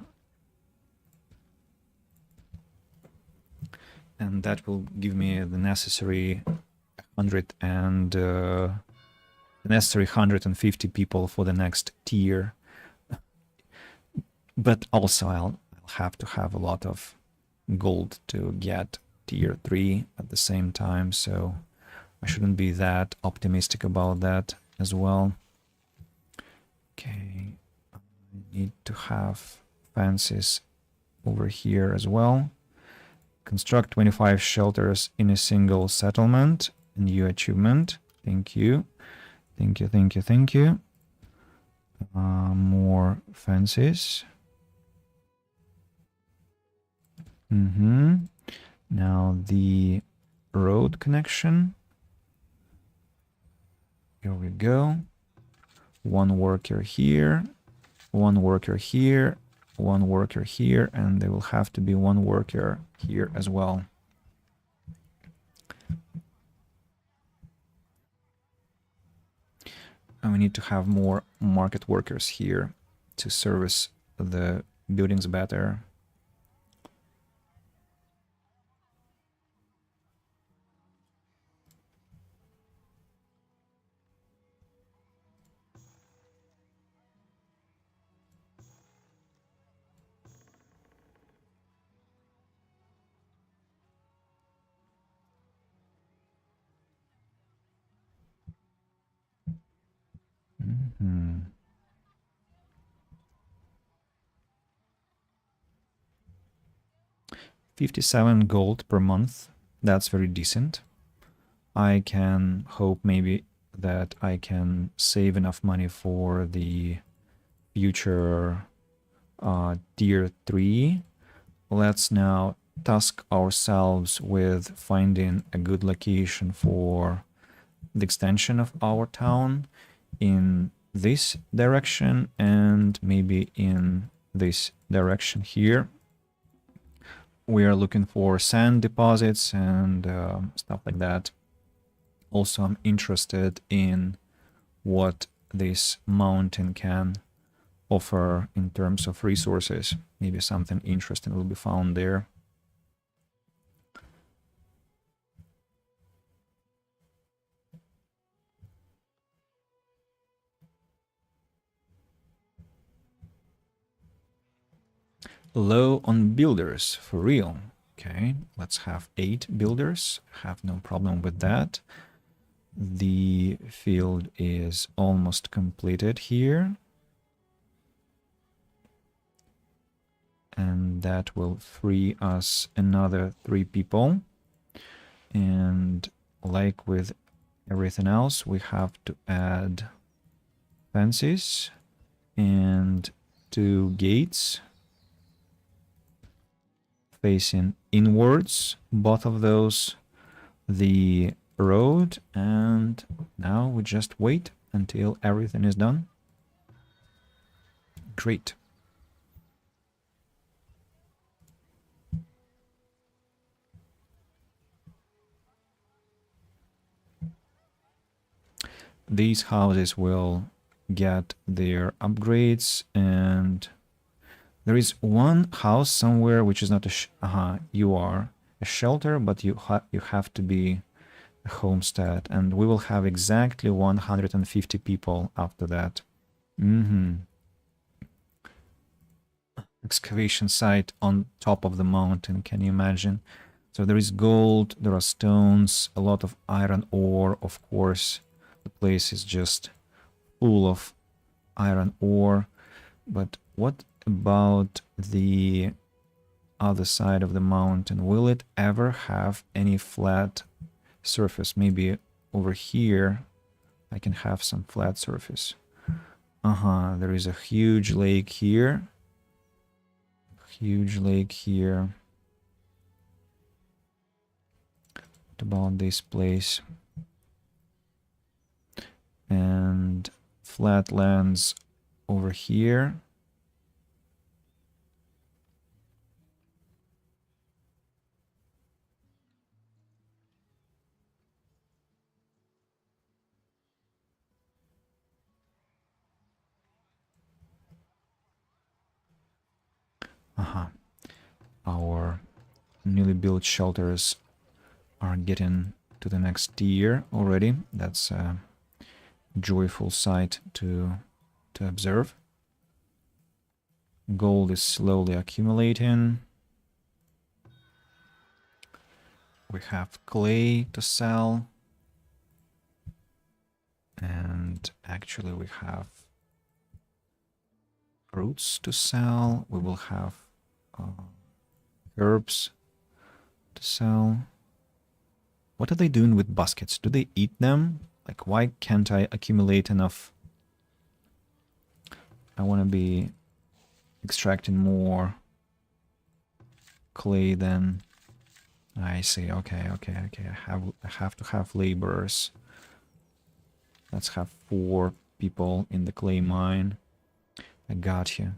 And that will give me the necessary 150 people for the next tier. But also I'll have to have a lot of gold to get tier 3 at the same time, so I shouldn't be that optimistic about that as well. Okay, I need to have fences over here as well. Construct 25 shelters in a single settlement. New achievement. Thank you. Thank you, thank you, thank you. More fences. Now the road connection. Here we go. One worker here, one worker here, one worker here, and there will have to be one worker here as well. And we need to have more market workers here to service the buildings better. Mm-hmm. 57 gold per month. That's very decent. I can hope maybe that I can save enough money for the future tier 3. Let's now task ourselves with finding a good location for the extension of our town in this direction and maybe in this direction here. We are looking for sand deposits and stuff like that. Also, I'm interested in what this mountain can offer in terms of resources. Maybe something interesting will be found there. Low on builders, for real. Okay, let's have 8 builders. Have no problem with that. The field is almost completed here. And that will free us another 3 people. And like with everything else, we have to add fences and 2 gates facing inwards, both of those, the road, and now we just wait until everything is done. Great. These houses will get their upgrades, and there is one house somewhere which is not a you are a shelter, but you have to be a homestead, and we will have exactly 150 people after that. Excavation site on top of the mountain, can you imagine? So there is gold, there are stones, a lot of iron ore, of course. The place is just full of iron ore. But what about the other side of the mountain? Will it ever have any flat surface? Maybe over here I can have some flat surface. There is a huge lake here. Huge lake here. What about this place? And flatlands over here. Our newly built shelters are getting to the next tier already. That's a joyful sight to observe. Gold is slowly accumulating. We have clay to sell. And actually we have fruits to sell. We will have herbs to sell. What are they doing with baskets? Do they eat them? Like, why can't I accumulate enough? I want to be extracting more clay then. I see. Okay. I have to have laborers. Let's have 4 people in the clay mine. I got you.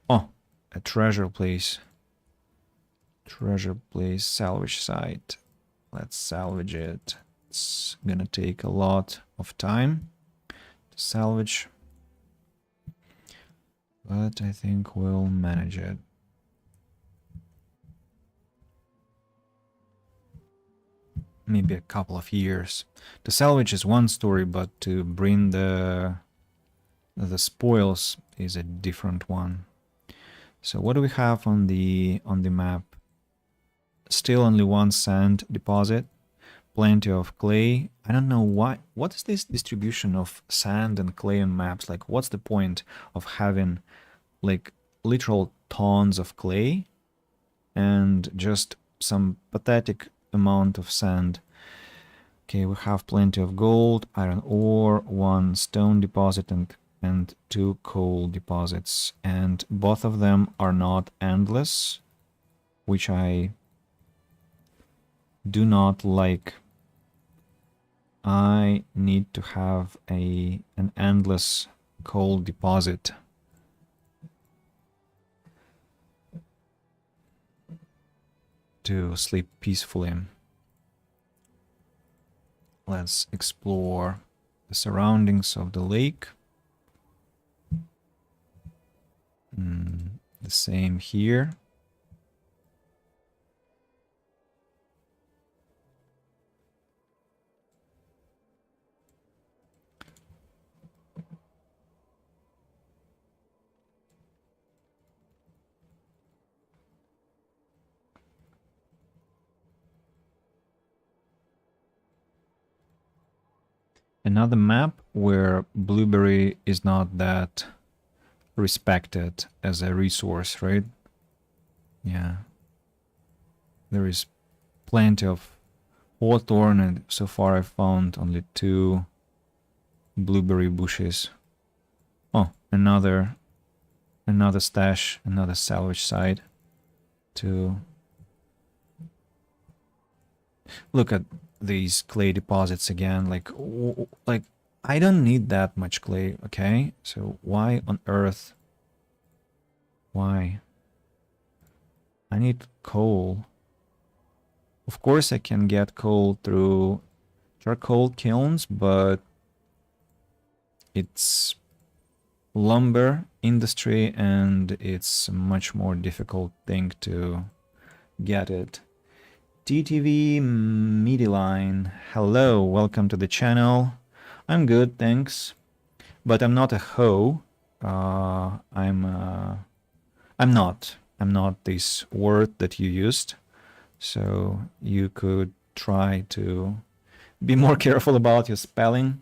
Oh, a treasure place. Treasure place salvage site. Let's salvage it. It's gonna take a lot of time to salvage, but I think we'll manage it. Maybe a couple of years. To salvage is one story, but to bring the spoils is a different one. So what do we have on the map? Still only 1 sand deposit, plenty of clay. I don't know why. What is this distribution of sand and clay on maps? Like, what's the point of having like literal tons of clay and just some pathetic amount of sand? Okay, we have plenty of gold, iron ore, 1 stone deposit, and and 2 coal deposits, and both of them are not endless, which I do not like. I need to have an endless coal deposit. To sleep peacefully. Let's explore the surroundings of the lake. The same here. Another map where blueberry is not that respected as a resource, right? Yeah. There is plenty of hawthorn, and so far I've found only 2 blueberry bushes. Oh, another stash, another salvage site to look at these clay deposits again. Like I don't need that much clay, okay? So why on earth? Why? I need coal. Of course I can get coal through charcoal kilns, but it's lumber industry and it's a much more difficult thing to get it. TTV Mediline, hello, welcome to the channel. I'm good, thanks, but I'm not a hoe. I'm not this word that you used, so you could try to be more careful about your spelling.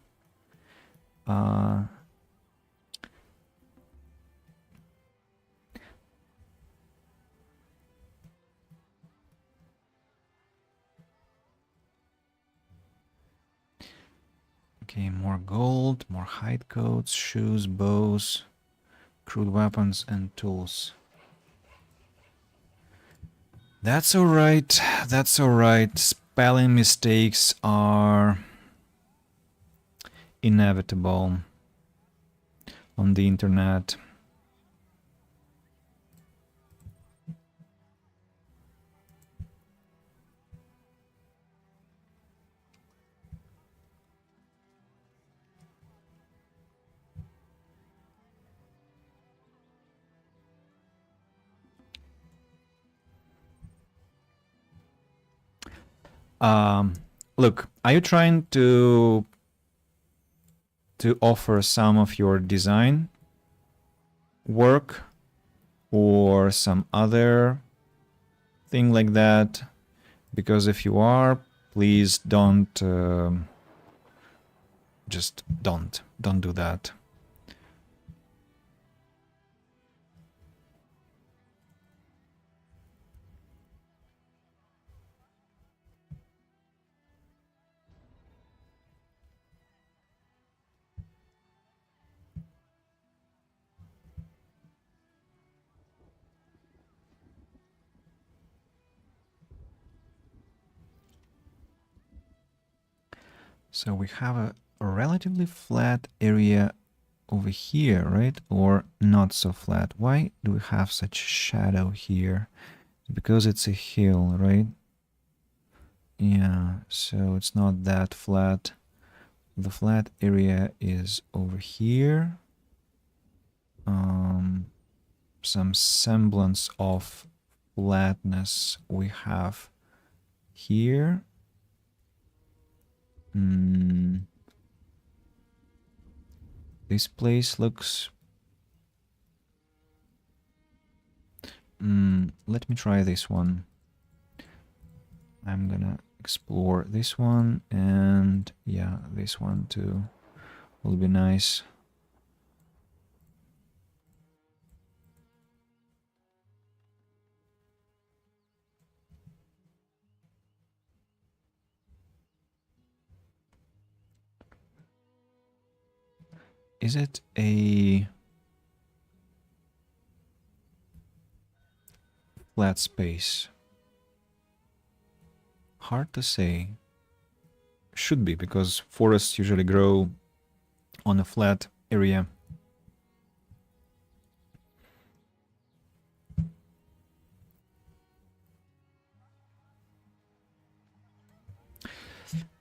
Okay, more gold, more hide coats, shoes, bows, crude weapons, and tools. That's alright, that's alright. Spelling mistakes are inevitable on the internet. Look, are you trying to offer some of your design work or some other thing like that? Because if you are, please don't just don't do that. So we have a relatively flat area over here, right? Or not so flat. Why do we have such shadow here? Because it's a hill, right? Yeah, so it's not that flat. The flat area is over here. Some semblance of flatness we have here. This place looks... let me try this one. I'm gonna explore this one, and yeah, this one too will be nice. Is it a flat space? Hard to say. Should be, because forests usually grow on a flat area.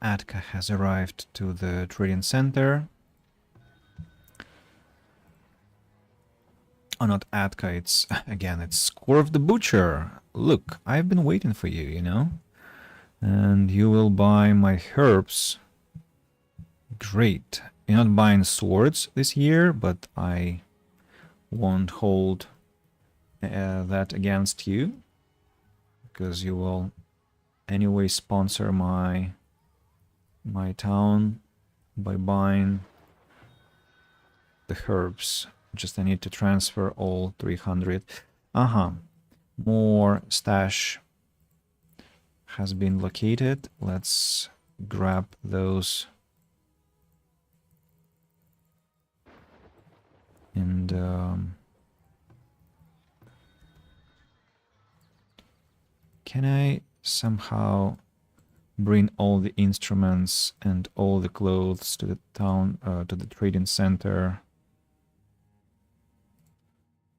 Atka has arrived to the trading center. Oh, not Atka, it's, again, it's Scorf the Butcher. Look, I've been waiting for you, you know? And you will buy my herbs. Great. You're not buying swords this year, but I won't hold that against you, because you will anyway sponsor my town by buying the herbs. Just I need to transfer all 300. More stash has been located. Let's grab those. And can I somehow bring all the instruments and all the clothes to the town, to the trading center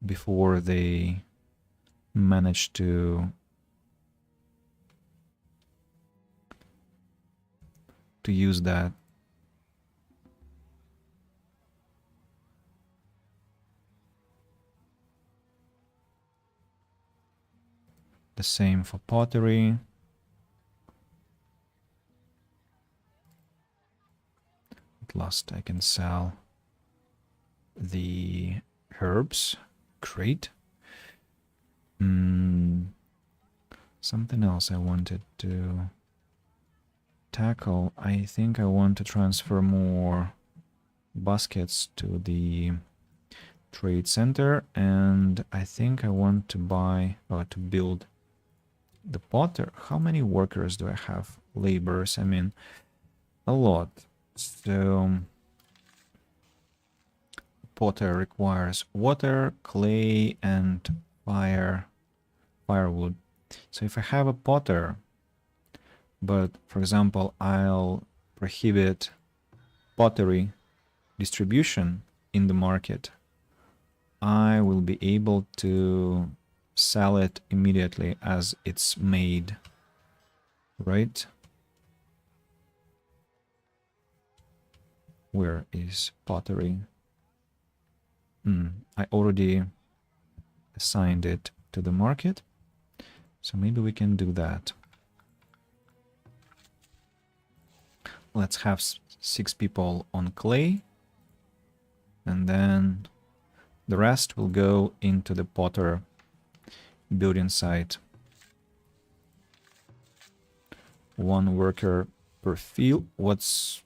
before they manage to use that? The same for pottery. At last I can sell the herbs. Great. Something else I wanted to tackle. I think I want to transfer more baskets to the trade center, and I think I want to buy or to build the potter. How many workers do I have? Laborers, I mean, a lot. So potter requires water, clay, and firewood. So if I have a potter, but for example, I'll prohibit pottery distribution in the market, I will be able to sell it immediately as it's made, right? Where is pottery? I already assigned it to the market, so maybe we can do that. Let's have 6 people on clay, and then the rest will go into the potter building site. 1 worker per field. What's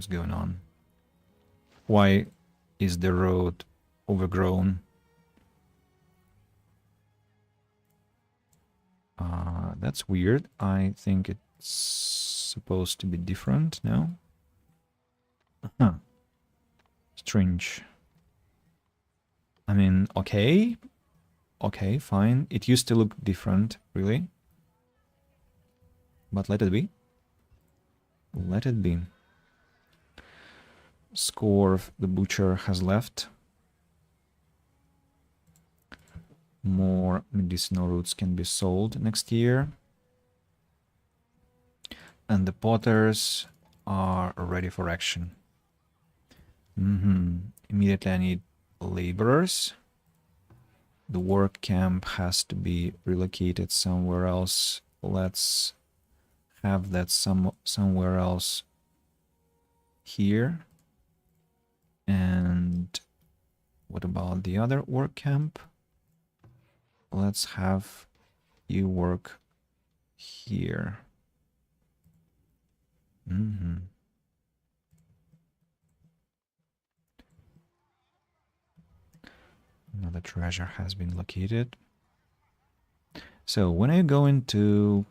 going on? Why is the road overgrown? That's weird. I think it's supposed to be different now. Strange. I mean, okay, fine. It used to look different, really. But let it be. Let it be. Scorf the Butcher has left. More medicinal roots can be sold next year. And the potters are ready for action. Immediately I need laborers. The work camp has to be relocated somewhere else. Let's have that somewhere else here. And what about the other work camp? Let's have you work here. Another treasure has been located. So when are you going to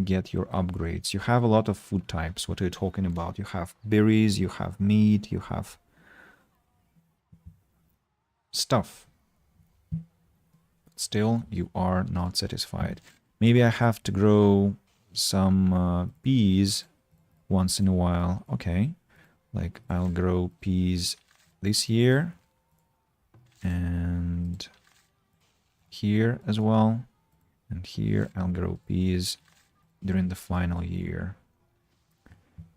get your upgrades. You have a lot of food types. What are you talking about? You have berries, you have meat, you have stuff. Still, you are not satisfied. Maybe I have to grow some peas once in a while. Okay, like I'll grow peas this year and here as well. And here I'll grow peas during the final year.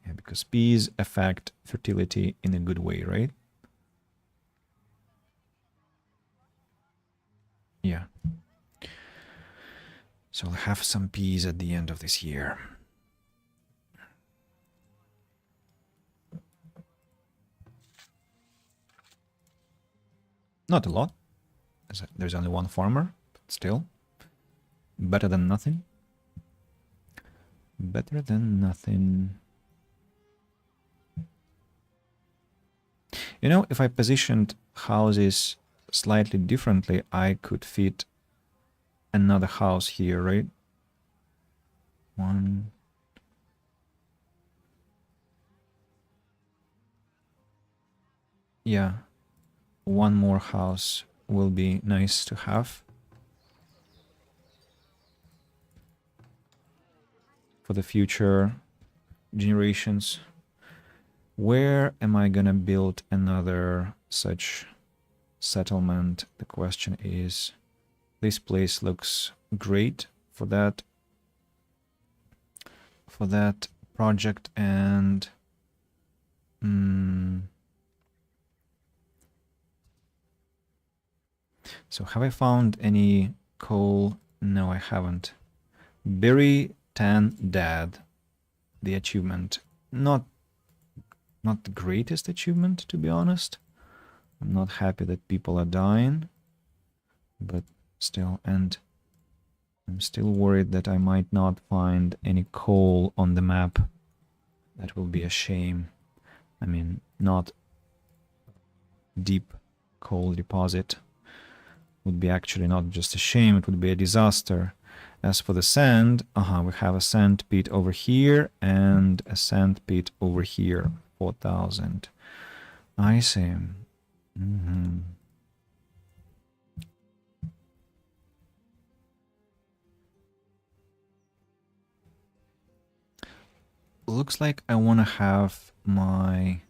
Yeah, because peas affect fertility in a good way, right? Yeah. So I'll have some peas at the end of this year. Not a lot. There's only one farmer, but still. Better than nothing. Better than nothing. You know, if I positioned houses slightly differently, I could fit another house here, right? One. Yeah. One more house will be nice to have for the future generations. Where am I gonna build another such settlement? The question is, this place looks great for that project, and so have I found any coal? No, I haven't. Bury 10 dead. The achievement. Not the greatest achievement, to be honest. I'm not happy that people are dying, but still, and I'm still worried that I might not find any coal on the map. That will be a shame. I mean, not deep coal deposit would be actually not just a shame, it would be a disaster. As for the sand, we have a sand pit over here and a sand pit over here, 4,000. I see. Looks like I want to have my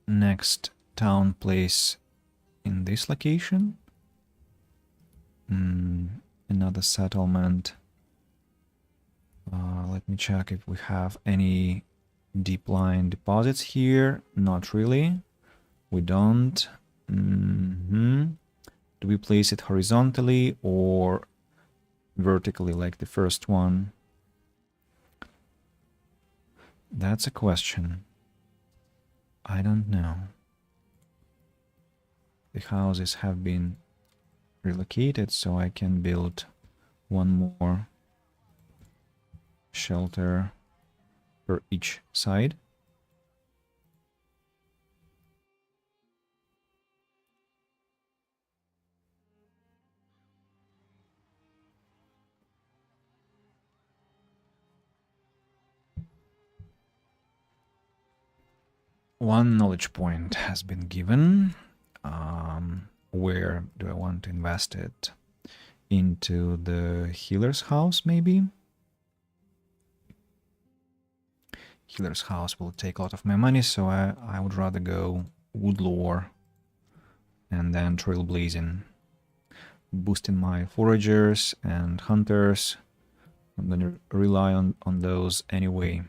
next town place in this location. Another settlement. Let me check if we have any deep line deposits here. Not really. We don't. Do we place it horizontally or vertically like the first one? That's a question. I don't know. The houses have been relocated, so I can build one more shelter per each side. One knowledge point has been given. Where do I want to invest it? Into the healer's house, maybe? Healer's house will take a lot of my money, so I would rather go woodlore and then trailblazing. Boosting my foragers and hunters. I'm gonna rely on those anyway.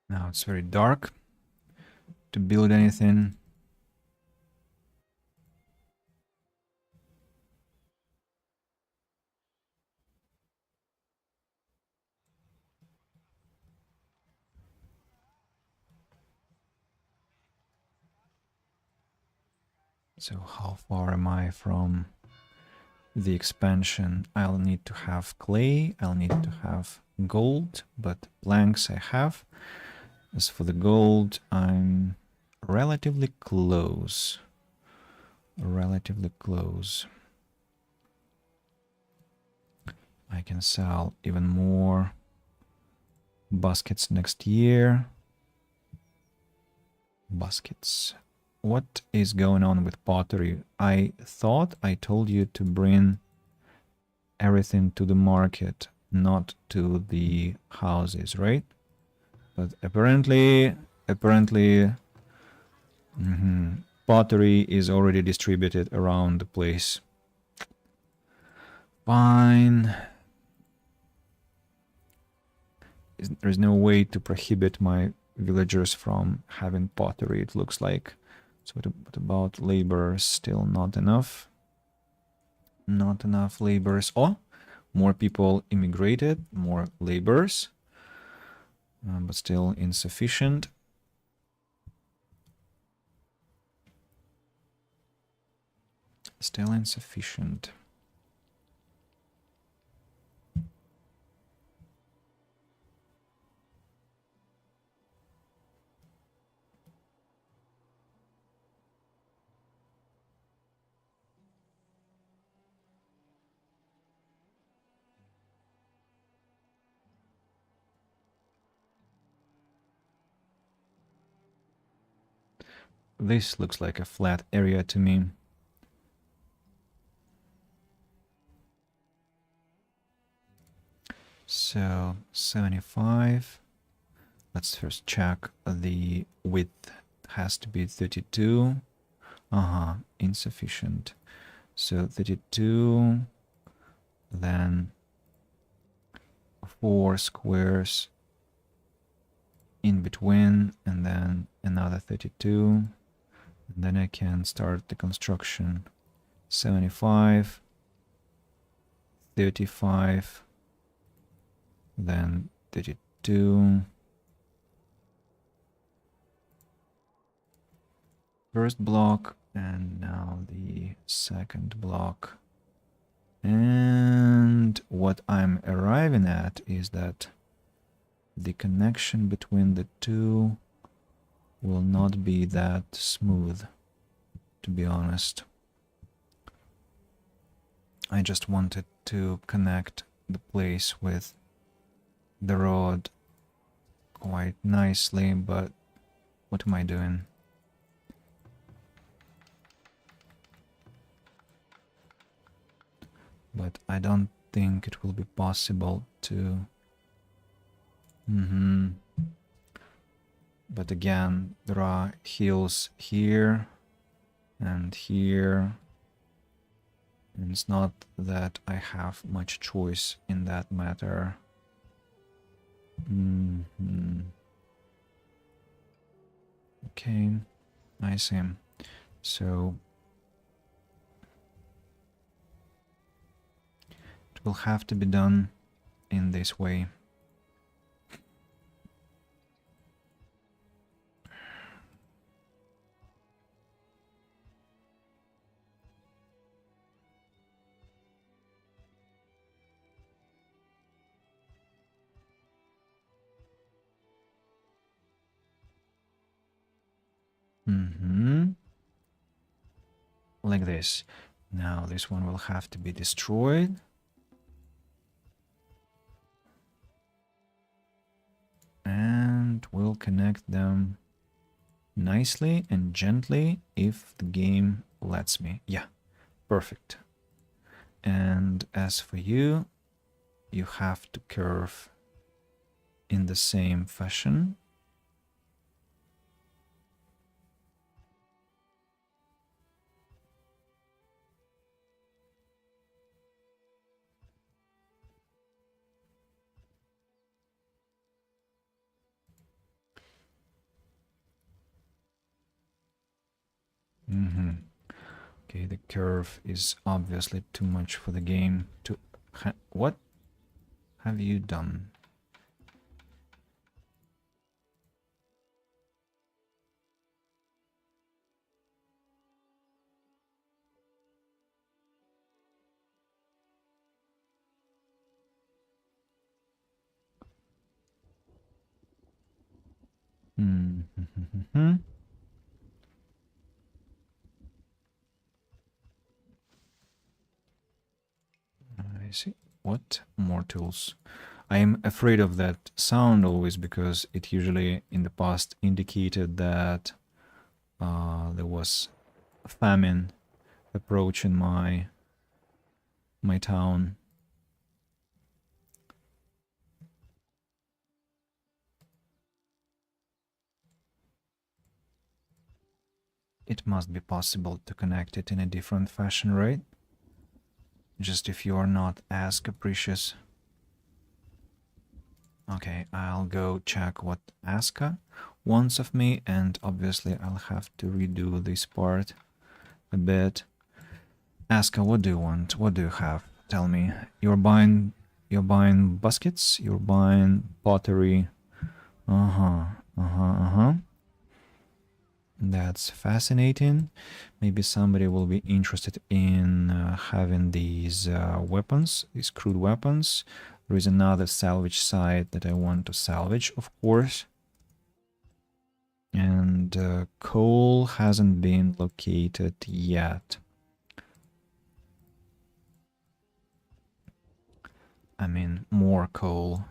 Now it's very dark to build anything. So how far am I from the expansion? I'll need to have clay, I'll need to have gold, but planks I have. As for the gold, I'm relatively close. Relatively close. I can sell even more baskets next year. Baskets. What is going on with pottery? I thought I told you to bring everything to the market, not to the houses, right? But apparently, pottery is already distributed around the place. Fine. There's no way to prohibit my villagers from having pottery, it looks like. So what about laborers? Still not enough. Not enough laborers. Oh, more people immigrated, more laborers, but still insufficient. Still insufficient. This looks like a flat area to me. So 75. Let's first check the width. Has to be 32. Insufficient. So 32, then 4 squares in between, and then another 32. And then I can start the construction. 75, 35, then 32. First block, and now the second block. And what I'm arriving at is that the connection between the two will not be that smooth, to be honest. I just wanted to connect the place with the road quite nicely, but what am I doing? But I don't think it will be possible to... But again, there are hills here and here. And it's not that I have much choice in that matter. Okay, I see. So it will have to be done in this way. Like this. Now this one will have to be destroyed. And we'll connect them nicely and gently if the game lets me. Yeah, perfect. And as for you, you have to curve in the same fashion. Okay, the curve is obviously too much for the game to... What have you done? Mm-hmm. I see. What? More tools. I am afraid of that sound always because it usually in the past indicated that there was a famine approaching my town. It must be possible to connect it in a different fashion, right? Just if you are not as capricious. Okay, I'll go check what Aska wants of me, and obviously I'll have to redo this part a bit. Aska, what do you want? What do you have? Tell me. You're buying baskets? You're buying pottery? Uh-huh. Uh-huh. That's fascinating. Maybe somebody will be interested in having these weapons, these crude weapons. There is another salvage site that I want to salvage, of course. And coal hasn't been located yet. I mean, more coal.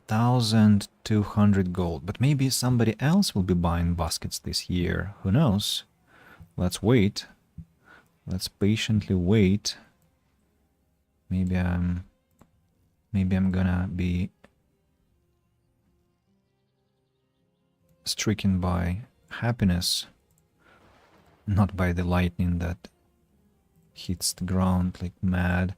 1,200 gold. But maybe somebody else will be buying baskets this year. Who knows? Let's wait. Let's patiently wait. Maybe I'm gonna be stricken by happiness, not by the lightning that hits the ground like mad.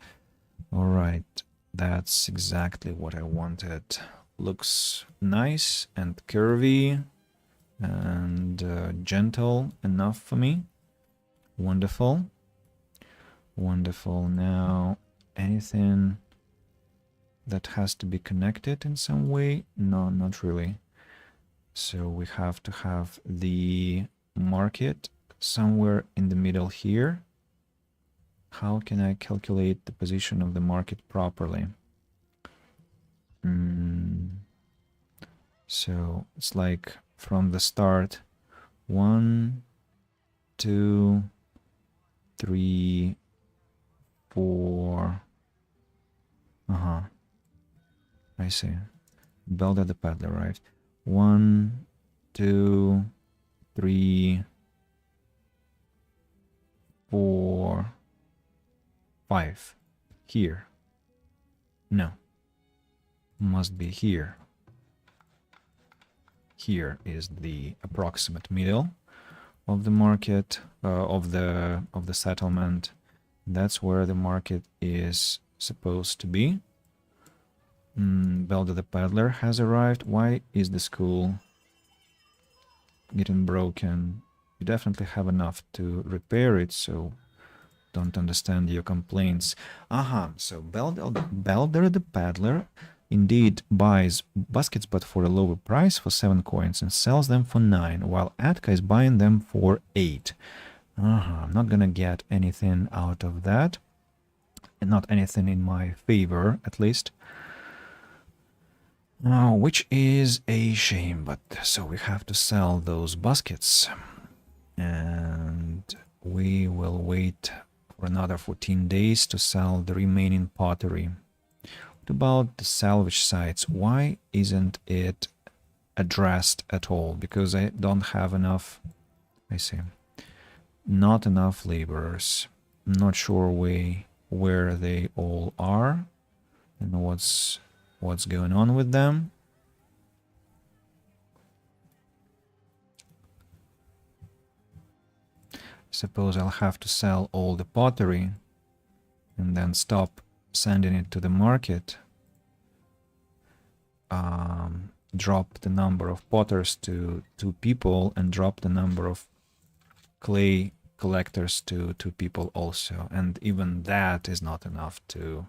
All right, that's exactly what I wanted. Looks nice and curvy and gentle enough for me. Wonderful. Wonderful. Now, anything that has to be connected in some way? No, not really. So we have to have the market somewhere in the middle here. How can I calculate the position of the market properly? So it's like from the start, 1, 2, 3, 4. I see. Belt at the paddler, right? 1, 2, 3, 4, 5. Here. No. Must be here. Here is the approximate middle of the market, of the settlement. That's where the market is supposed to be. Belda the Peddler has arrived. Why is the school getting broken? You definitely have enough to repair it, so don't understand your complaints. So Belder the Peddler indeed buys baskets but for a lower price, for 7 coins, and sells them for 9, while Atka is buying them for 8. I'm not gonna get anything out of that, and not anything in my favor, at least. Which is a shame, but so we have to sell those baskets, and we will wait for another 14 days to sell the remaining pottery. What about the salvage sites? Why isn't it addressed at all? Because I don't have enough, I see, not enough laborers. I'm not sure where they all are and what's going on with them. Suppose I'll have to sell all the pottery and then stop sending it to the market. Drop the number of potters to 2 people and drop the number of clay collectors to 2 people also. And even that is not enough to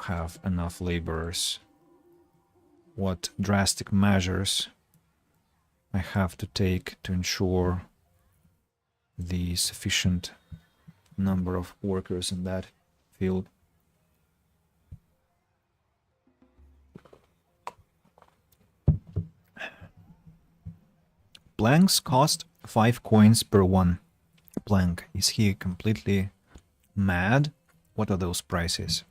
have enough laborers. What drastic measures I have to take to ensure the sufficient number of workers in that field. Planks cost 5 coins per one plank. Is he completely mad? What are those prices?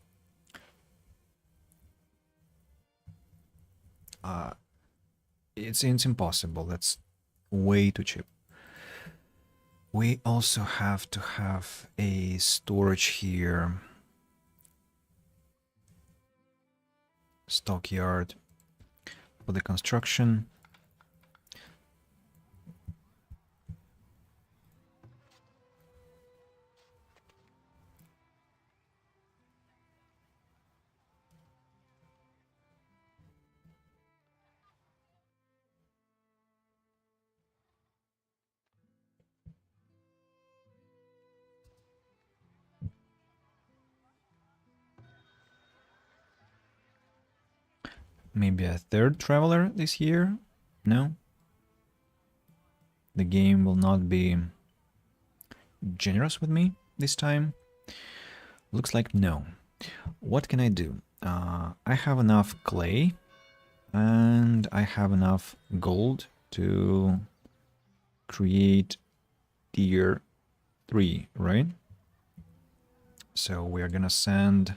It's impossible. That's way too cheap. We also have to have a storage here. Stockyard for the construction. Maybe a third traveler this year? No? The game will not be generous with me this time? Looks like no. What can I do? I have enough clay and I have enough gold to create tier 3, right? So we're gonna send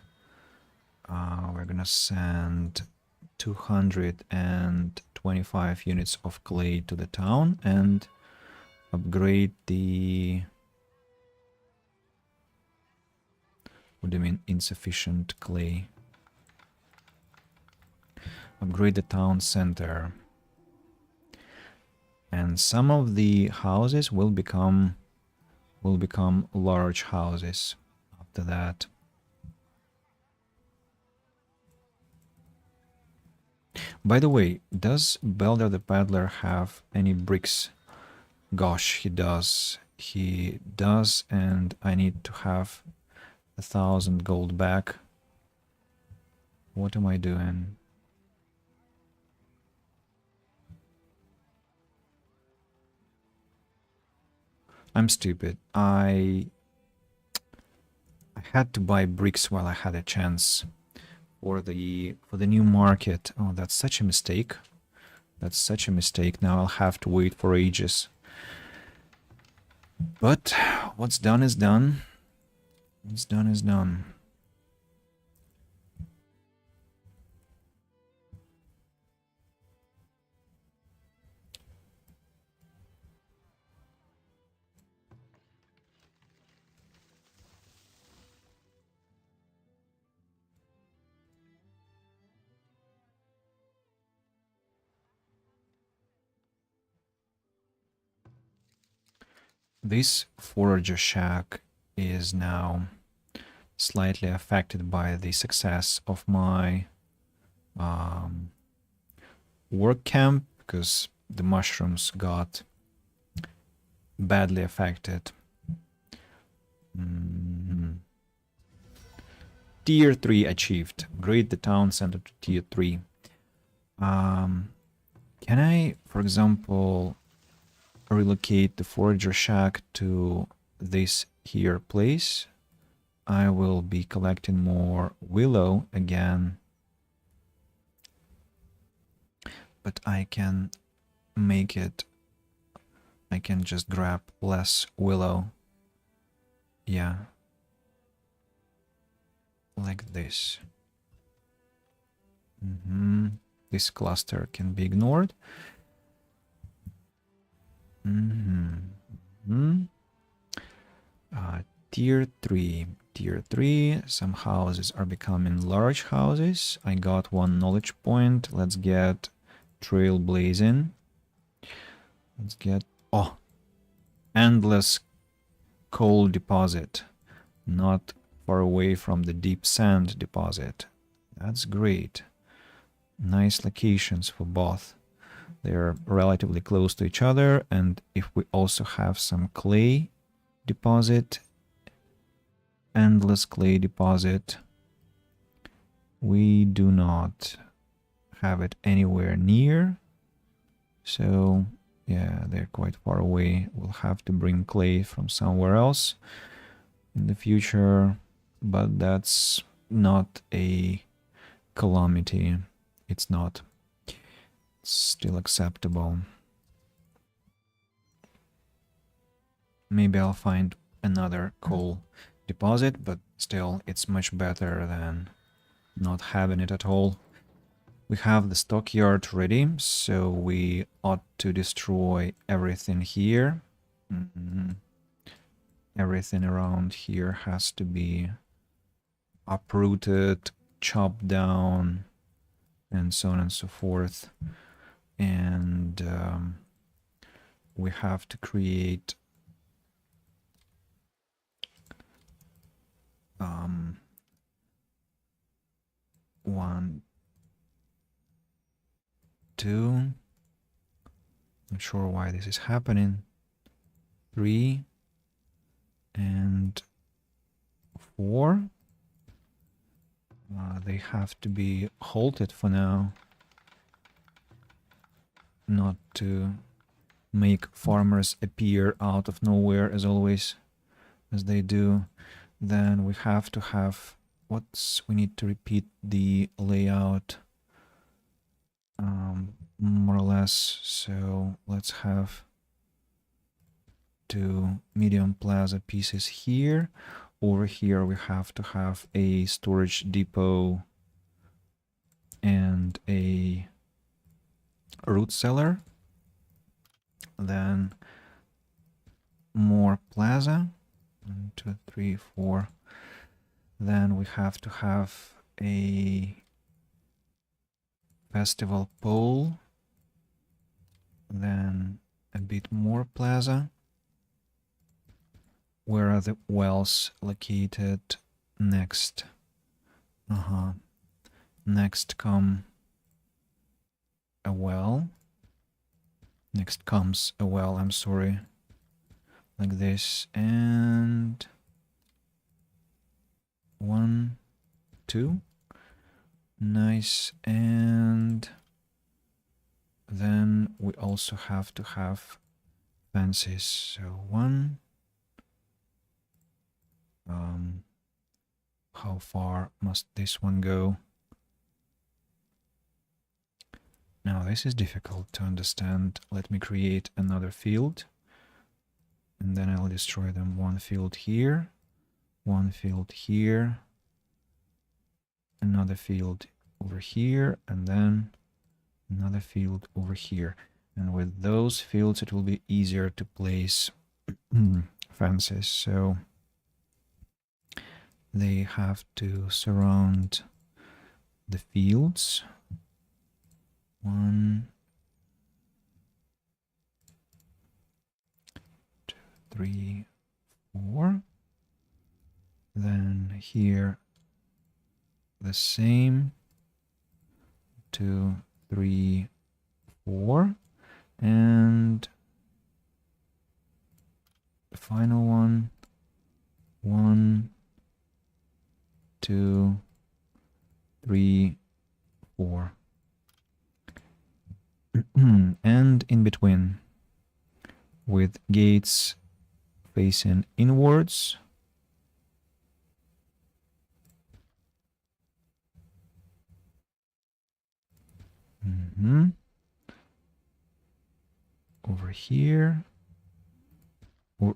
225 units of clay to the town and upgrade the... What do you mean insufficient clay? Upgrade the town center. And some of the houses will become large houses after that. By the way, does Belder the Peddler have any bricks? Gosh, he does. He does, and I need to have 1,000 gold back. What am I doing? I'm stupid. I had to buy bricks while I had a chance for the new market. Oh, that's such a mistake. That's such a mistake. Now I'll have to wait for ages. But what's done is done. What's done is done. This forager shack is now slightly affected by the success of my work camp, because the mushrooms got badly affected. Tier 3 achieved. Upgrade the town center to tier 3. Can I, for example, relocate the forager shack to this here place? I will be collecting more willow again, but I can make it, I can just grab less willow. Yeah, like this. This cluster can be ignored. Tier 3. Tier 3. Some houses are becoming large houses. I got one knowledge point. Let's get trailblazing. Let's get... Oh! Endless coal deposit. Not far away from the deep sand deposit. That's great. Nice locations for both. They're relatively close to each other, and if we also have some clay deposit, endless clay deposit, we do not have it anywhere near, so yeah, they're quite far away. We'll have to bring clay from somewhere else. in the future, but that's not a calamity. It's not. It's still acceptable. Maybe I'll find another coal deposit, but still it's much better than not having it at all. We have the stockyard ready, so we ought to destroy everything here. Everything around here has to be uprooted, chopped down, and so on and so forth. And we have to create one, two, not sure why this is happening, 3, and 4. They have to be halted for now, not to make farmers appear out of nowhere as always, as they do. Then we have to have we need to repeat the layout more or less. So let's have 2 medium plaza pieces here. Over here we have to have a storage depot and a root cellar. Then more plaza. 1, 2, 3, 4. Then we have to have a festival pole. Then a bit more plaza. Where are the wells located next? Next come a well. Next comes a well, I'm sorry. Like this. And 1, 2. Nice. And then we also have to have fences. So 1. How far must this one go? Now this is difficult to understand. Let me create another field. And then I'll destroy them. 1 field here. 1 field here. Another field over here. And then another field over here. And with those fields it will be easier to place fences. So they have to surround the fields. 1, 2, 3, 4. Then here the same. 2, 3, 4. And the final one. 1, 2, 3, 4. And in between, with gates facing inwards. Over here. Or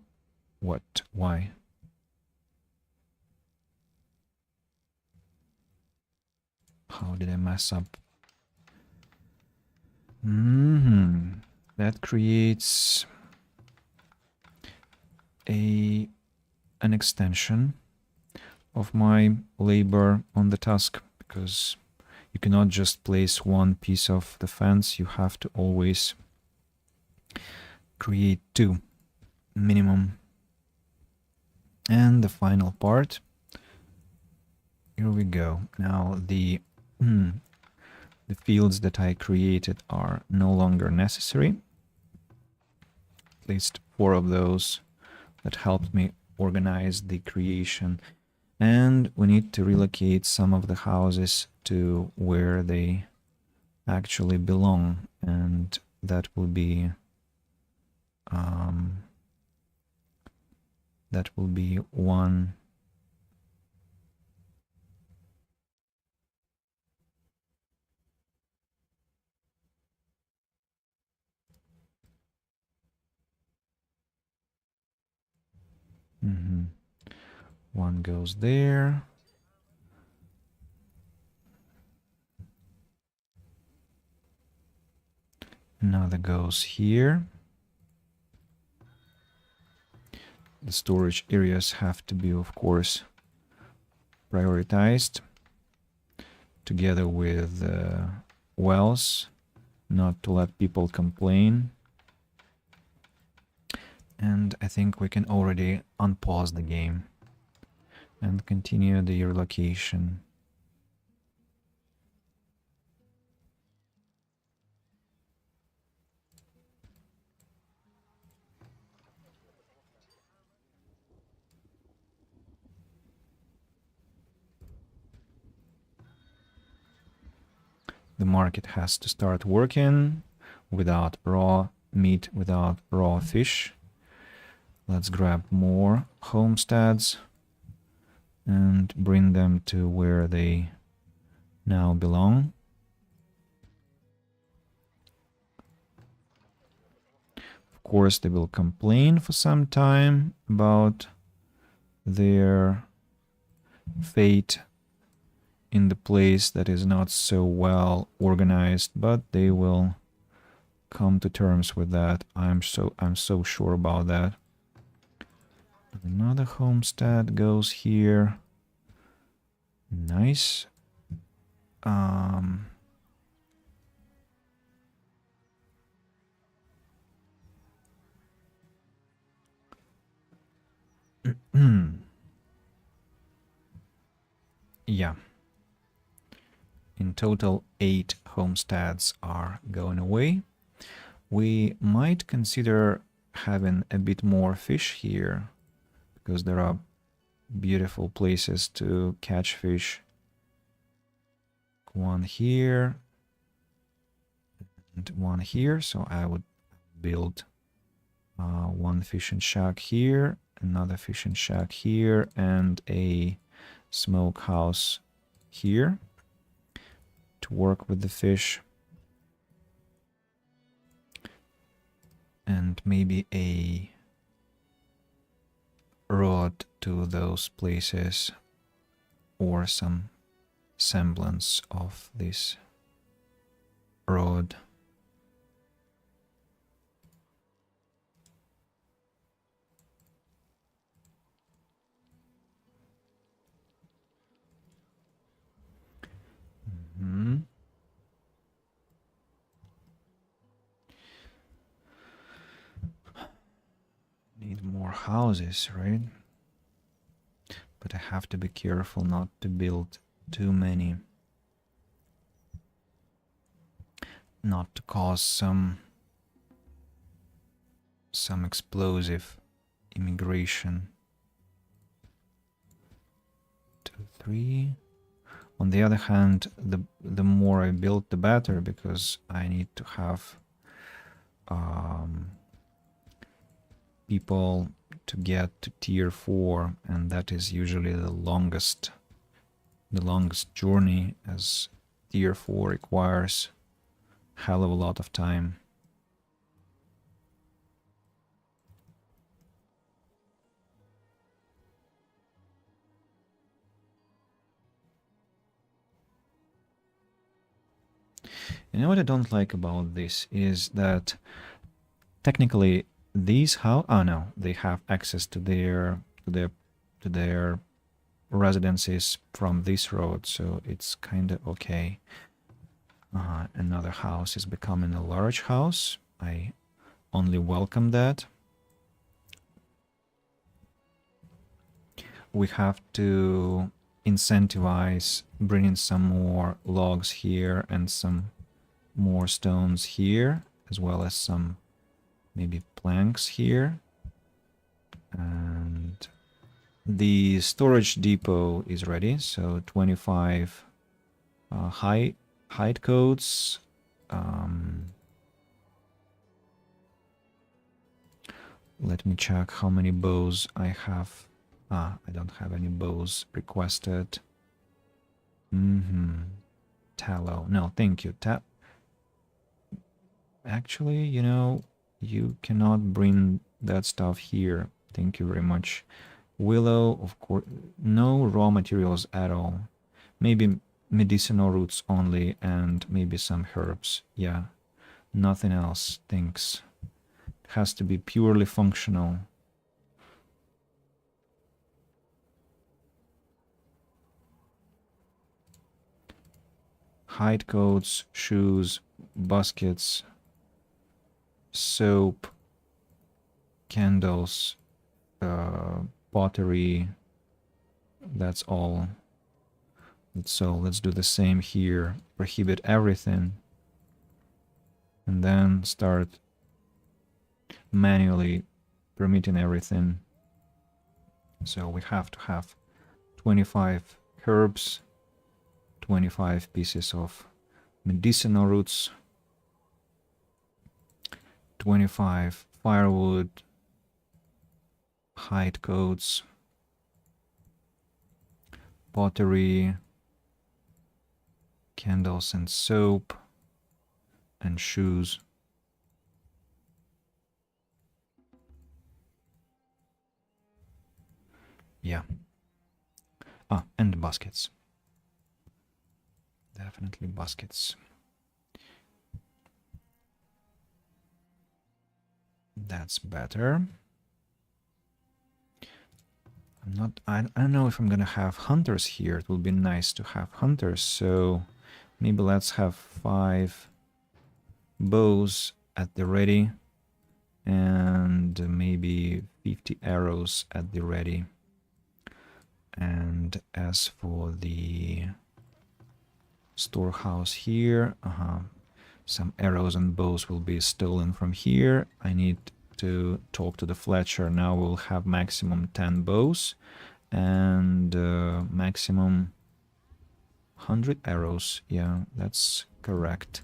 what? Why? How did I mess up? That creates an extension of my labor on the task, because you cannot just place one piece of the fence. You have to always create 2 minimum. And the final part. Here we go. Now the fields that I created are no longer necessary. At least 4 of those that helped me organize the creation. And we need to relocate some of the houses to where they actually belong. And that will be that will be one. One goes there. Another goes here. The storage areas have to be, of course, prioritized together with wells, not to let people complain. And I think we can already unpause the game and continue the relocation. The market has to start working without raw meat, without raw fish. Let's grab more homesteads and bring them to where they now belong. Of course, they will complain for some time about their fate in the place that is not so well organized, but they will come to terms with that. I'm so sure about that. Another homestead goes here. Nice. Yeah. In total, 8 homesteads are going away. We might consider having a bit more fish here, because there are beautiful places to catch fish. One here and one here, so I would build one fishing shack here, another fishing shack here, and a smokehouse here to work with the fish, and maybe a road to those places or some semblance of this road. Need more houses, right? But I have to be careful not to build too many. Not to cause some explosive immigration. 2, 3. On the other hand, the more I build, the better, because I need to have people to get to tier 4, and that is usually the longest journey, as tier 4 requires a hell of a lot of time. You know what I don't like about this is that technically these no, they have access to their residences from this road, so it's kind of okay. Another house is becoming a large house. I only welcome that. We have to incentivize bringing some more logs here and some more stones here, as well as some maybe planks here. And the storage depot is ready, so 25 height codes. Let me check how many bows I have. Ah, I don't have any bows requested. Tallow. No, thank you. Actually, you know, you cannot bring that stuff here. Thank you very much. Willow, of course. No raw materials at all. Maybe medicinal roots only and maybe some herbs. Yeah, nothing else. Thanks. It has to be purely functional. Hide coats, shoes, baskets, soap, candles, pottery. That's all. So let's do the same here. Prohibit everything. And then start manually permitting everything. So we have to have 25 herbs, 25 pieces of medicinal roots, 25 firewood, hide coats, pottery, candles and soap, and shoes. Yeah. Ah, and baskets. Definitely baskets. That's better. I don't know if I'm gonna have hunters here. It would be nice to have hunters, so maybe let's have 5 bows at the ready and maybe 50 arrows at the ready. And as for the storehouse here, some arrows and bows will be stolen from here. I need to talk to the Fletcher. Now we'll have maximum 10 bows and maximum 100 arrows. Yeah, that's correct.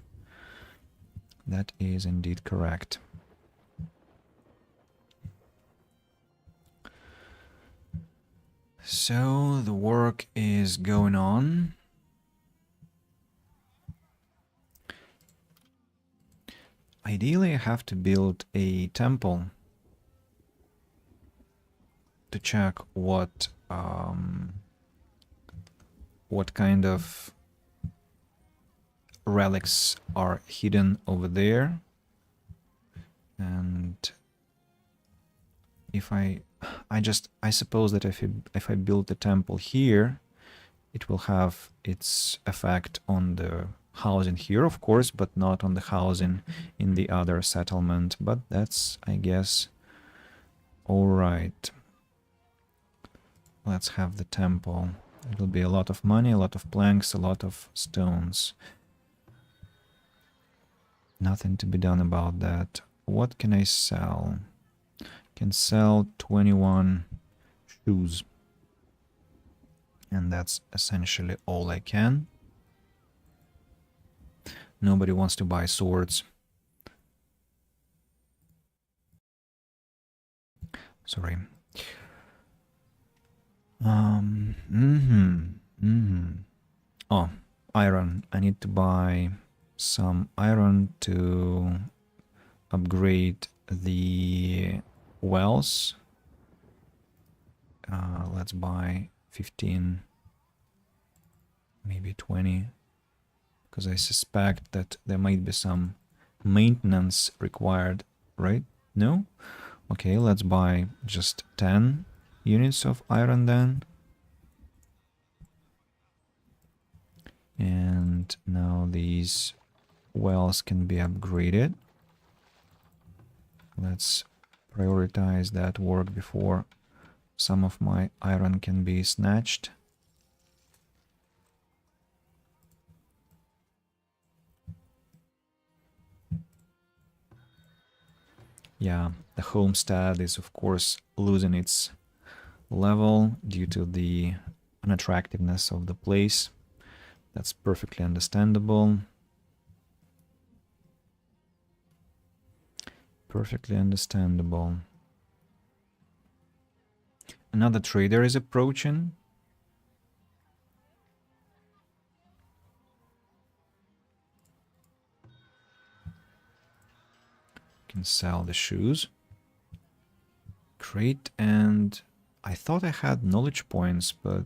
That is indeed correct. So the work is going on. Ideally, I have to build a temple to check what kind of relics are hidden over there. And if I suppose that if I build the temple here, it will have its effect on the housing here, of course, but not on the housing in the other settlement. But that's, I guess, all right. Let's have the temple. It'll be a lot of money, a lot of planks, a lot of stones. Nothing to be done about that. What can I sell? Can sell 21 shoes. And that's essentially all I can. Nobody wants to buy swords. Sorry. Oh, iron. I need to buy some iron to upgrade the wells. Let's buy 15, maybe 20, because I suspect that there might be some maintenance required, right? No? Okay, let's buy just 10 units of iron then. And now these wells can be upgraded. Let's prioritize that work before some of my iron can be snatched. Yeah, the homestead is of course losing its level due to the unattractiveness of the place. That's perfectly understandable. Perfectly understandable. Another trader is approaching. Can sell the shoes. Great, and I thought I had knowledge points, but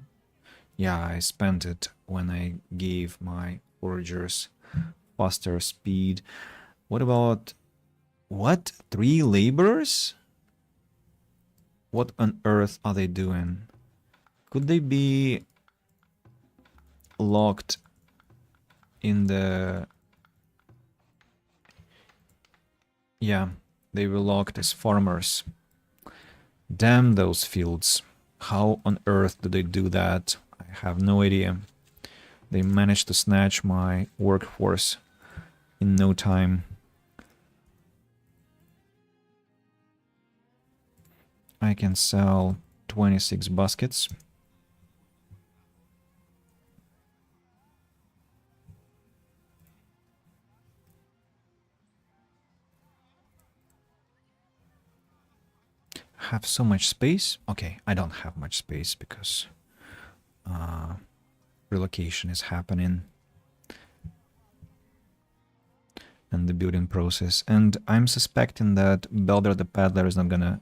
yeah, I spent it when I gave my foragers faster speed. What about... what? 3 laborers? What on earth are they doing? Could they be locked in the... yeah, they were locked as farmers. Damn those fields. How on earth do they do that? I have no idea. They managed to snatch my workforce in no time. I can sell 26 baskets. Have so much space. Okay, I don't have much space because relocation is happening and the building process. And I'm suspecting that Belder the Peddler is not gonna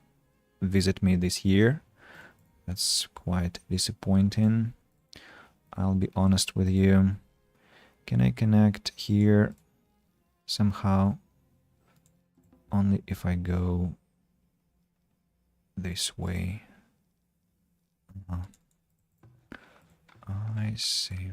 visit me this year. That's quite disappointing. I'll be honest with you. Can I connect here somehow? Only if I go this way. I see.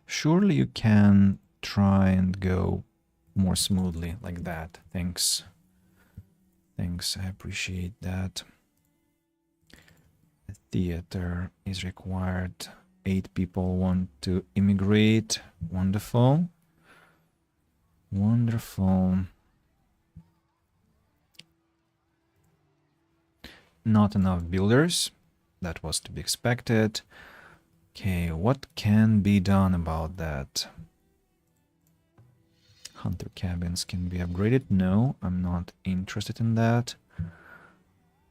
Surely you can try and go more smoothly like that. Thanks. Thanks, I appreciate that. A theater is required. 8 people want to immigrate. Wonderful. Wonderful. Not enough builders. That was to be expected. Okay, what can be done about that? Hunter cabins can be upgraded. No, I'm not interested in that.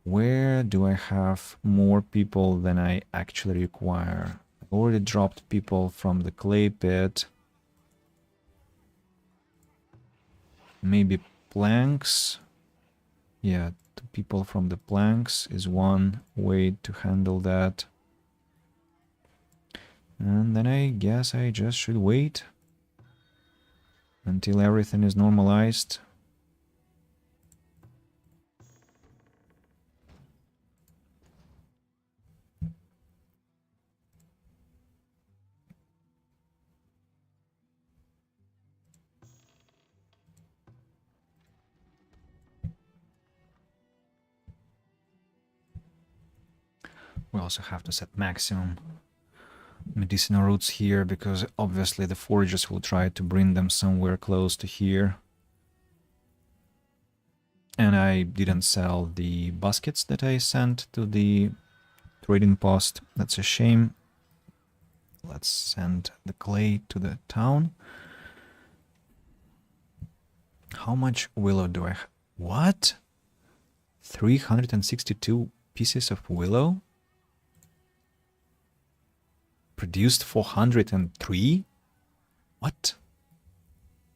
Where do I have more people than I actually require? I already dropped people from the clay pit. Maybe planks. Yeah, 2 people from the planks is one way to handle that. And then I guess I just should wait until everything is normalized. We also have to set maximum medicinal roots here, because obviously the foragers will try to bring them somewhere close to here. And I didn't sell the baskets that I sent to the trading post. That's a shame. Let's send the clay to the town. How much willow do I have? What? 362 pieces of willow? Produced 403? What?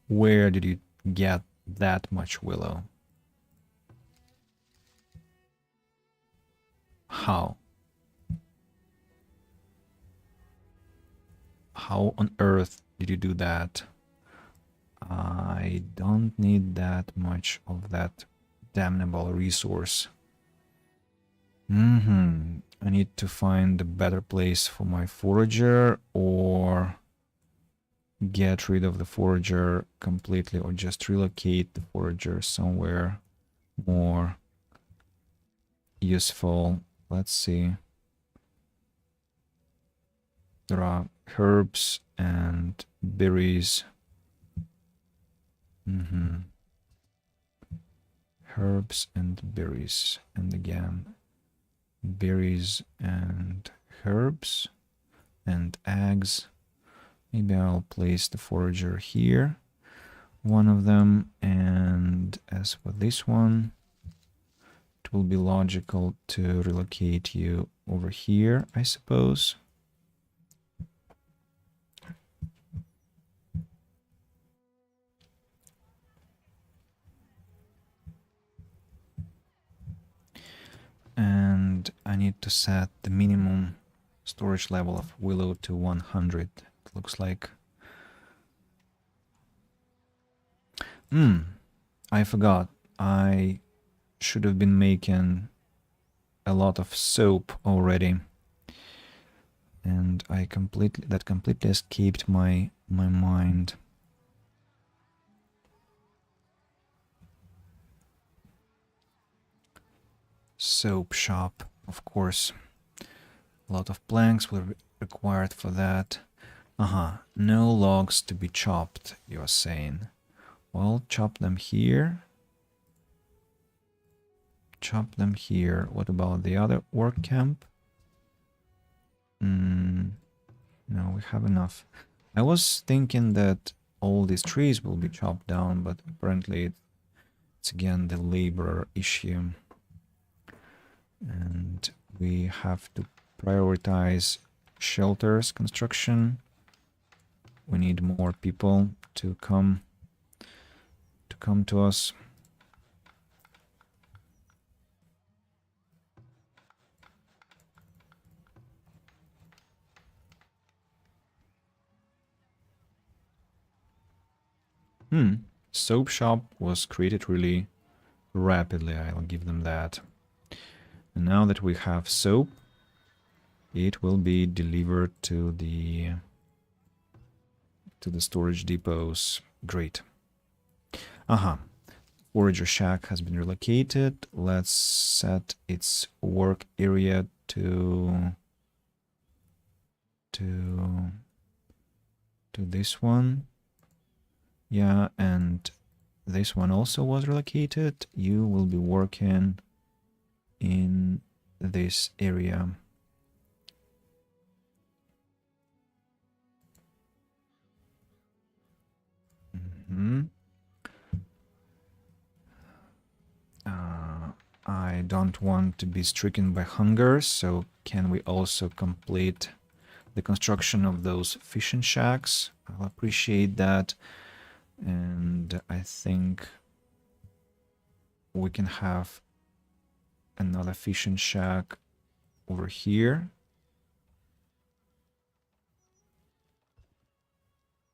Where did you get that much willow? How? How on earth did you do that? I don't need that much of that damnable resource. I need to find a better place for my forager, or get rid of the forager completely, or just relocate the forager somewhere more useful. Let's see. There are herbs and berries. herbs and berries, and again berries and herbs and eggs. Maybe I'll place the forager here, one of them, and as for this one, it will be logical to relocate you over here, I suppose. And I need to set the minimum storage level of willow to 100. It looks like... I forgot. I should have been making a lot of soap already. And that completely escaped my mind. Soap shop, of course. A lot of planks were required for that. No logs to be chopped, you're saying. Well, chop them here. Chop them here. What about the other work camp? No, we have enough. I was thinking that all these trees will be chopped down, but apparently it's again the labor issue. And we have to prioritize shelters construction. We need more people to come to us. Soap shop was created really rapidly, I'll give them that. And now that we have soap, it will be delivered to the storage depots. Great. Forager shack has been relocated. Let's set its work area to this one. Yeah, and this one also was relocated. You will be working in this area. I don't want to be stricken by hunger, so can we also complete the construction of those fishing shacks? I'll appreciate that. And I think we can have another fishing shack over here.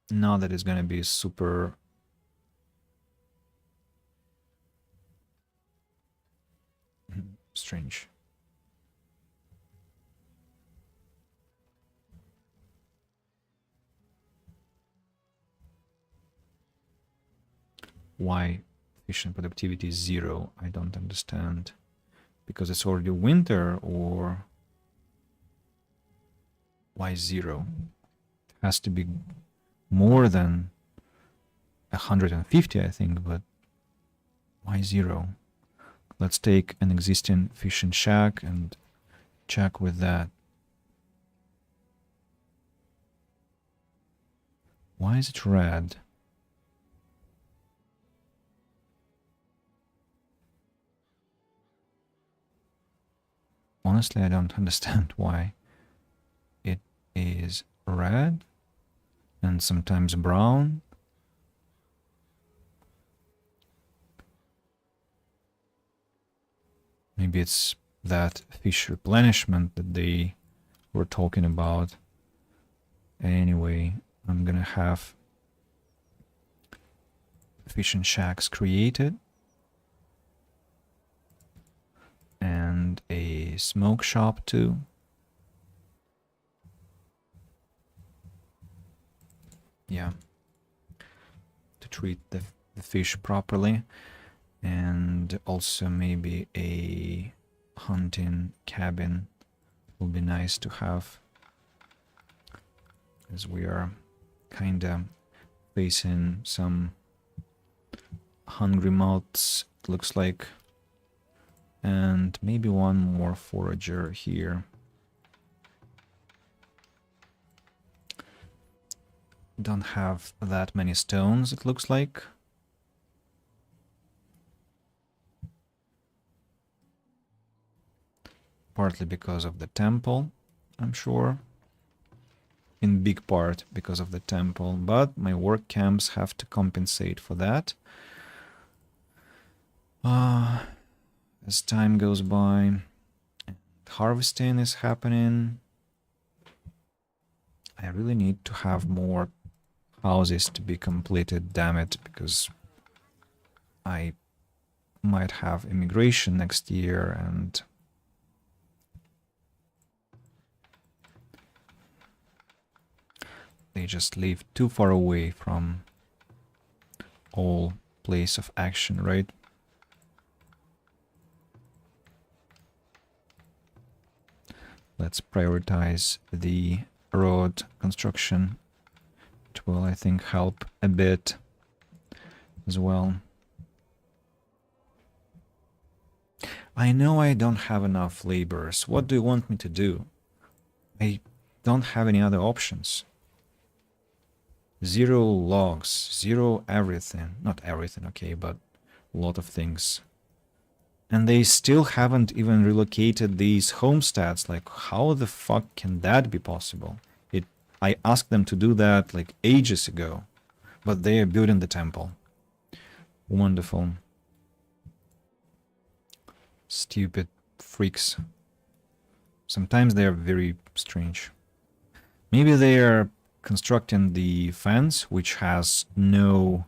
Now that it's gonna be super strange. Why fishing productivity is 0? I don't understand. Because it's already winter, or why 0? It has to be more than 150, I think, but why 0? Let's take an existing fishing shack and check with that. Why is it red? Honestly, I don't understand why it is red and sometimes brown. Maybe it's that fish replenishment that they were talking about. Anyway, I'm gonna have fishing shacks created and a smoke shop too. Yeah, to treat the fish properly. And also maybe a hunting cabin will be nice to have, as we are kinda facing some hungry mouths looks like. And maybe one more forager here. Don't have that many stones, it looks like. Partly because of the temple, I'm sure. In big part because of the temple, but my work camps have to compensate for that. As time goes by, harvesting is happening. I really need to have more houses to be completed, damn it, because I might have immigration next year and they just live too far away from all place of action, right? Let's prioritize the road construction. It will, I think, help a bit as well. I know I don't have enough laborers. What do you want me to do? I don't have any other options. 0 logs, 0 everything. Not everything, okay, but a lot of things. And they still haven't even relocated these homesteads. Like, how the fuck can that be possible? I asked them to do that like ages ago, but they are building the temple. Wonderful. Stupid freaks. Sometimes they are very strange. Maybe they are constructing the fence, which has no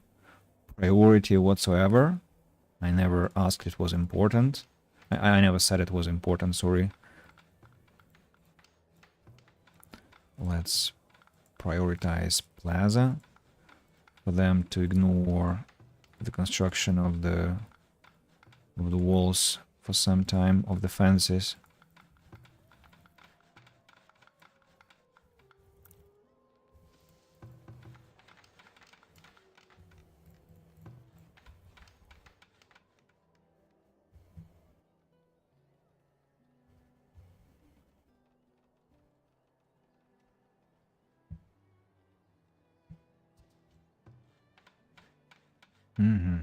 priority whatsoever. I never asked it was important. I never said it was important, sorry. Let's prioritize plaza for them to ignore the construction of the walls for some time, of the fences. Mm-hmm.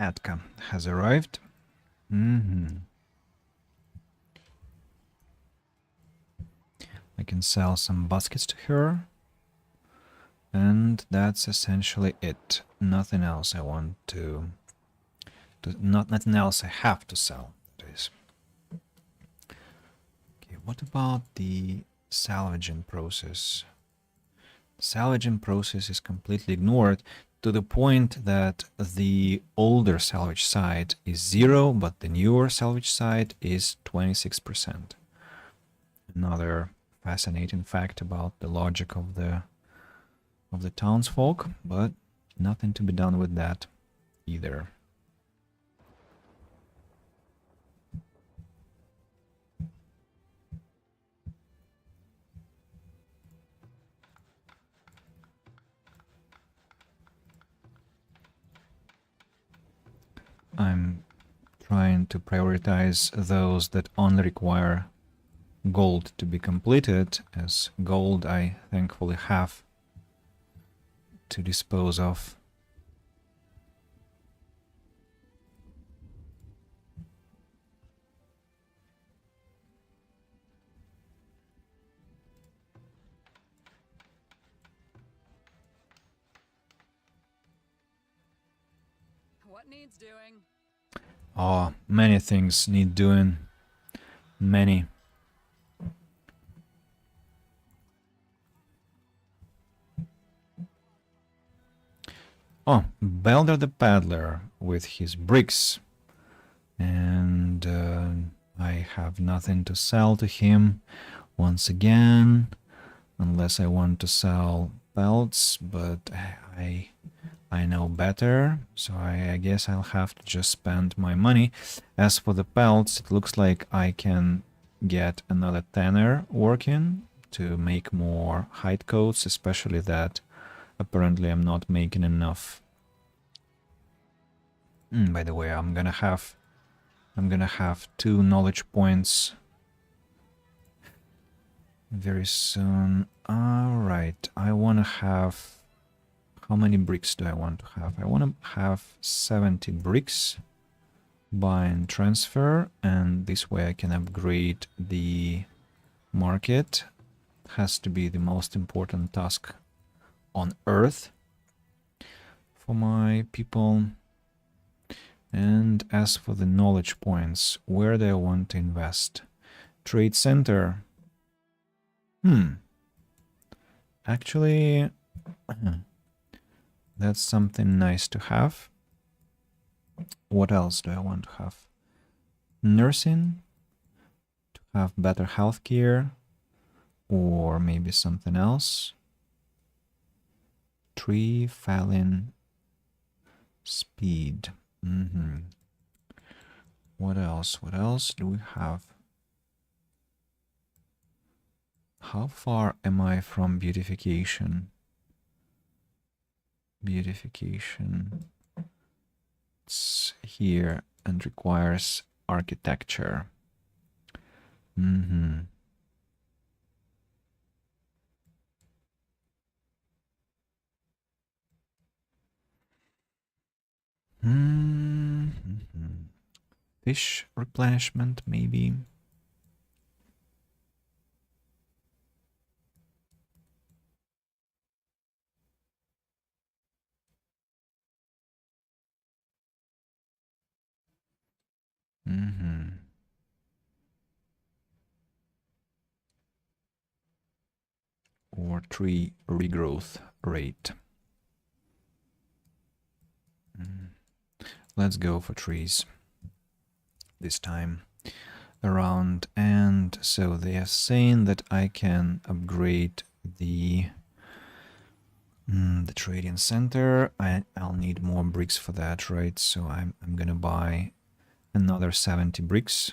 Atka has arrived. Mm-hmm. I can sell some baskets to her. And that's essentially it. Nothing else I want to nothing else I have to sell, that is. Okay, what about the salvaging process? Salvaging process is completely ignored to the point that the older salvage site is 0, but the newer salvage site is 26%. Another fascinating fact about the logic of the townsfolk, but nothing to be done with that either. I'm trying to prioritize those that only require gold to be completed, as gold I thankfully have to dispose of. What needs doing? Oh, many things need doing. Many. Oh, Belder the Paddler with his bricks. And I have nothing to sell to him once again, unless I want to sell belts, but I know better, so I guess I'll have to just spend my money. As for the pelts, it looks like I can get another tanner working to make more hide coats, especially that apparently I'm not making enough. By the way, I'm gonna have 2 knowledge points very soon. Alright, I wanna have... How many bricks do I want to have? I want to have 70 bricks. Buy and transfer, and this way I can upgrade the market. It has to be the most important task on Earth for my people. And as for the knowledge points, where do I want to invest? Trade center. Actually, that's something nice to have. What else do I want to have? Nursing, to have better healthcare, or maybe something else. Tree felling speed. What else? What else do we have? How far am I from beautification? Beautification. It's here and requires architecture. Fish replenishment, maybe. Or tree regrowth rate. Let's go for trees this time around. And so they are saying that I can upgrade the trading center. I'll need more bricks for that, right? So I'm gonna buy another 70 bricks.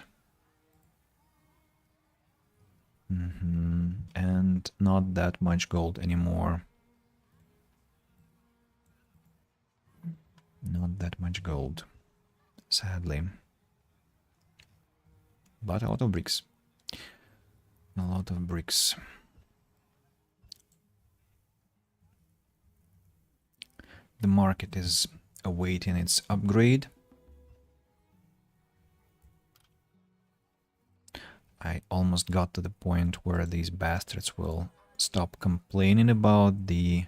And not that much gold anymore. Not that much gold, sadly. But a lot of bricks. A lot of bricks. The market is awaiting its upgrade. I almost got to the point where these bastards will stop complaining about the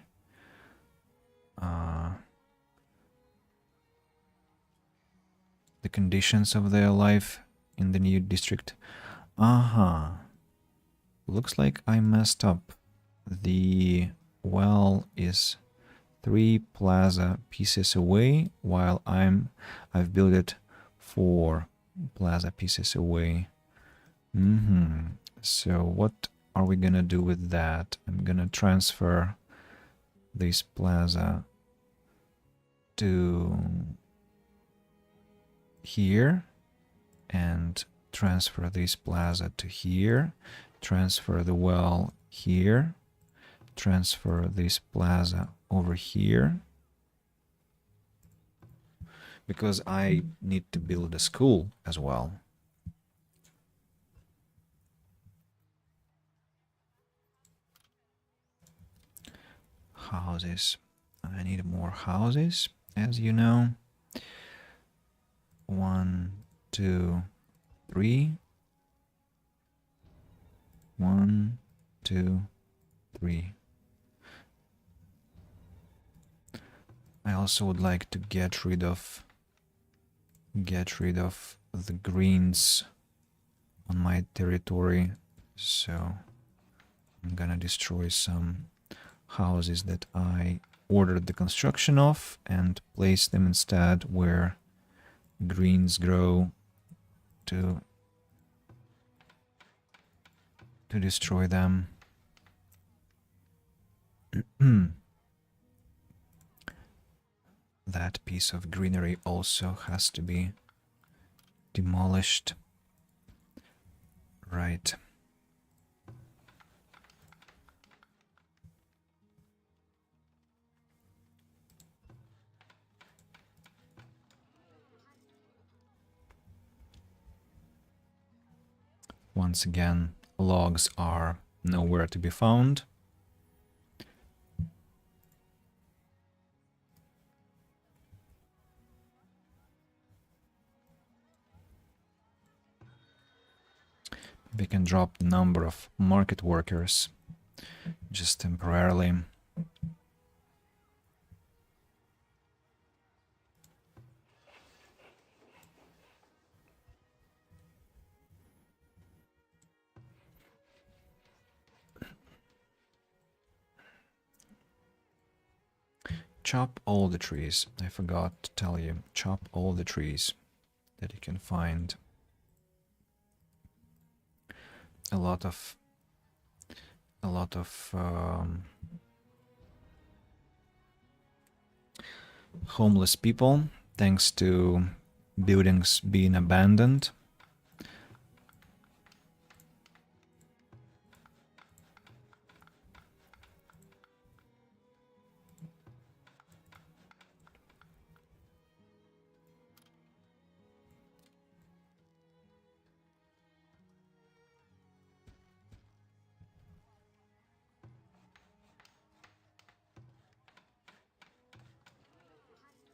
conditions of their life in the new district. Looks like I messed up. The well is 3 plaza pieces away, while I've built it 4 plaza pieces away. So what are we gonna do with that? I'm gonna transfer this plaza to here and transfer this plaza to here, transfer the well here, transfer this plaza over here, because I need to build a school as well. Houses. I need more houses, as you know. 1, 2, 3. 1, 2, 3. I also would like to get rid of get rid of the greens on my territory. So I'm gonna destroy some houses that I ordered the construction of and place them instead where greens grow to destroy them. That piece of greenery also has to be demolished. Right. Once again, logs are nowhere to be found. We can drop the number of market workers just temporarily. Chop all the trees. I forgot to tell you. Chop all the trees that you can find. A lot of homeless people, thanks to buildings being abandoned.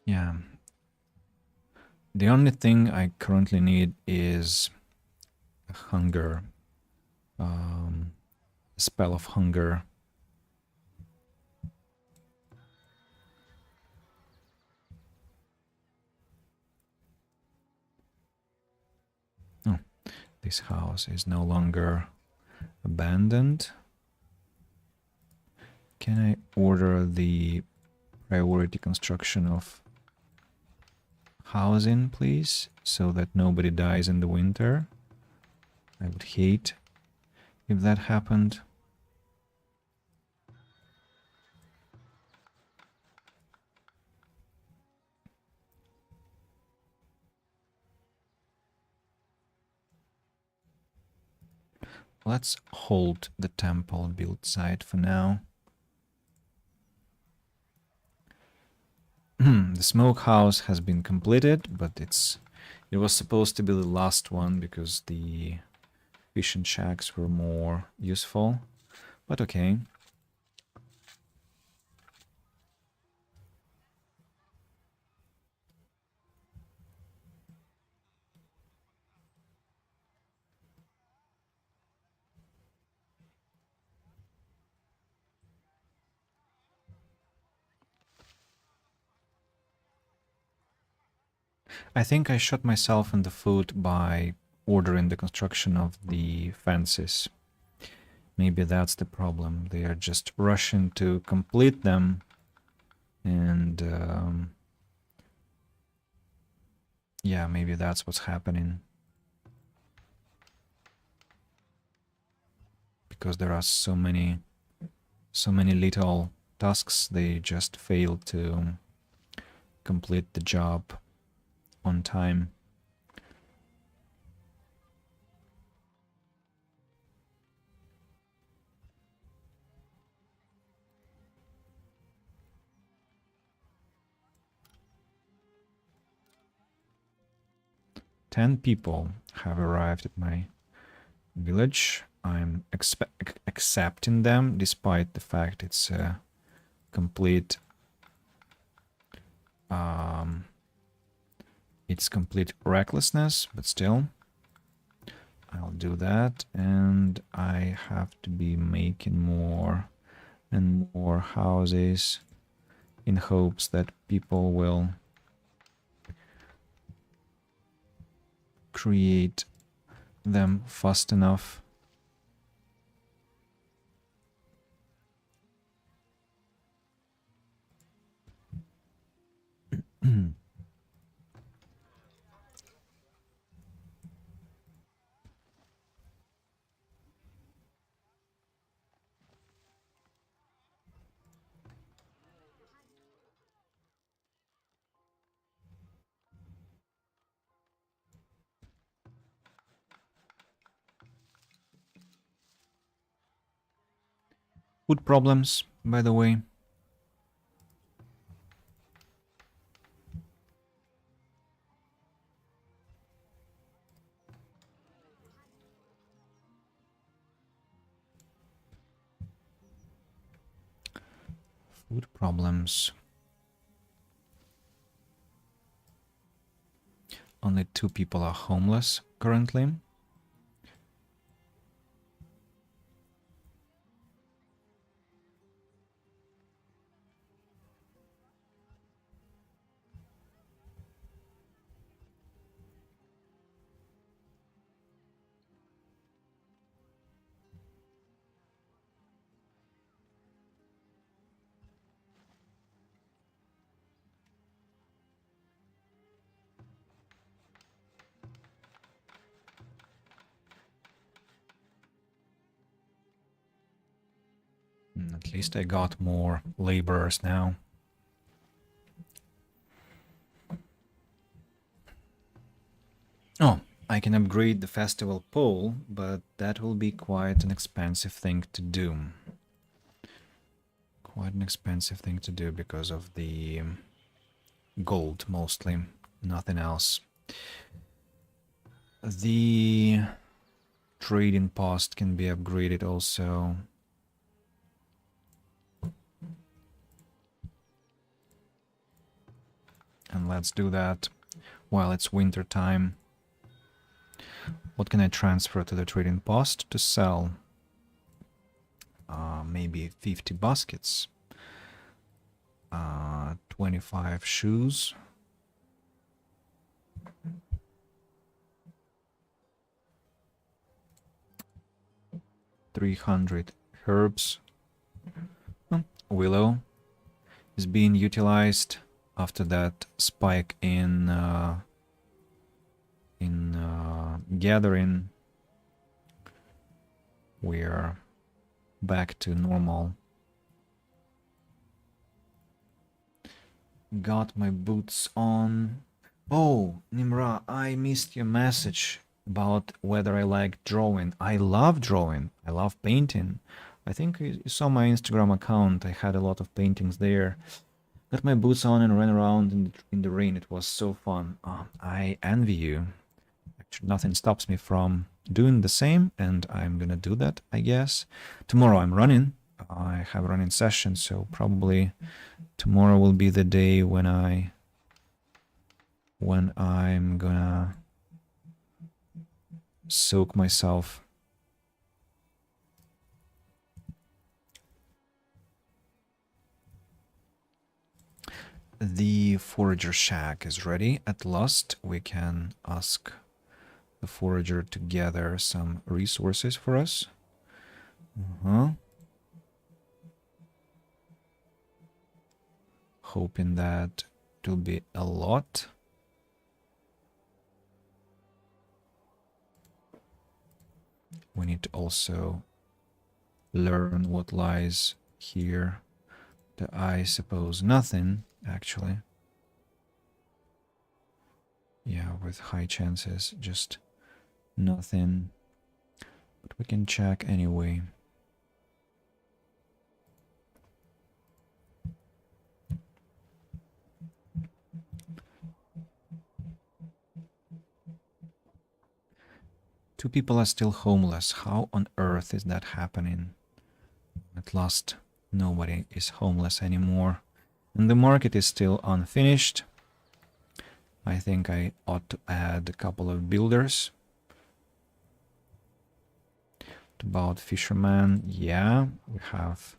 Yeah. The only thing I currently need is a hunger, spell of hunger. Oh, this house is no longer abandoned. Can I order the priority construction of housing, please, so that nobody dies in the winter? I would hate if that happened. Let's hold the temple build site for now. The smokehouse has been completed, but it was supposed to be the last one because the fishing shacks were more useful. But okay. I think I shot myself in the foot by ordering the construction of the fences. Maybe that's the problem. They are just rushing to complete them, and yeah, maybe that's what's happening. Because there are so many little tasks, they just fail to complete the job on time. Ten people have arrived at my village. I'm accepting them, despite the fact it's a complete recklessness, but still, I'll do that. And I have to be making more and more houses in hopes that people will create them fast enough. Food problems, by the way. Food problems. Only 2 people are homeless currently. At least I got more laborers now. Oh, I can upgrade the festival pole, but that will be quite an expensive thing to do. Quite an expensive thing to do because of the gold, mostly. Nothing else. The trading post can be upgraded also. And let's do that while it's winter time. What can I transfer to the trading post to sell? Maybe 50 baskets. 25 shoes. 300 herbs. Willow is being utilized after that spike in gathering. We're back to normal. Got my boots on. Oh, Nimra, I missed your message about whether I like drawing. I love drawing. I love painting. I think you saw my Instagram account. I had a lot of paintings there. Got my boots on and ran around in the rain. It was so fun. I envy you. Actually, nothing stops me from doing the same, and I'm gonna do that, I guess. Tomorrow I'm running. I have a running session, so probably tomorrow will be the day when I'm gonna soak myself. The forager shack is ready. At last, we can ask the forager to gather some resources for us. Hoping that it will be a lot. We need to also learn what lies here. I suppose nothing, actually. Yeah, with high chances, just nothing. But we can check anyway. Two people are still homeless. How on earth is that happening? At last, nobody is homeless anymore. And the market is still unfinished. I think I ought to add a couple of builders. About fishermen, yeah, we have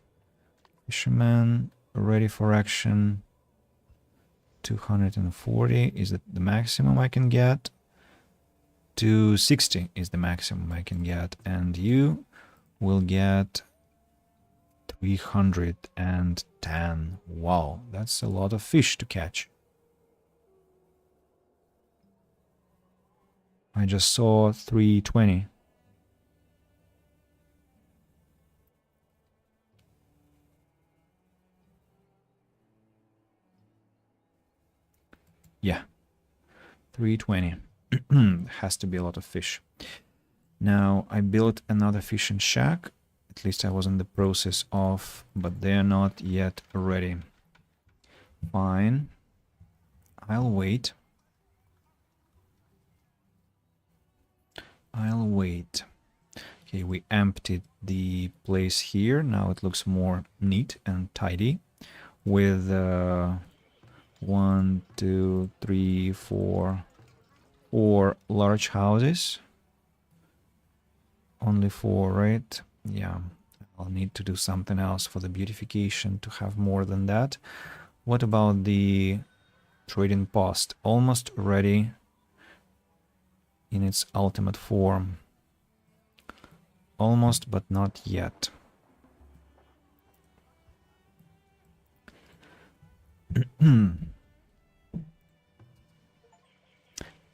fishermen ready for action. 240, is it the maximum I can get? 260 is the maximum I can get, and you will get 310. Wow, that's a lot of fish to catch. I just saw 320. Yeah, 320. Has to be a lot of fish. Now, I built another fishing shack. At least I was in the process of, but they're not yet ready. Fine. I'll wait. I'll wait. Okay, we emptied the place here. Now it looks more neat and tidy with 1, 2, 3, 4 large houses. Only 4, right? Yeah, I'll need to do something else for the beautification to have more than that. What about the trading post? Almost ready in its ultimate form. Almost, but not yet.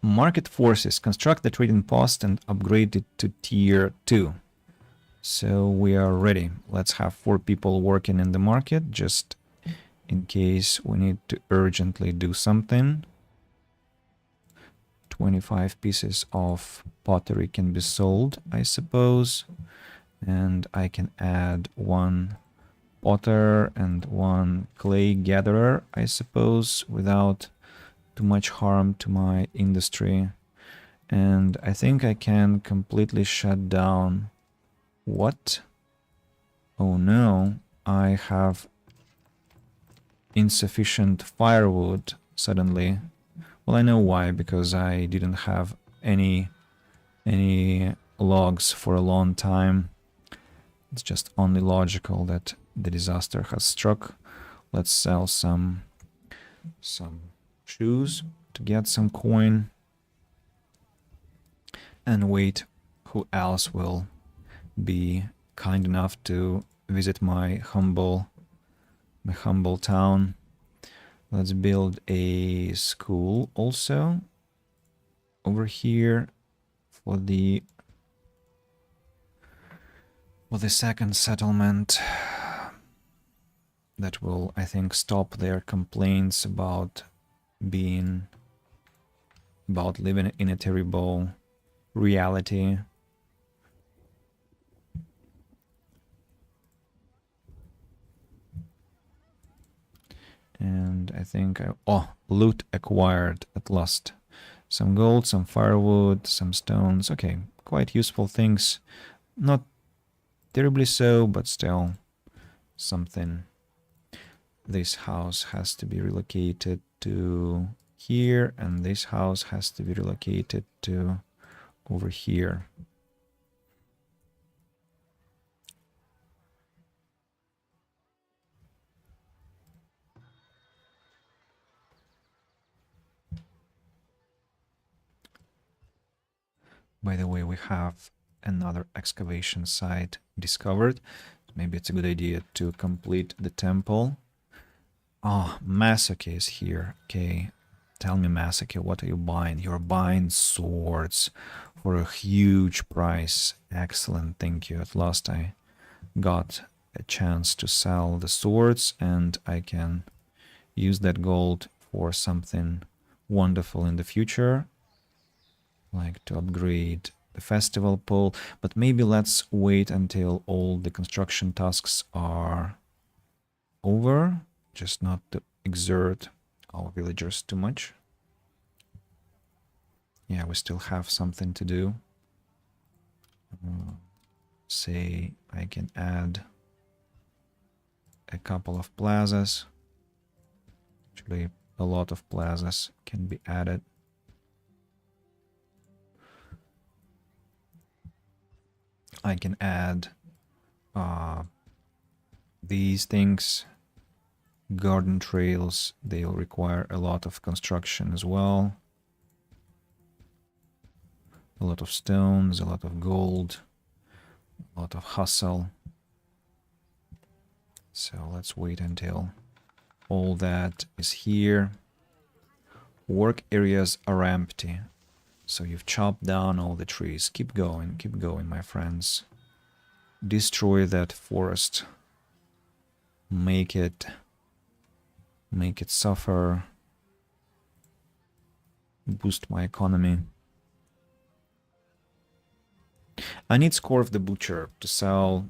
Market forces. Construct the trading post and upgrade it to tier 2. So we are ready. Let's have 4 people working in the market, just in case we need to urgently do something. 25 pieces of pottery can be sold, I suppose. And I can add 1 potter and 1 clay gatherer, I suppose, without too much harm to my industry. And I think I can completely shut down. What? Oh no, I have insufficient firewood suddenly. Well, I know why, because I didn't have any logs for a long time. It's just only logical that the disaster has struck. Let's sell some shoes to get some coin and wait who else will be kind enough to visit my humble town. Let's build a school also over here for the second settlement. That will, I think, stop their complaints about living in a terrible reality. And I think loot acquired at last. Some gold, some firewood, some stones. Okay, quite useful things. Not terribly so, but still something. This house has to be relocated to here, and this house has to be relocated to over here. By the way, we have another excavation site discovered. Maybe it's a good idea to complete the temple. Oh, Masake is here. Okay, tell me, Masake, what are you buying? You're buying swords for a huge price. Excellent, thank you. At last I got a chance to sell the swords, and I can use that gold for something wonderful in the future, like to upgrade the festival pole. But maybe let's wait until all the construction tasks are over, just not to exert our villagers too much. Yeah, we still have something to do. Say I can add a couple of plazas. Actually, a lot of plazas can be added. I can add these things. Garden trails, they'll require a lot of construction as well. A lot of stones, a lot of gold, a lot of hustle. So let's wait until all that is here. Work areas are empty. So you've chopped down all the trees. Keep going, my friends. Destroy that forest. Make it suffer. Boost my economy. I need Score of the Butcher to sell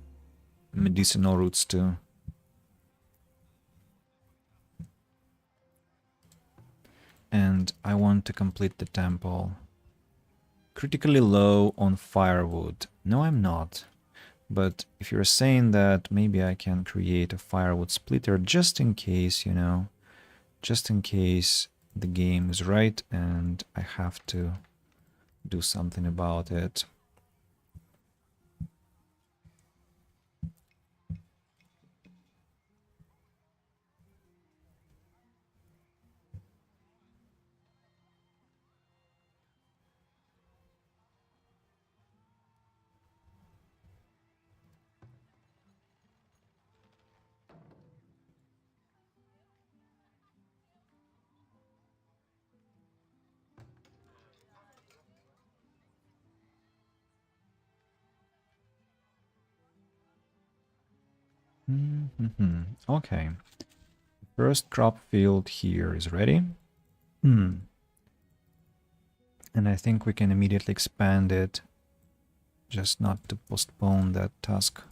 medicinal roots to. And I want to complete the temple. Critically low on firewood. No, I'm not. But if you're saying that, maybe I can create a firewood splitter just in case, you know. Just in case the game is right and I have to do something about it. Okay. First crop field here is ready. And I think we can immediately expand it, just not to postpone that task.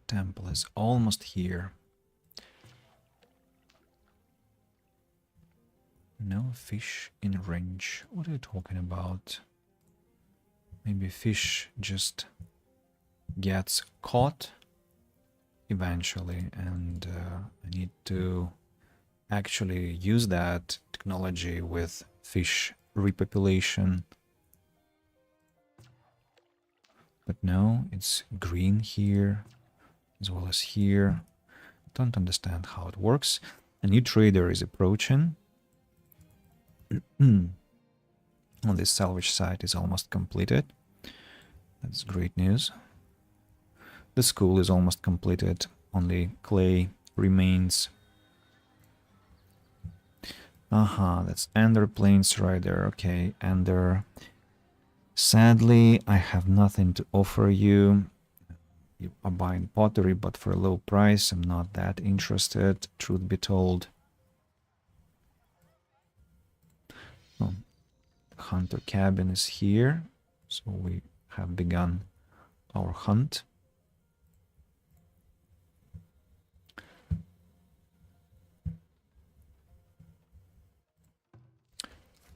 Temple is almost here. No fish in range. What are you talking about? Maybe fish just gets caught eventually, and I need to actually use that technology with fish repopulation. But no, it's green here as well as here. Don't understand how it works. A new trader is approaching. On this salvage site is almost completed. That's great news. The school is almost completed. Only clay remains. That's Ender Plains right there. Okay, Ender. Sadly, I have nothing to offer you. You are buying pottery, but for a low price. I'm not that interested, truth be told. Oh, the hunter cabin is here, so we have begun our hunt.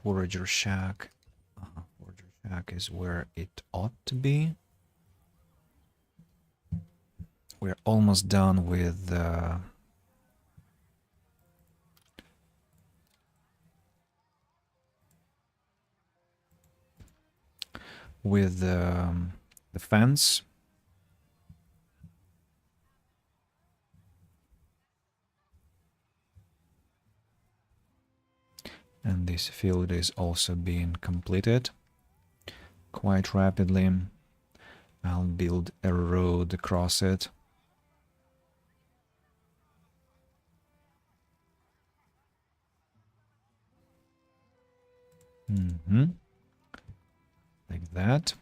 Forager shack. Forager shack is where it ought to be. We're almost done with the fence. And this field is also being completed quite rapidly. I'll build a road across it. Like that.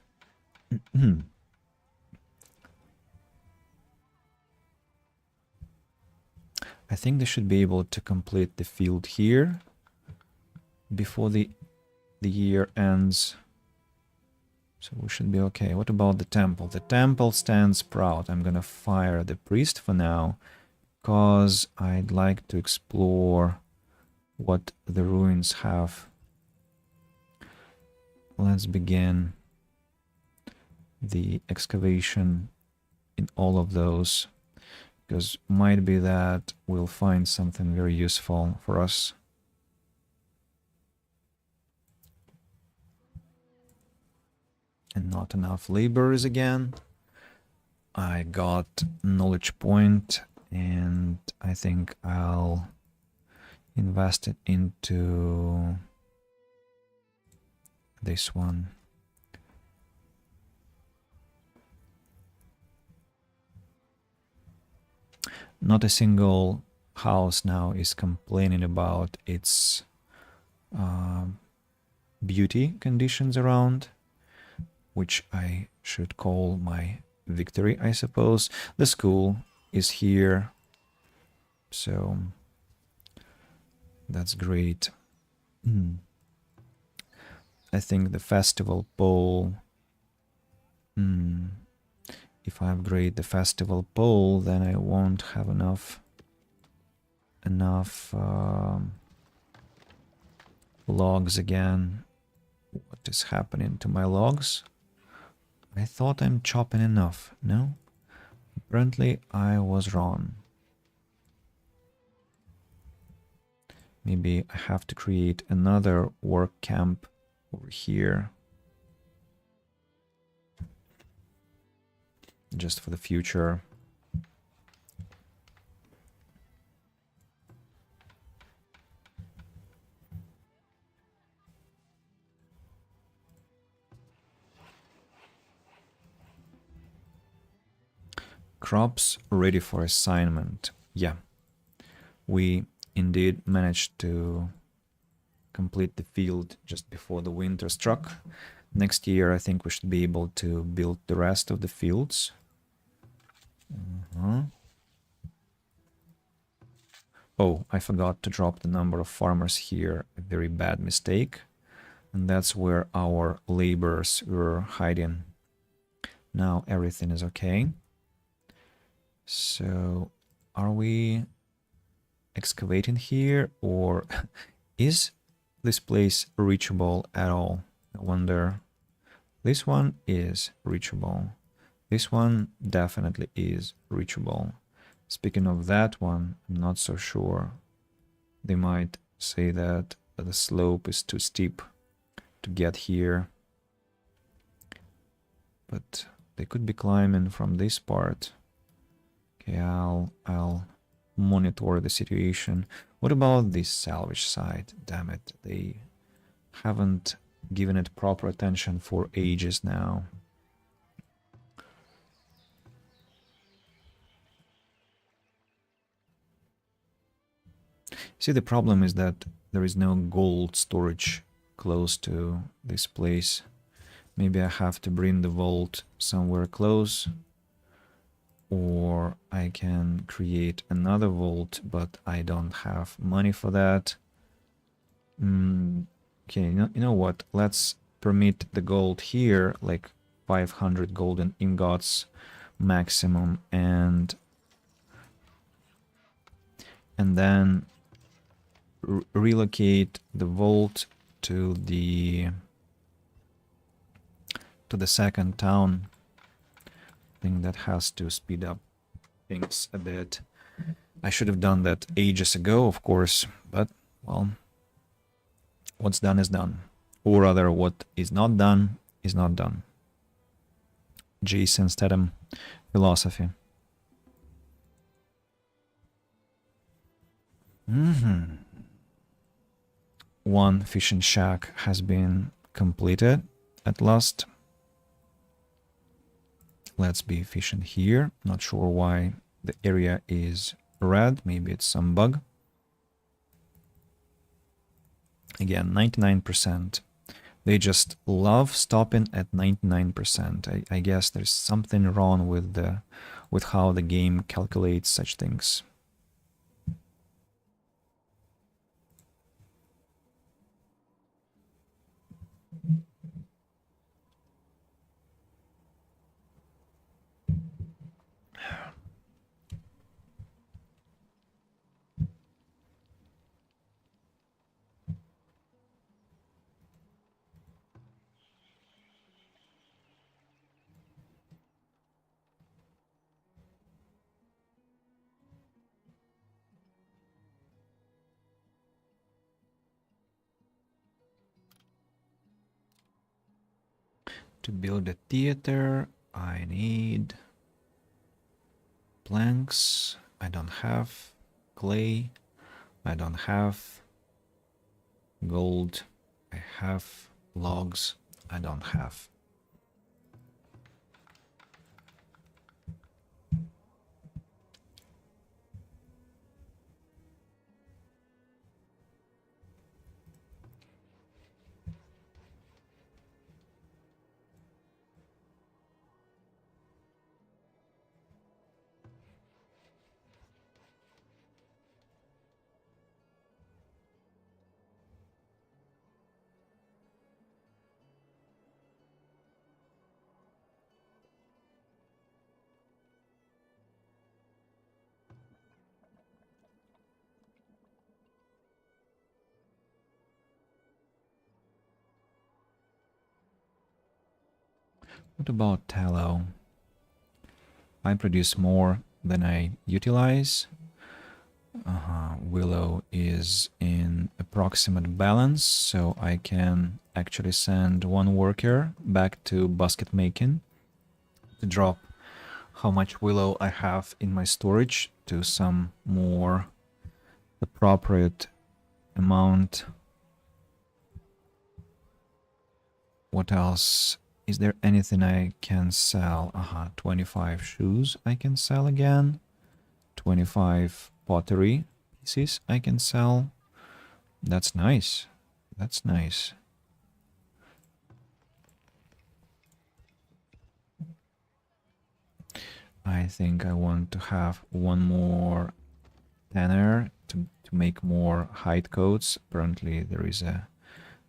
I think they should be able to complete the field here before the year ends. So we should be okay. What about the temple? The temple stands proud. I'm gonna fire the priest for now, because I'd like to explore what the ruins have. Let's begin the excavation in all of those. because might be that we'll find something very useful for us. And not enough laborers again. I got knowledge point, and I think I'll invest it into this one. Not a single house now is complaining about its beauty conditions around, which I should call my victory, I suppose. The school is here, so that's great. I think the festival pole, if I upgrade the festival pole, then I won't have enough logs again. What is happening to my logs? I thought I'm chopping enough. No? Apparently I was wrong. Maybe I have to create another work camp over here. Just for the future. Crops ready for assignment. Yeah, we indeed managed to complete the field just before the winter struck. Next year, I think we should be able to build the rest of the fields. Oh, I forgot to drop the number of farmers here. A very bad mistake. And that's where our laborers were hiding. Now everything is okay. So, are we excavating here, or is this place reachable at all? I wonder. This one is reachable. This one definitely is reachable. Speaking of that one, I'm not so sure. They might say that the slope is too steep to get here. But they could be climbing from this part. Okay, I'll monitor the situation. What about this salvage site? Damn it, they haven't given it proper attention for ages now. See, the problem is that there is no gold storage close to this place. Maybe I have to bring the vault somewhere close, or I can create another vault, but I don't have money for that. Okay, you know what? Let's permit the gold here, like 500 golden ingots maximum, and then relocate the vault to the second town. I think that has to speed up things a bit. I should have done that ages ago, of course, but well, what's done is done, or rather what is not done is not done. Jason Statham philosophy. One fishing shack has been completed at last. Let's be efficient here. Not sure why the area is red. Maybe it's some bug. Again, 99%. They just love stopping at 99%. I guess there's something wrong with how the game calculates such things. To build a theater, I need planks. I don't have clay. I don't have gold. I have logs. I don't have. What about tallow? I produce more than I utilize. Willow is in approximate balance, so I can actually send one worker back to basket making to drop how much willow I have in my storage to some more appropriate amount. What else? Is there anything I can sell? 25 shoes I can sell again. 25 pottery pieces I can sell. That's nice. That's nice. I think I want to have one more tanner to make more hide coats. Apparently there is a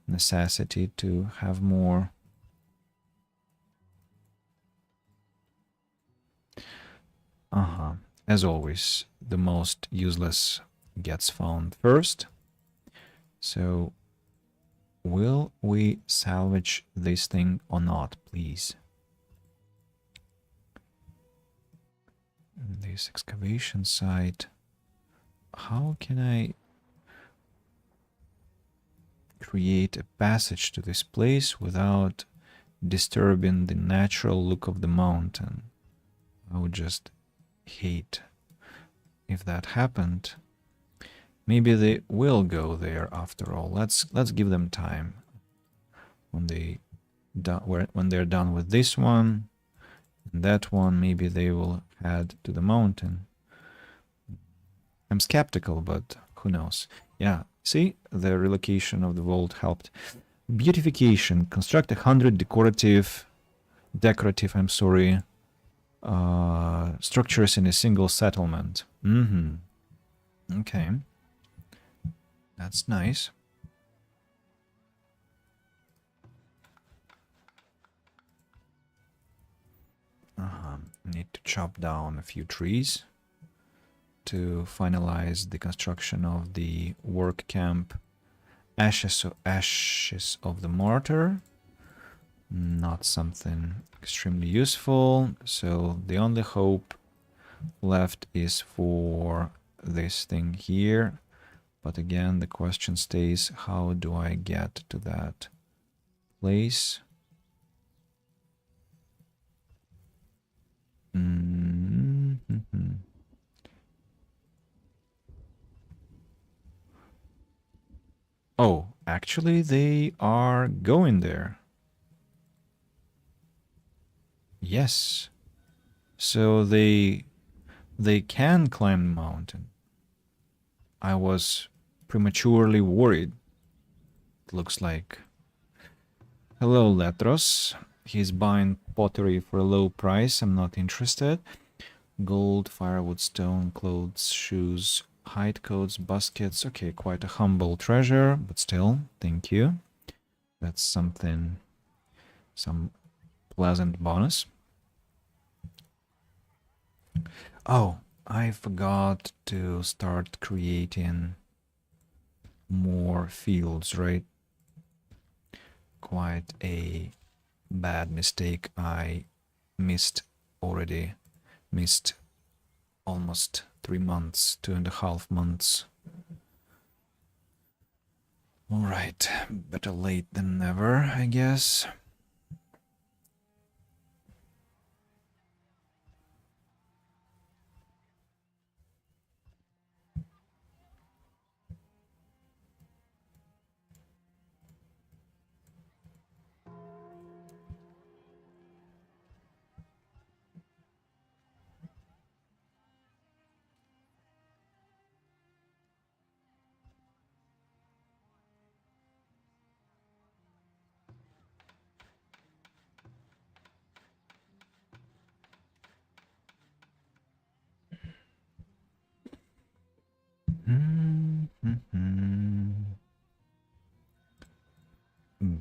necessity to have more. As always, the most useless gets found first. So, will we salvage this thing or not, please? This excavation site. How can I create a passage to this place without disturbing the natural look of the mountain? I would just hate if that happened. Maybe they will go there after all. Let's give them time. When they're done with this one and that one, maybe they will head to the mountain. I'm skeptical, but who knows? Yeah, see, the relocation of the vault helped. Beautification. Construct 100 decorative, structures in a single settlement. Okay. That's nice. Need to chop down a few trees to finalize the construction of the work camp. Ashes of the mortar. Not something extremely useful. So the only hope left is for this thing here. But again, the question stays, how do I get to that place? Oh, actually they are going there. Yes. So they can climb the mountain. I was prematurely worried. It looks like. Hello, Letros. He's buying pottery for a low price. I'm not interested. Gold, firewood, stone, clothes, shoes, hide coats, baskets. Okay, quite a humble treasure, but still, thank you. That's something, some pleasant bonus. Oh, I forgot to start creating more fields, right? Quite a bad mistake. I missed almost 3 months, 2.5 months. All right, better late than never, I guess.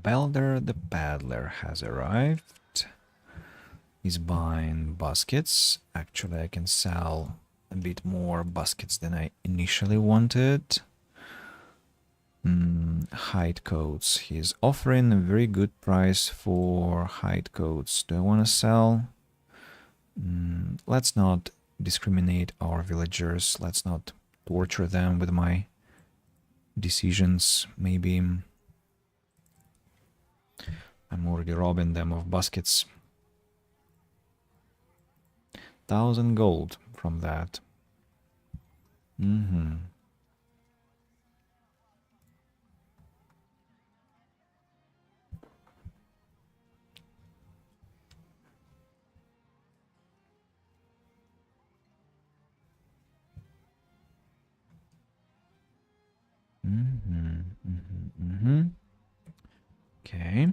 Belder the Paddler has arrived. He's buying baskets. Actually, I can sell a bit more baskets than I initially wanted. Hide coats. He's offering a very good price for hide coats. Do I want to sell? Let's not discriminate our villagers. Let's not torture them with my decisions. Maybe I'm already robbing them of baskets. 1,000 gold from that. Okay.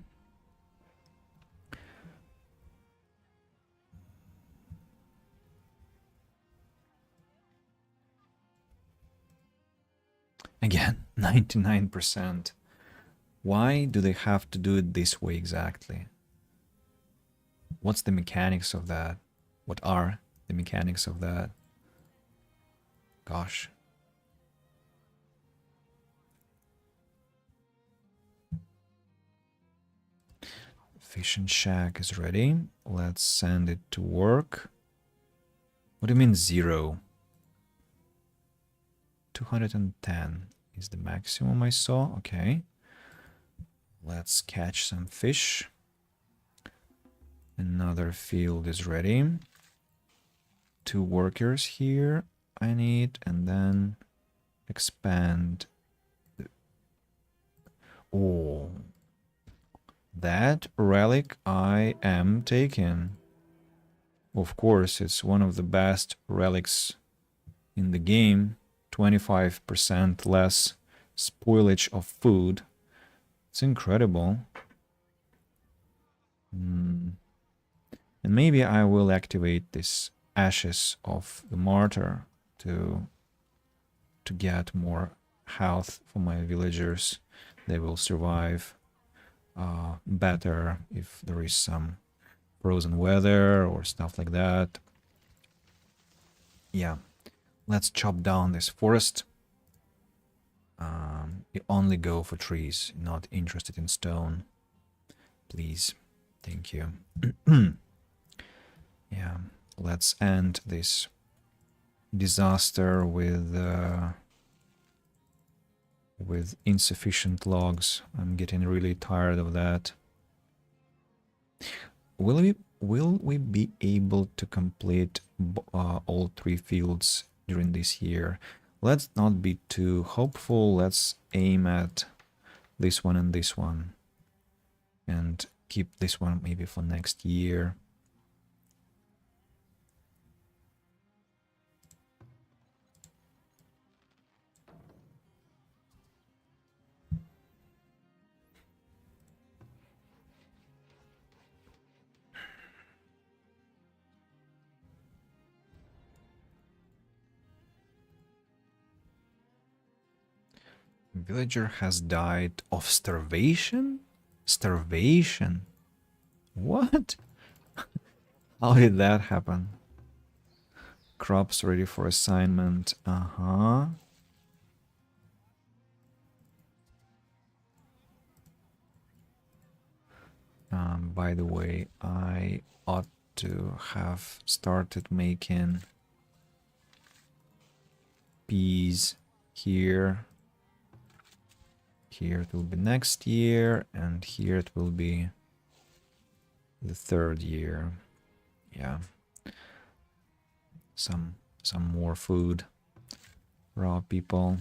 Again, 99%. Why do they have to do it this way exactly? What's the mechanics of that? What are the mechanics of that? Gosh. Fishing shack is ready. Let's send it to work. What do you mean 0? 210 is the maximum I saw. Okay. Let's catch some fish. Another field is ready. 2 workers here I need, and then expand. Oh, that relic I am taking. Of course, it's one of the best relics in the game. 25% less spoilage of food. It's incredible. And maybe I will activate this ashes of the martyr to get more health for my villagers. They will survive better if there is some frozen weather or stuff like that. Yeah, let's chop down this forest. You only go for trees, not interested in stone. Please. Thank you. Yeah, let's end this disaster with insufficient logs. I'm getting really tired of that. Will we be able to complete all 3 fields during this year? Let's not be too hopeful. Let's aim at this one and this one, and keep this one maybe for next year. Villager has died of starvation? Starvation? What? How did that happen? Crops ready for assignment. Uh-huh. By the way, I ought to have started making peas here. Here it will be next year, and here it will be the 3rd year. Yeah. Some more food. Raw people.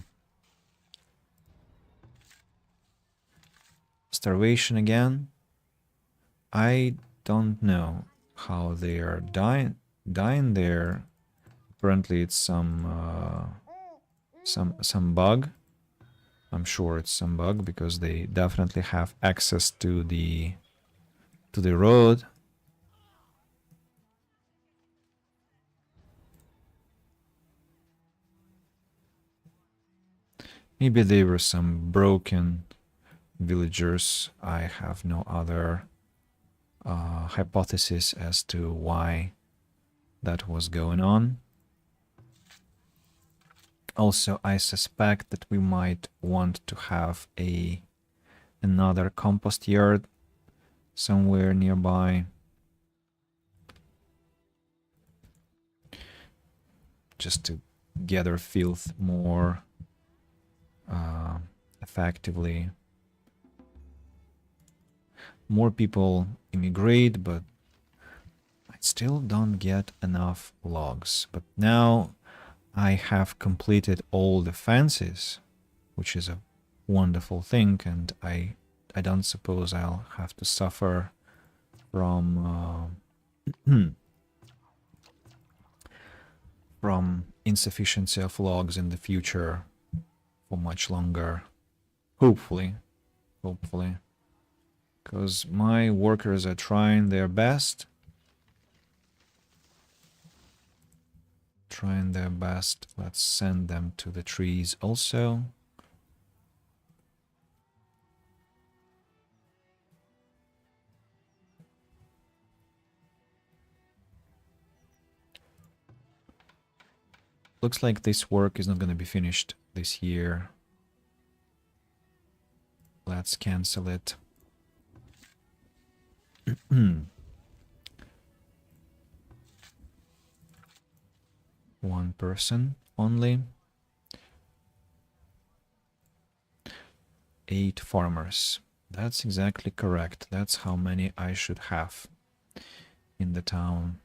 Starvation again. I don't know how they are dying there. Apparently it's some bug. I'm sure it's some bug because they definitely have access to the road. Maybe they were some broken villagers. I have no other hypothesis as to why that was going on. Also, I suspect that we might want to have another compost yard somewhere nearby. Just to gather filth more effectively. More people immigrate, but I still don't get enough logs. But now I have completed all the fences, which is a wonderful thing, and I don't suppose I'll have to suffer from from insufficiency of logs in the future for much longer. Hopefully. Because my workers are trying their best. Let's send them to the trees also. Looks like this work is not going to be finished this year. Let's cancel it. One person only. 8 farmers. That's exactly correct. That's how many I should have in the town.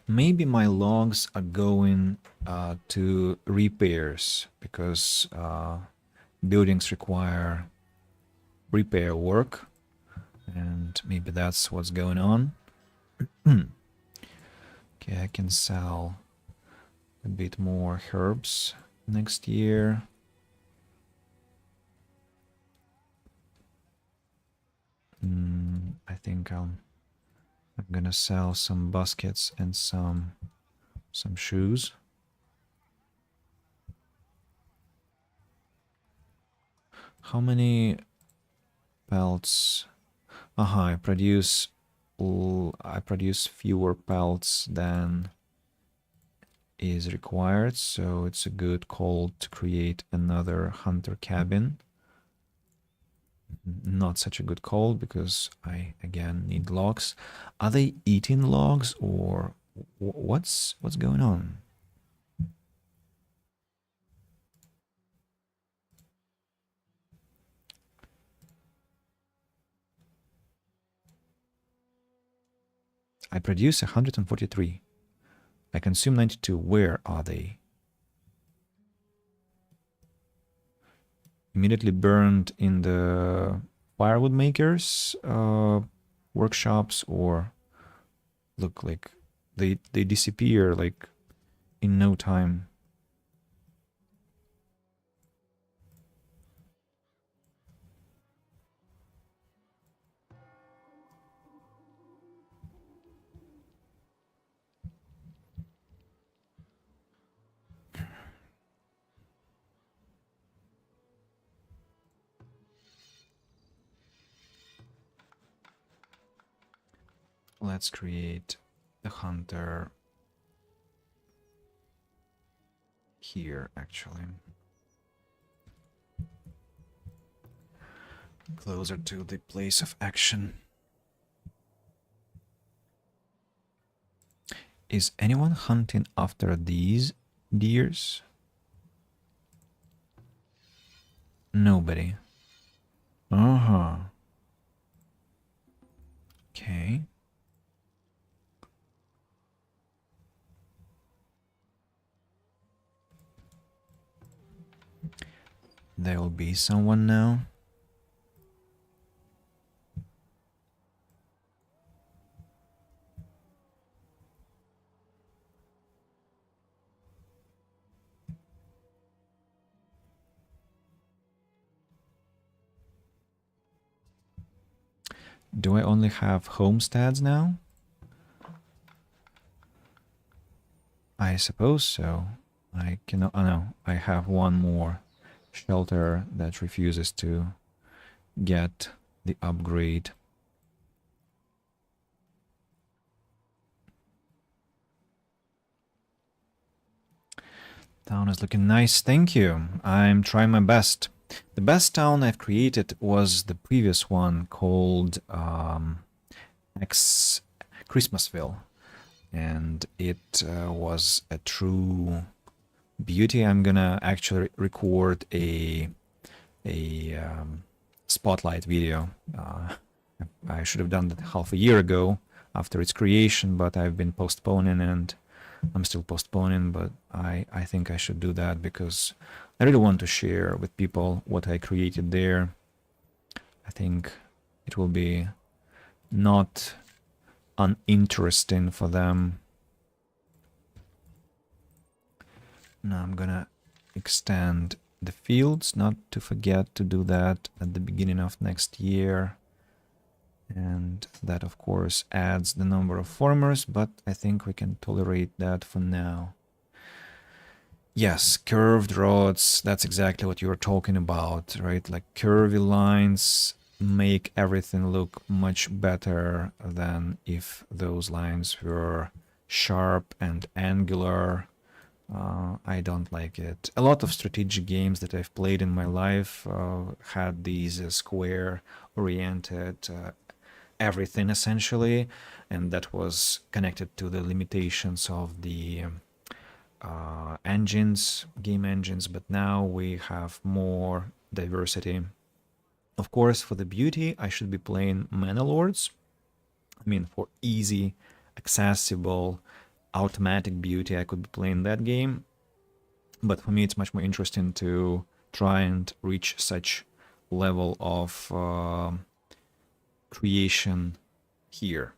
Maybe my logs are going to repairs because buildings require repair work, and maybe that's what's going on. Okay, I can sell a bit more herbs next year. I think I'm gonna sell some baskets and some shoes. How many pelts? I produce fewer pelts than is required, so it's a good call to create another hunter cabin. Not such a good call because I again need logs. Are they eating logs or what's going on? I produce 143. I consume 92. Where are they? Immediately burned in the firewood makers workshops, or look like they disappear like in no time. Let's create the hunter here, actually. Closer to the place of action. Is anyone hunting after these deers? Nobody. Okay. There will be someone now. Do I only have homesteads now? I suppose so. I cannot. Oh no, I have one more shelter that refuses to get the upgrade. Town is looking nice, thank you. I'm trying my best. The best town I've created was the previous one called X Christmasville, and it was a true beauty. I'm gonna actually record a spotlight video. I should have done that half a year ago after its creation, but I've been postponing and I'm still postponing, but I think I should do that because I really want to share with people what I created there. I think it will be not uninteresting for them. Now I'm gonna extend the fields, not to forget to do that at the beginning of next year. And that, of course, adds the number of farmers, but I think we can tolerate that for now. Yes, curved roads, that's exactly what you were talking about, right? Like curvy lines make everything look much better than if those lines were sharp and angular. I don't like it. A lot of strategic games that I've played in my life had these square-oriented everything essentially, and that was connected to the limitations of the game engines, but now we have more diversity. Of course, for the beauty, I should be playing Mana Lords. I mean, for easy, accessible, automatic beauty, I could be playing that game. But for me, it's much more interesting to try and reach such level of creation here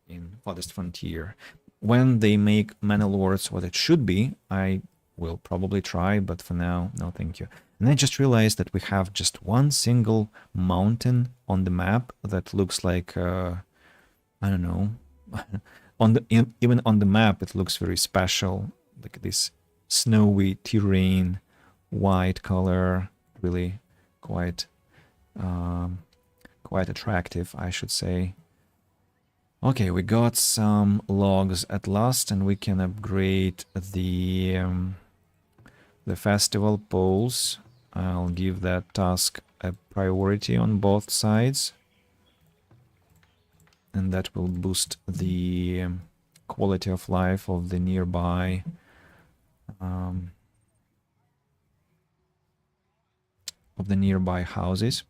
in Farthest Frontier. When they make Mana Lords what it should be, I will probably try, but for now, no thank you. And I just realized that we have just one single mountain on the map that looks like, I don't know, even on the map it looks very special, like this snowy terrain, white color, really quite quite attractive, I should say. Okay, we got some logs at last, and we can upgrade the festival poles. I'll give that task a priority on both sides, and that will boost the quality of life of the nearby houses.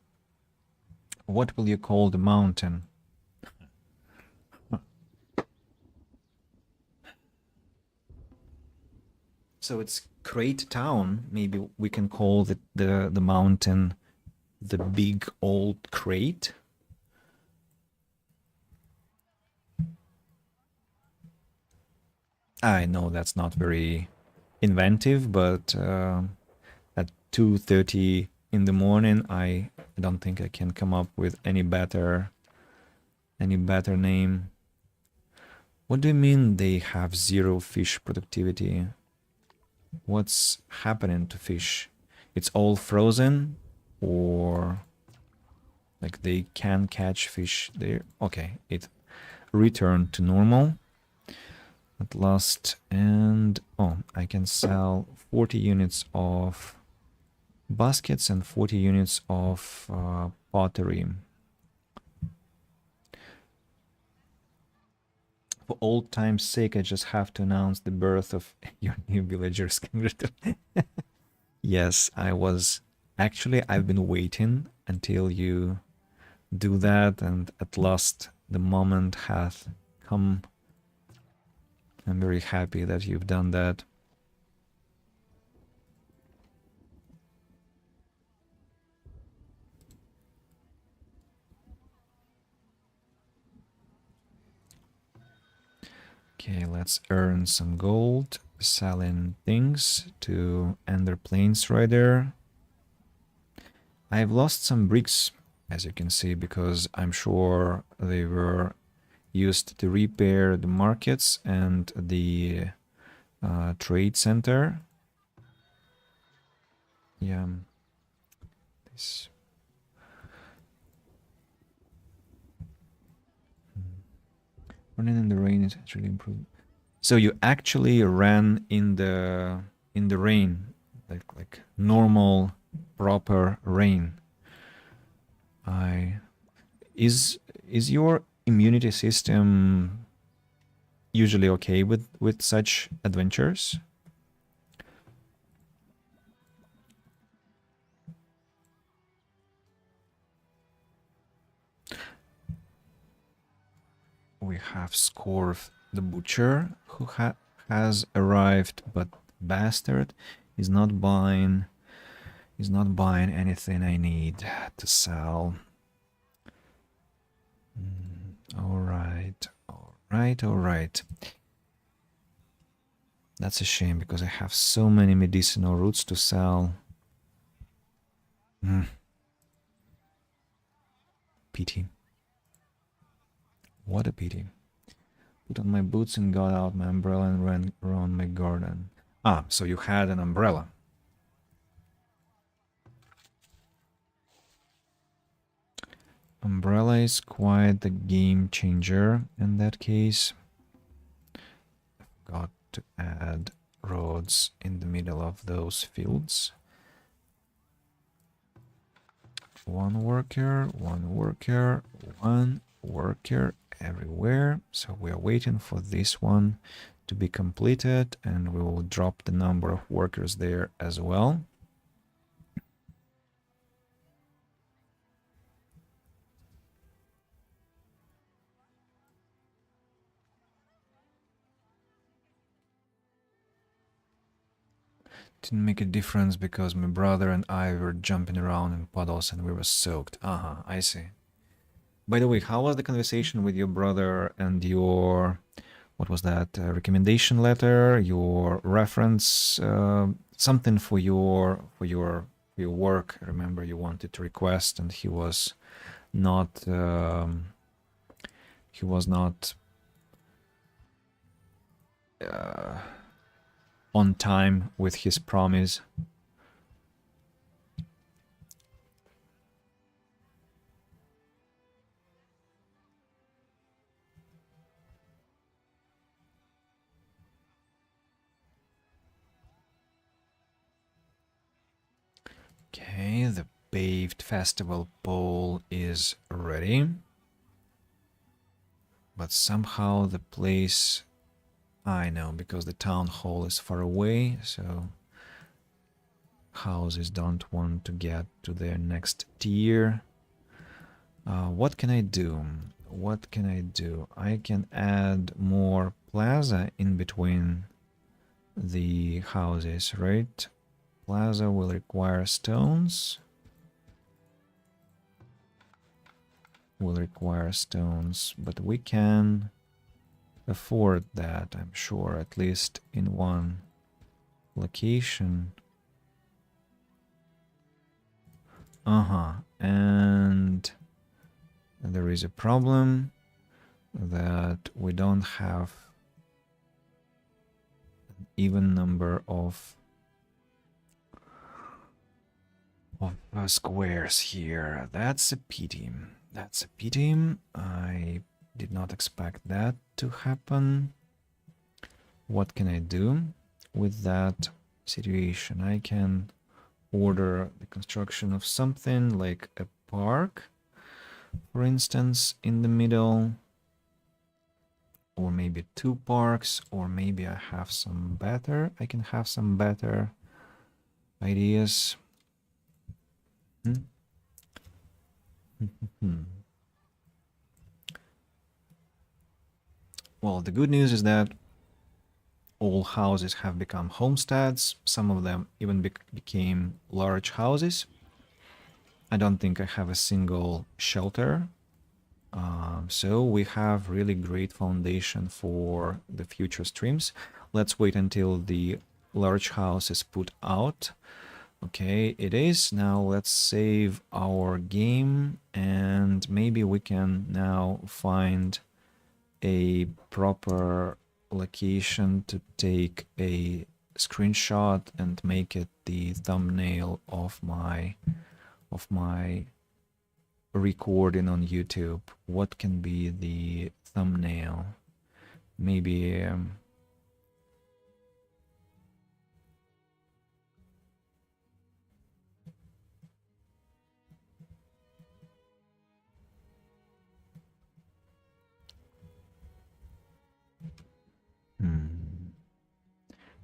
What will you call the mountain? So it's Crate Town. Maybe we can call the mountain the Big Old Crate. I know that's not very inventive, but at 2:30 in the morning, I don't think I can come up with any better name. What do you mean they have 0 fish productivity? What's happening to fish? It's all frozen, or like they can catch fish there? Okay, it returned to normal at last, and oh, I can sell 40 units of baskets and 40 units of pottery. For old time's sake, I just have to announce the birth of your new villagers. Yes, I've been waiting until you do that, and at last the moment hath come. I'm very happy that you've done that. Okay, let's earn some gold, selling things to Ender Plains Rider. I've lost some bricks, as you can see, because I'm sure they were used to repair the markets and the trade center. Yeah, this. Running in the rain is actually improved. So you actually ran in the rain, like normal, proper rain. I is your immunity system usually okay with such adventures? We have Scorf the Butcher, who has arrived, but bastard is not buying anything I need to sell. All right, all right, all right. That's a shame because I have so many medicinal roots to sell. Pity. What a pity. Put on my boots and got out my umbrella and ran around my garden. Ah, so you had an umbrella. Umbrella is quite the game changer in that case. Got to add roads in the middle of those fields. One worker, one worker, one worker everywhere. So we are waiting for this one to be completed, and we will drop the number of workers there as well. Didn't make a difference because my brother and I were jumping around in puddles and we were soaked. I see. By the way, how was the conversation with your brother and your, what was that, recommendation letter, your reference, something for your work? I remember you wanted to request, and he was not on time with his promise. Okay, the paved festival pole is ready. But somehow the place, I know, because the town hall is far away, so houses don't want to get to their next tier. What can I do? What can I do? I can add more plaza in between the houses, right? Plaza will require stones. But we can afford that, I'm sure, at least in one location. And there is a problem that we don't have an even number of squares here. That's a pity. That's a pity. I did not expect that to happen. What can I do with that situation? I can order the construction of something like a park, for instance, in the middle, or maybe two parks, or maybe I can have some better ideas. Well, the good news is that all houses have become homesteads. Some of them even became large houses. I don't think I have a single shelter. So we have really great foundation for the future streams. Let's wait until the large house is put out. Okay, it is. Now let's save our game, and maybe we can now find a proper location to take a screenshot and make it the thumbnail of my recording on YouTube. What can be the thumbnail? Maybe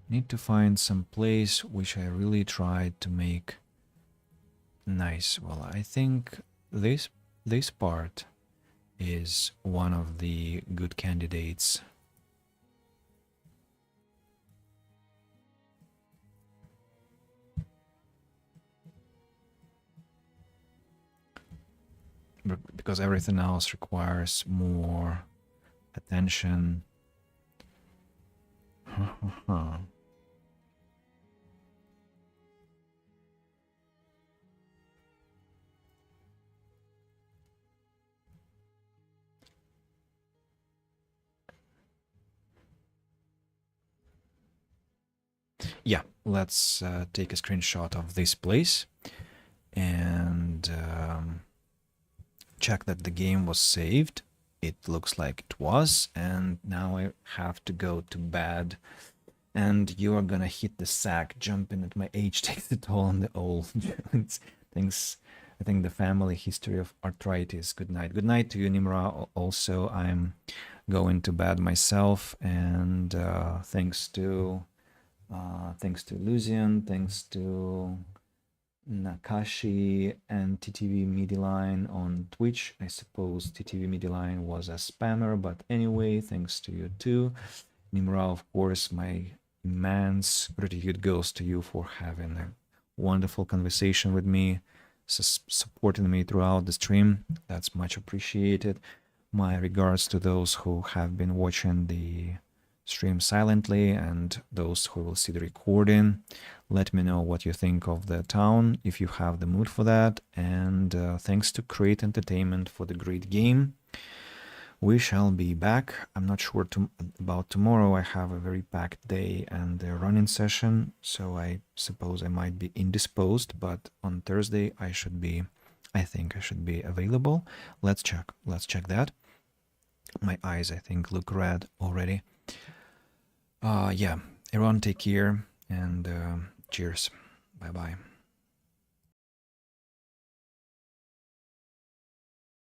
need to find some place which I really tried to make nice. Well, I think this part is one of the good candidates. Because everything else requires more attention. Yeah, let's take a screenshot of this place and check that the game was saved. It looks like it was, and now I have to go to bed. And you are gonna hit the sack. Jumping at my age takes a toll on the old joints. Thanks. I think the family history of arthritis. Good night. Good night to you, Nimra. Also, I'm going to bed myself, and thanks to Lucian, thanks to Nakashi and TTV Medialine on Twitch. I suppose TTV Medialine was a spammer, but anyway, thanks to you too. Nimra, of course, my immense gratitude goes to you for having a wonderful conversation with me, supporting me throughout the stream. That's much appreciated. My regards to those who have been watching the stream silently and those who will see the recording. Let me know what you think of the town if you have the mood for that. And thanks to Create Entertainment for the great game. We shall be back. I'm not sure about tomorrow. I have a very packed day and a running session, so I suppose I might be indisposed, but on Thursday I think I should be available. Let's check that. My eyes, I think, look red already. Yeah, everyone take care and cheers. Bye-bye.